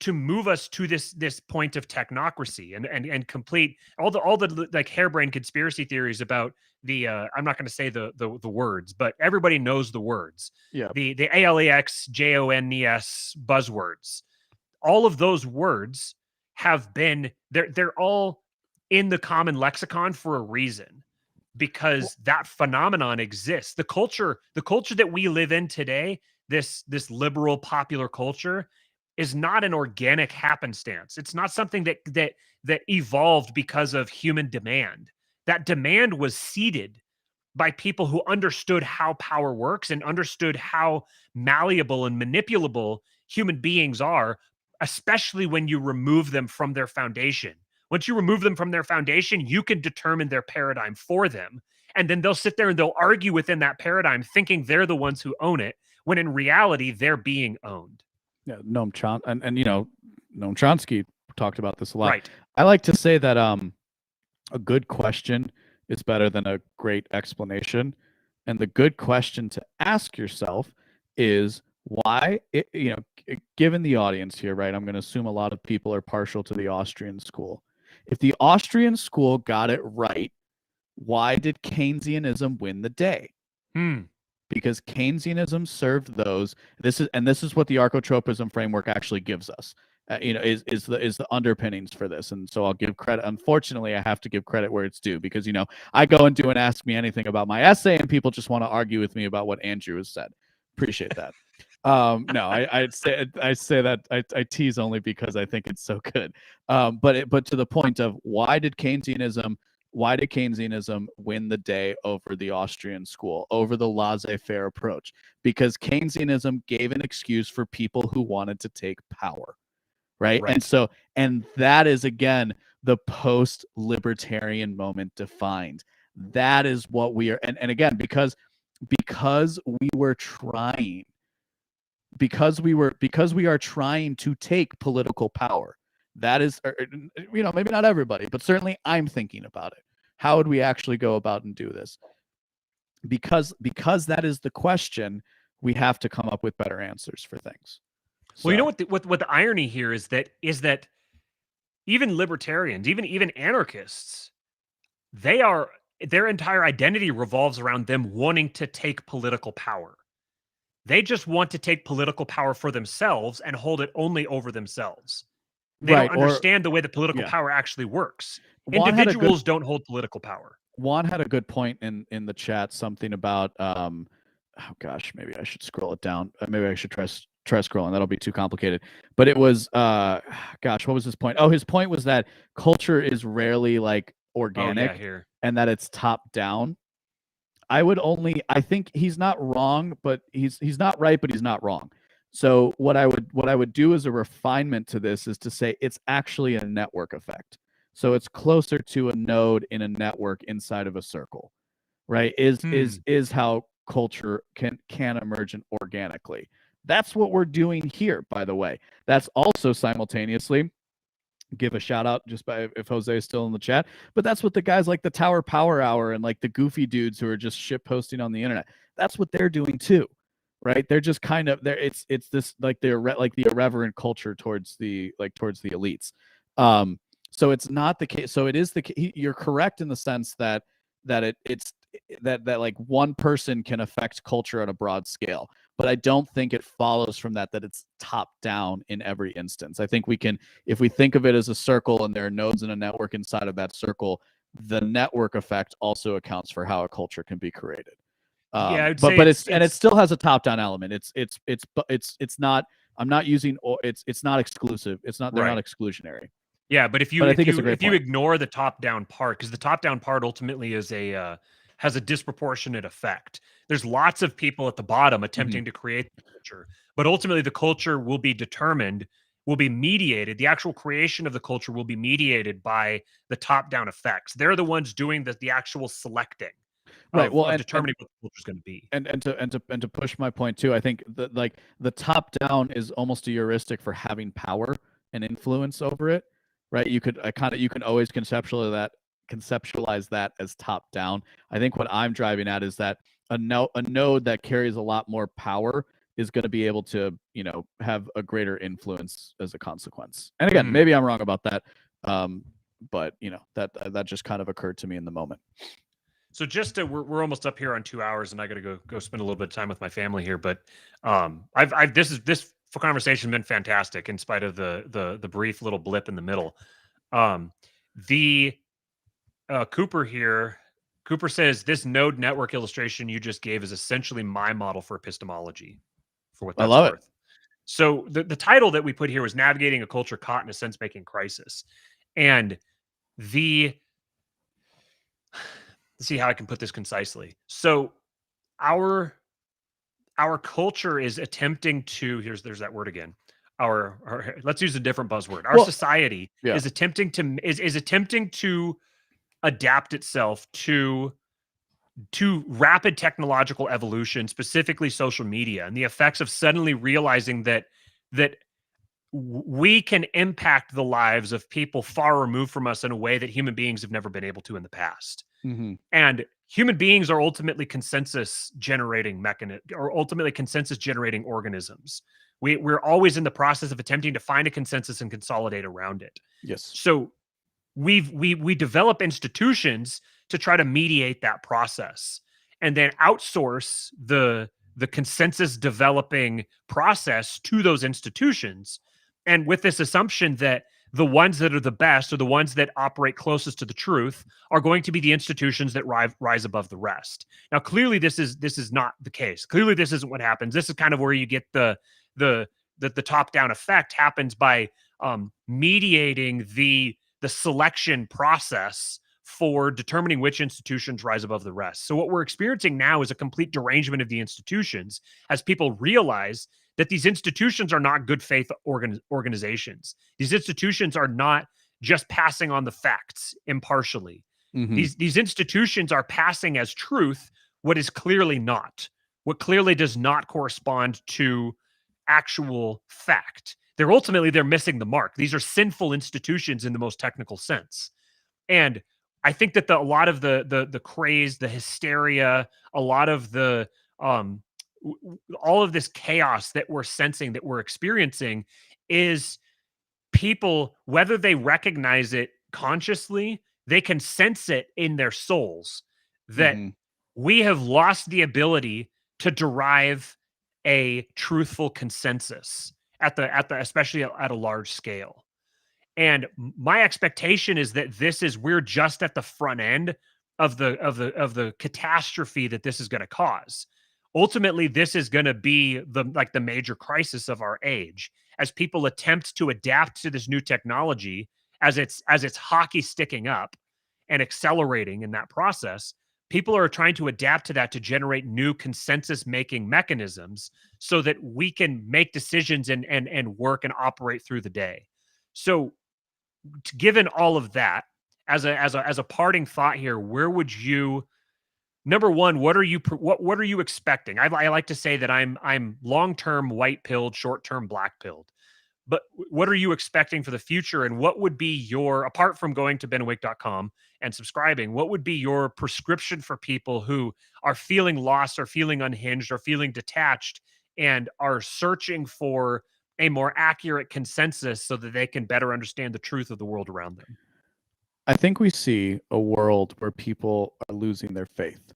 Speaker 1: to move us to this point of technocracy and complete all the like harebrained conspiracy theories about the I'm not going to say the words, but everybody knows the words.
Speaker 3: Yeah.
Speaker 1: The ALEX JONES buzzwords. All of those words have been they're all in the common lexicon for a reason, because that phenomenon exists. The culture that we live in today, this liberal popular culture, is not an organic happenstance. It's not something that evolved because of human demand. That demand was seeded by people who understood how power works and understood how malleable and manipulable human beings are, especially when you remove them from their foundation. Once you remove them from their foundation, you can determine their paradigm for them. And then they'll sit there and they'll argue within that paradigm, thinking they're the ones who own it, when in reality, they're being owned.
Speaker 3: Yeah, Noam Chomsky, and you know, Noam Chomsky talked about this a lot.
Speaker 1: Right.
Speaker 3: I like to say that a good question is better than a great explanation, and the good question to ask yourself is why. Given the audience here, right? I'm going to assume a lot of people are partial to the Austrian school. If the Austrian school got it right, why did Keynesianism win the day? Because Keynesianism served those. This is what the archetypism framework actually gives us. Is the underpinnings for this. And so I'll give credit. Unfortunately, I have to give credit where it's due, because I go and do an Ask Me Anything about my essay, and people just want to argue with me about what Andrew has said. Appreciate that. No, I say that I tease only because I think it's so good. But to the point of why did Keynesianism win the day over the Austrian school, over the laissez-faire approach? Because Keynesianism gave an excuse for people who wanted to take power, right? And that is, again, the post-libertarian moment defined. That is what we are, and again, because we were trying, because we are trying to take political power. That is, maybe not everybody, but certainly I'm thinking about it. How would we actually go about and do this? Because that is the question, we have to come up with better answers for things. So,
Speaker 1: well, you know what the irony here is that even libertarians, even anarchists, their entire identity revolves around them wanting to take political power. They just want to take political power for themselves and hold it only over themselves. They don't understand the way that political power actually works. Individuals don't hold political power.
Speaker 3: Juan had a good point in the chat, something about maybe I should scroll it down. Maybe I should try scrolling. That'll be too complicated. But it was what was his point? Oh, his point was that culture is rarely like organic, and that it's top down. I think he's not wrong, but he's not right, but he's not wrong. So what I would do as a refinement to this is to say it's actually a network effect. So it's closer to a node in a network inside of a circle, right? Is how culture can emerge organically. That's what we're doing here, by the way. That's also simultaneously, give a shout out just by if Jose is still in the chat, but that's what the guys like the Tower Power Hour and like the goofy dudes who are just shit posting on the internet, that's what they're doing too, right? They're just kind of there. It's this like the irreverent culture towards the elites. So it's not the case. So it is you're correct in the sense that it's like one person can affect culture on a broad scale, but I don't think it follows from that it's top down in every instance. I think we can, if we think of it as a circle and there are nodes in a network inside of that circle, the network effect also accounts for how a culture can be created. But it still has a top down element. It's not. I'm not using. It's not exclusive. It's not. They're not exclusionary.
Speaker 1: Yeah, but if you ignore the top down part, because the top down part ultimately is has a disproportionate effect. There's lots of people at the bottom attempting to create the culture, but ultimately the culture will be mediated. The actual creation of the culture will be mediated by the top down effects. They're the ones doing the actual selecting. Right. Well, determining what the culture is going to be.
Speaker 3: And to push my point too, I think that the top down is almost a heuristic for having power and influence over it. right? You can always conceptualize that as top down. I think what I'm driving at is that a node that carries a lot more power is going to be able to, have a greater influence as a consequence. And again, maybe I'm wrong about that, but that just kind of occurred to me in the moment.
Speaker 1: So we're almost up here on 2 hours, and I got to go spend a little bit of time with my family here. But this conversation has been fantastic in spite of the brief little blip in the middle. Cooper says this node network illustration you just gave is essentially my model for epistemology, for what that's worth. It. So the title that we put here was Navigating a Culture Caught in a Sense-Making Crisis. And let's see how I can put this concisely. So our culture is attempting to, there's that word again. Let's use a different buzzword. Our society is attempting to adapt itself to rapid technological evolution, specifically social media, and the effects of suddenly realizing that we can impact the lives of people far removed from us in a way that human beings have never been able to in the past.
Speaker 3: Mm-hmm.
Speaker 1: And human beings are ultimately consensus generating organisms. We're always in the process of attempting to find a consensus and consolidate around it.
Speaker 3: Yes.
Speaker 1: So we develop institutions to try to mediate that process, and then outsource the consensus developing process to those institutions. And with this assumption that the ones that are the best, or the ones that operate closest to the truth, are going to be the institutions that rise above the rest. Now, clearly, this is not the case. Clearly, this isn't what happens. This is kind of where you get the top-down effect happens by mediating the selection process for determining which institutions rise above the rest. So what we're experiencing now is a complete derangement of the institutions as people realize that these institutions are not good faith organizations. These institutions are not just passing on the facts impartially.
Speaker 3: Mm-hmm.
Speaker 1: These institutions are passing as truth what is clearly not, what clearly does not correspond to actual fact. They're missing the mark. These are sinful institutions in the most technical sense. And I think that a lot of the craze, the hysteria, a lot of the all of this chaos that we're sensing, that we're experiencing, is people, whether they recognize it consciously, they can sense it in their souls that we have lost the ability to derive a truthful consensus especially at a large scale. And my expectation is that we're just at the front end of the catastrophe that this is going to cause. Ultimately, this is going to be the major crisis of our age, as people attempt to adapt to this new technology, as it's hockey sticking up and accelerating in that process. People are trying to adapt to that to generate new consensus-making mechanisms so that we can make decisions and work and operate through the day. So, given all of that, as a parting thought here, where would you? Number one, what are you expecting? I like to say that I'm long-term white-pilled, short-term black-pilled. But what are you expecting for the future? And what would be apart from going to benawake.com and subscribing, what would be your prescription for people who are feeling lost, or feeling unhinged, or feeling detached, and are searching for a more accurate consensus so that they can better understand the truth of the world around them?
Speaker 3: I think we see a world where people are losing their faith.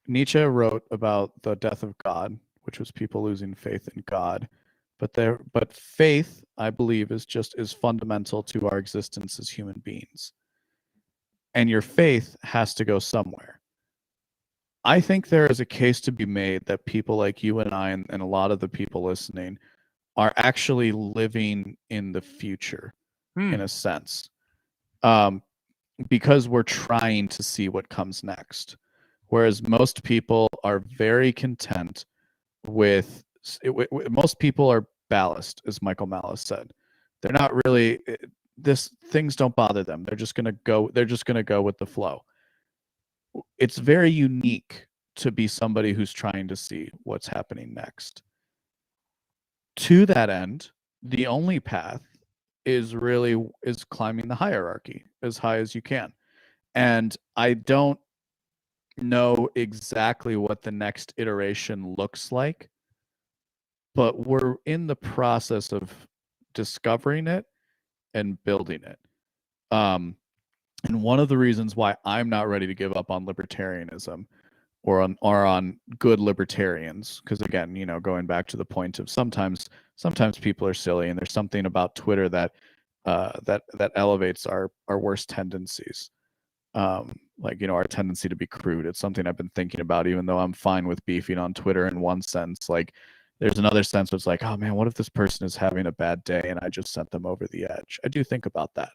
Speaker 3: Nietzsche wrote about the death of God, which was people losing faith in God. But faith, I believe, is fundamental to our existence as human beings. And your faith has to go somewhere. I think there is a case to be made that people like you and I, and a lot of the people listening, are actually living in the future, in a sense, because we're trying to see what comes next. Whereas most people are very content with most people are ballast, as Michael Malice said. They're not really things don't bother them. They're just gonna go with the flow. It's very unique to be somebody who's trying to see what's happening next. To that end, the only path is climbing the hierarchy as high as you can. And I don't know exactly what the next iteration looks like, but we're in the process of discovering it and building it. And one of the reasons why I'm not ready to give up on libertarianism or on good libertarians, because again, going back to the point of sometimes people are silly, and there's something about Twitter that that elevates our worst tendencies. Like, our tendency to be crude. It's something I've been thinking about, even though I'm fine with beefing on Twitter in one sense. Like, there's another sense where it's like, oh man, what if this person is having a bad day and I just sent them over the edge? I do think about that.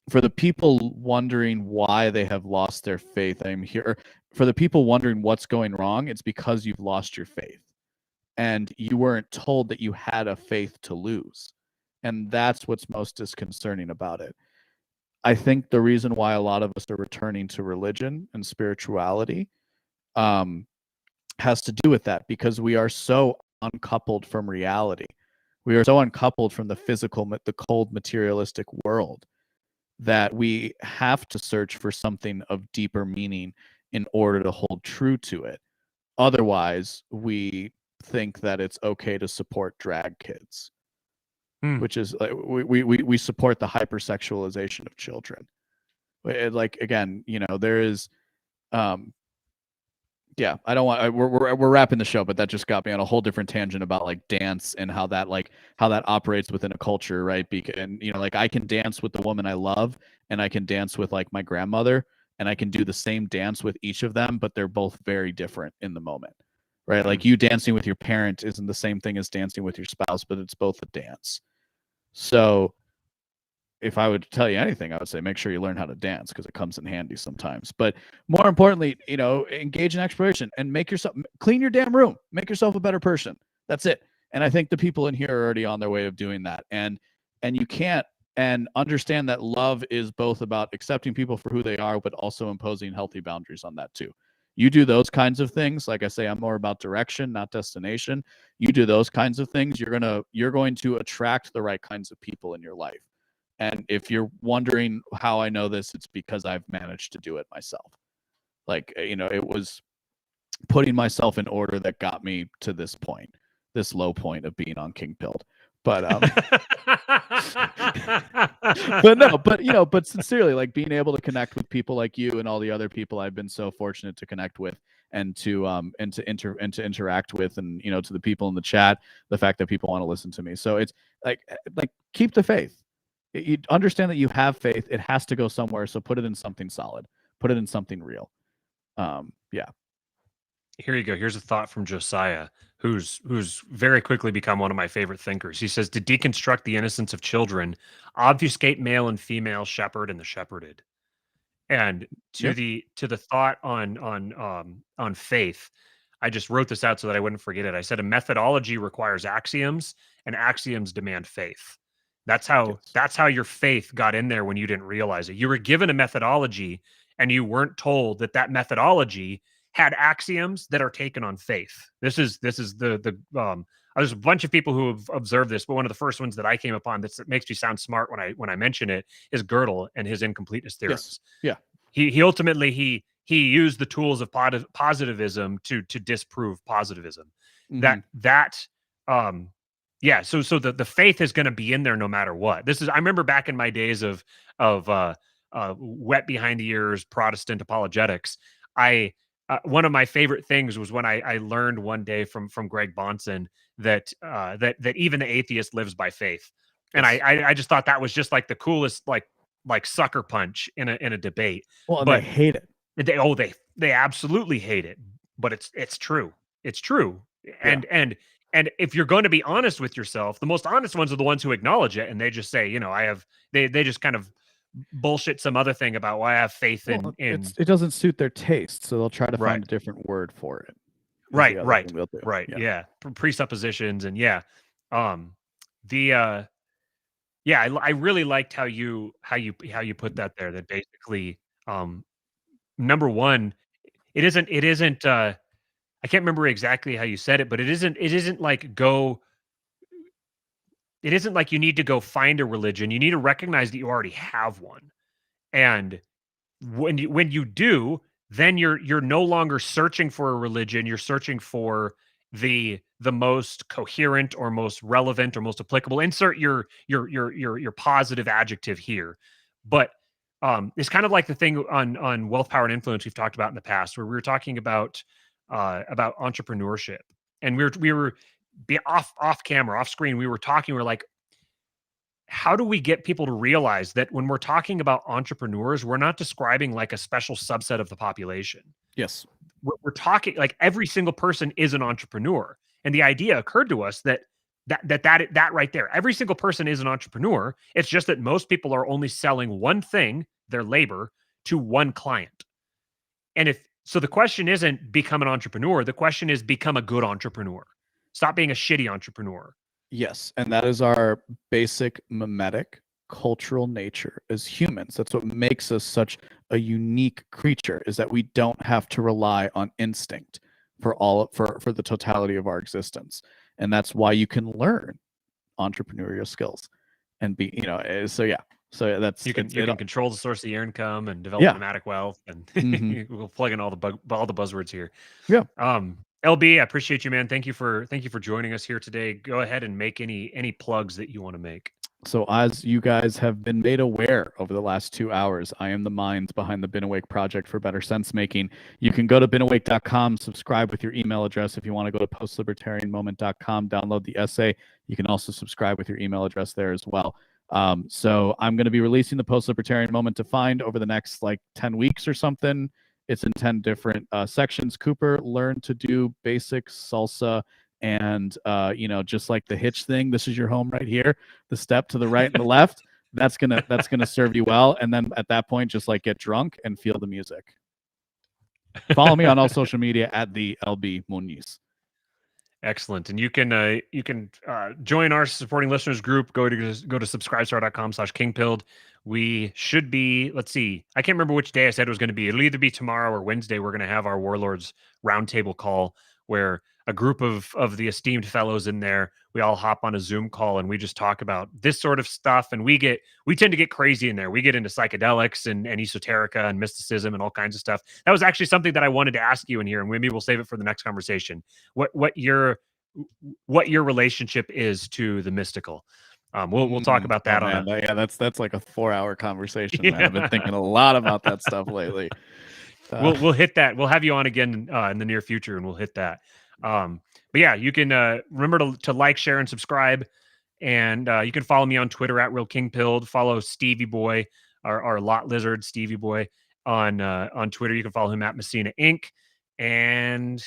Speaker 3: For the people wondering why they have lost their faith, I'm here. For the people wondering what's going wrong, it's because you've lost your faith. And you weren't told that you had a faith to lose. And that's what's most disconcerting about it. I think the reason why a lot of us are returning to religion and spirituality has to do with that, because we are so uncoupled from reality. We are so uncoupled from the physical, the cold materialistic world, that we have to search for something of deeper meaning in order to hold true to it. Otherwise, we think that it's okay to support drag kids, which is like we support the hypersexualization of children. Like, again, there is yeah, I don't want we're wrapping the show, but that just got me on a whole different tangent about like dance and how that operates within a culture, right? And like, I can dance with the woman I love, and I can dance with like my grandmother, and I can do the same dance with each of them, but they're both very different in the moment, right? Like, you dancing with your parent isn't the same thing as dancing with your spouse, but it's both a dance. So if I would tell you anything, I would say make sure you learn how to dance, because it comes in handy sometimes. But more importantly, engage in exploration and clean your damn room, make yourself a better person. That's it. And I think the people in here are already on their way of doing that. And you can't, and understand that love is both about accepting people for who they are, but also imposing healthy boundaries on that too. You do those kinds of things. Like I say, I'm more about direction, not destination. You do those kinds of things, you're going to attract the right kinds of people in your life. And if you're wondering how I know this, it's because I've managed to do it myself. Like, it was putting myself in order that got me to this point, this low point of being on King Pilled. But but sincerely, like, being able to connect with people like you and all the other people I've been so fortunate to connect with, and to interact with, and to the people in the chat, the fact that people want to listen to me. So it's like keep the faith. You understand that you have faith. It has to go somewhere. So put it in something solid. Put it in something real. Yeah.
Speaker 1: Here you go. Here's a thought from Josiah, who's very quickly become one of my favorite thinkers. He says, to deconstruct the innocence of children, obfuscate male and female shepherd and the shepherded. And to the thought on faith, I just wrote this out so that I wouldn't forget it. I said a methodology requires axioms, and axioms demand faith. That's how your faith got in there when you didn't realize it. You were given a methodology, and you weren't told that methodology had axioms that are taken on faith. This is there's a bunch of people who have observed this, but one of the first ones that I came upon that makes me sound smart when I mention it is Gödel and his incompleteness theorems.
Speaker 3: Yes. Yeah.
Speaker 1: He ultimately he used the tools of positivism to disprove positivism.
Speaker 3: Mm-hmm.
Speaker 1: So the faith is going to be in there no matter what. I remember back in my days of wet behind the ears Protestant apologetics. One of my favorite things was when I learned one day from Greg Bonson that even the atheist lives by faith. And I just thought that was just like the coolest like sucker punch in a debate.
Speaker 3: Well, but they hate it.
Speaker 1: They absolutely hate it, but it's true. It's true.
Speaker 3: Yeah.
Speaker 1: And if you're going to be honest with yourself, the most honest ones are the ones who acknowledge it, and they just say, they just kind of bullshit some other thing about why I have faith in
Speaker 3: it doesn't suit their taste, so they'll try to find a different word for it.
Speaker 1: Right. Yeah. Presuppositions and I really liked how you put that there, that basically number one, it isn't I can't remember exactly how you said it, but it isn't like it isn't like you need to go find a religion. You need to recognize that you already have one. And when you do, then you're no longer searching for a religion. You're searching for the most coherent or most relevant or most applicable. Insert your positive adjective here. But it's kind of like the thing on wealth, power, and influence we've talked about in the past, where we were talking about entrepreneurship, and we were off camera, off screen. We were talking. We're like, how do we get people to realize that when we're talking about entrepreneurs, we're not describing like a special subset of the population?
Speaker 3: Yes.
Speaker 1: We're talking like every single person is an entrepreneur. And the idea occurred to us that right there, every single person is an entrepreneur. It's just that most people are only selling one thing, their labor, to one client. And so the question isn't become an entrepreneur. The question is become a good entrepreneur. Stop being a shitty entrepreneur.
Speaker 3: Yes, and that is our basic mimetic cultural nature as humans. That's what makes us such a unique creature, is that we don't have to rely on instinct for the totality of our existence. And that's why you can learn entrepreneurial skills and be, so that's
Speaker 1: you can control the source of your income and develop nomadic wealth, and we'll plug in all the buzzwords here.
Speaker 3: Yeah.
Speaker 1: LB, I appreciate you, man. Thank you for joining us here today. Go ahead and make any plugs that you want to make.
Speaker 3: So as you guys have been made aware over the last 2 hours, I am the mind behind the Been Awake Project for Better Sense Making. You can go to beenawake.com, subscribe with your email address. If you want to go to postlibertarianmoment.com, download the essay. You can also subscribe with your email address there as well. So I'm going to be releasing the Post-Libertarian Moment to Find over the next 10 weeks or something. It's in 10 different sections. Cooper learned to do basic salsa, and just like the hitch thing, this is your home right here. The step to the right and the left, that's gonna serve you well. And then at that point, just get drunk and feel the music. Follow me on all social media at the LB Muñiz.
Speaker 1: Excellent. And you can join our supporting listeners group. Go to subscribestar.com/kingpilled. We should be, let's see, I can't remember which day I said it was going to be. It'll either be tomorrow or Wednesday. We're going to have our Warlords roundtable call, where a group of the esteemed fellows in there, we all hop on a Zoom call and we just talk about this sort of stuff. And we tend to get crazy in there. We get into psychedelics and esoterica and mysticism and all kinds of stuff. That was actually something that I wanted to ask you in here, and maybe we'll save it for the next conversation. What your relationship is to the mystical. We'll talk about that
Speaker 3: that's like a 4-hour conversation. Yeah. I've been thinking a lot about that stuff lately.
Speaker 1: We'll hit that. We'll have you on again in the near future, and we'll hit that. But yeah, you can remember to like, share, and subscribe. And you can follow me on Twitter at RealKingPilled. Follow Stevie Boy, our lot lizard, Stevie Boy, on Twitter. You can follow him at Messina Inc. And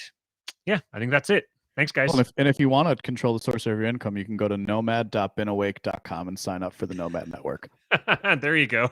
Speaker 1: yeah, I think that's it. Thanks, guys.
Speaker 3: Well, and if you want to control the source of your income, you can go to nomad.beenawake.com and sign up for the Nomad Network.
Speaker 1: There you go.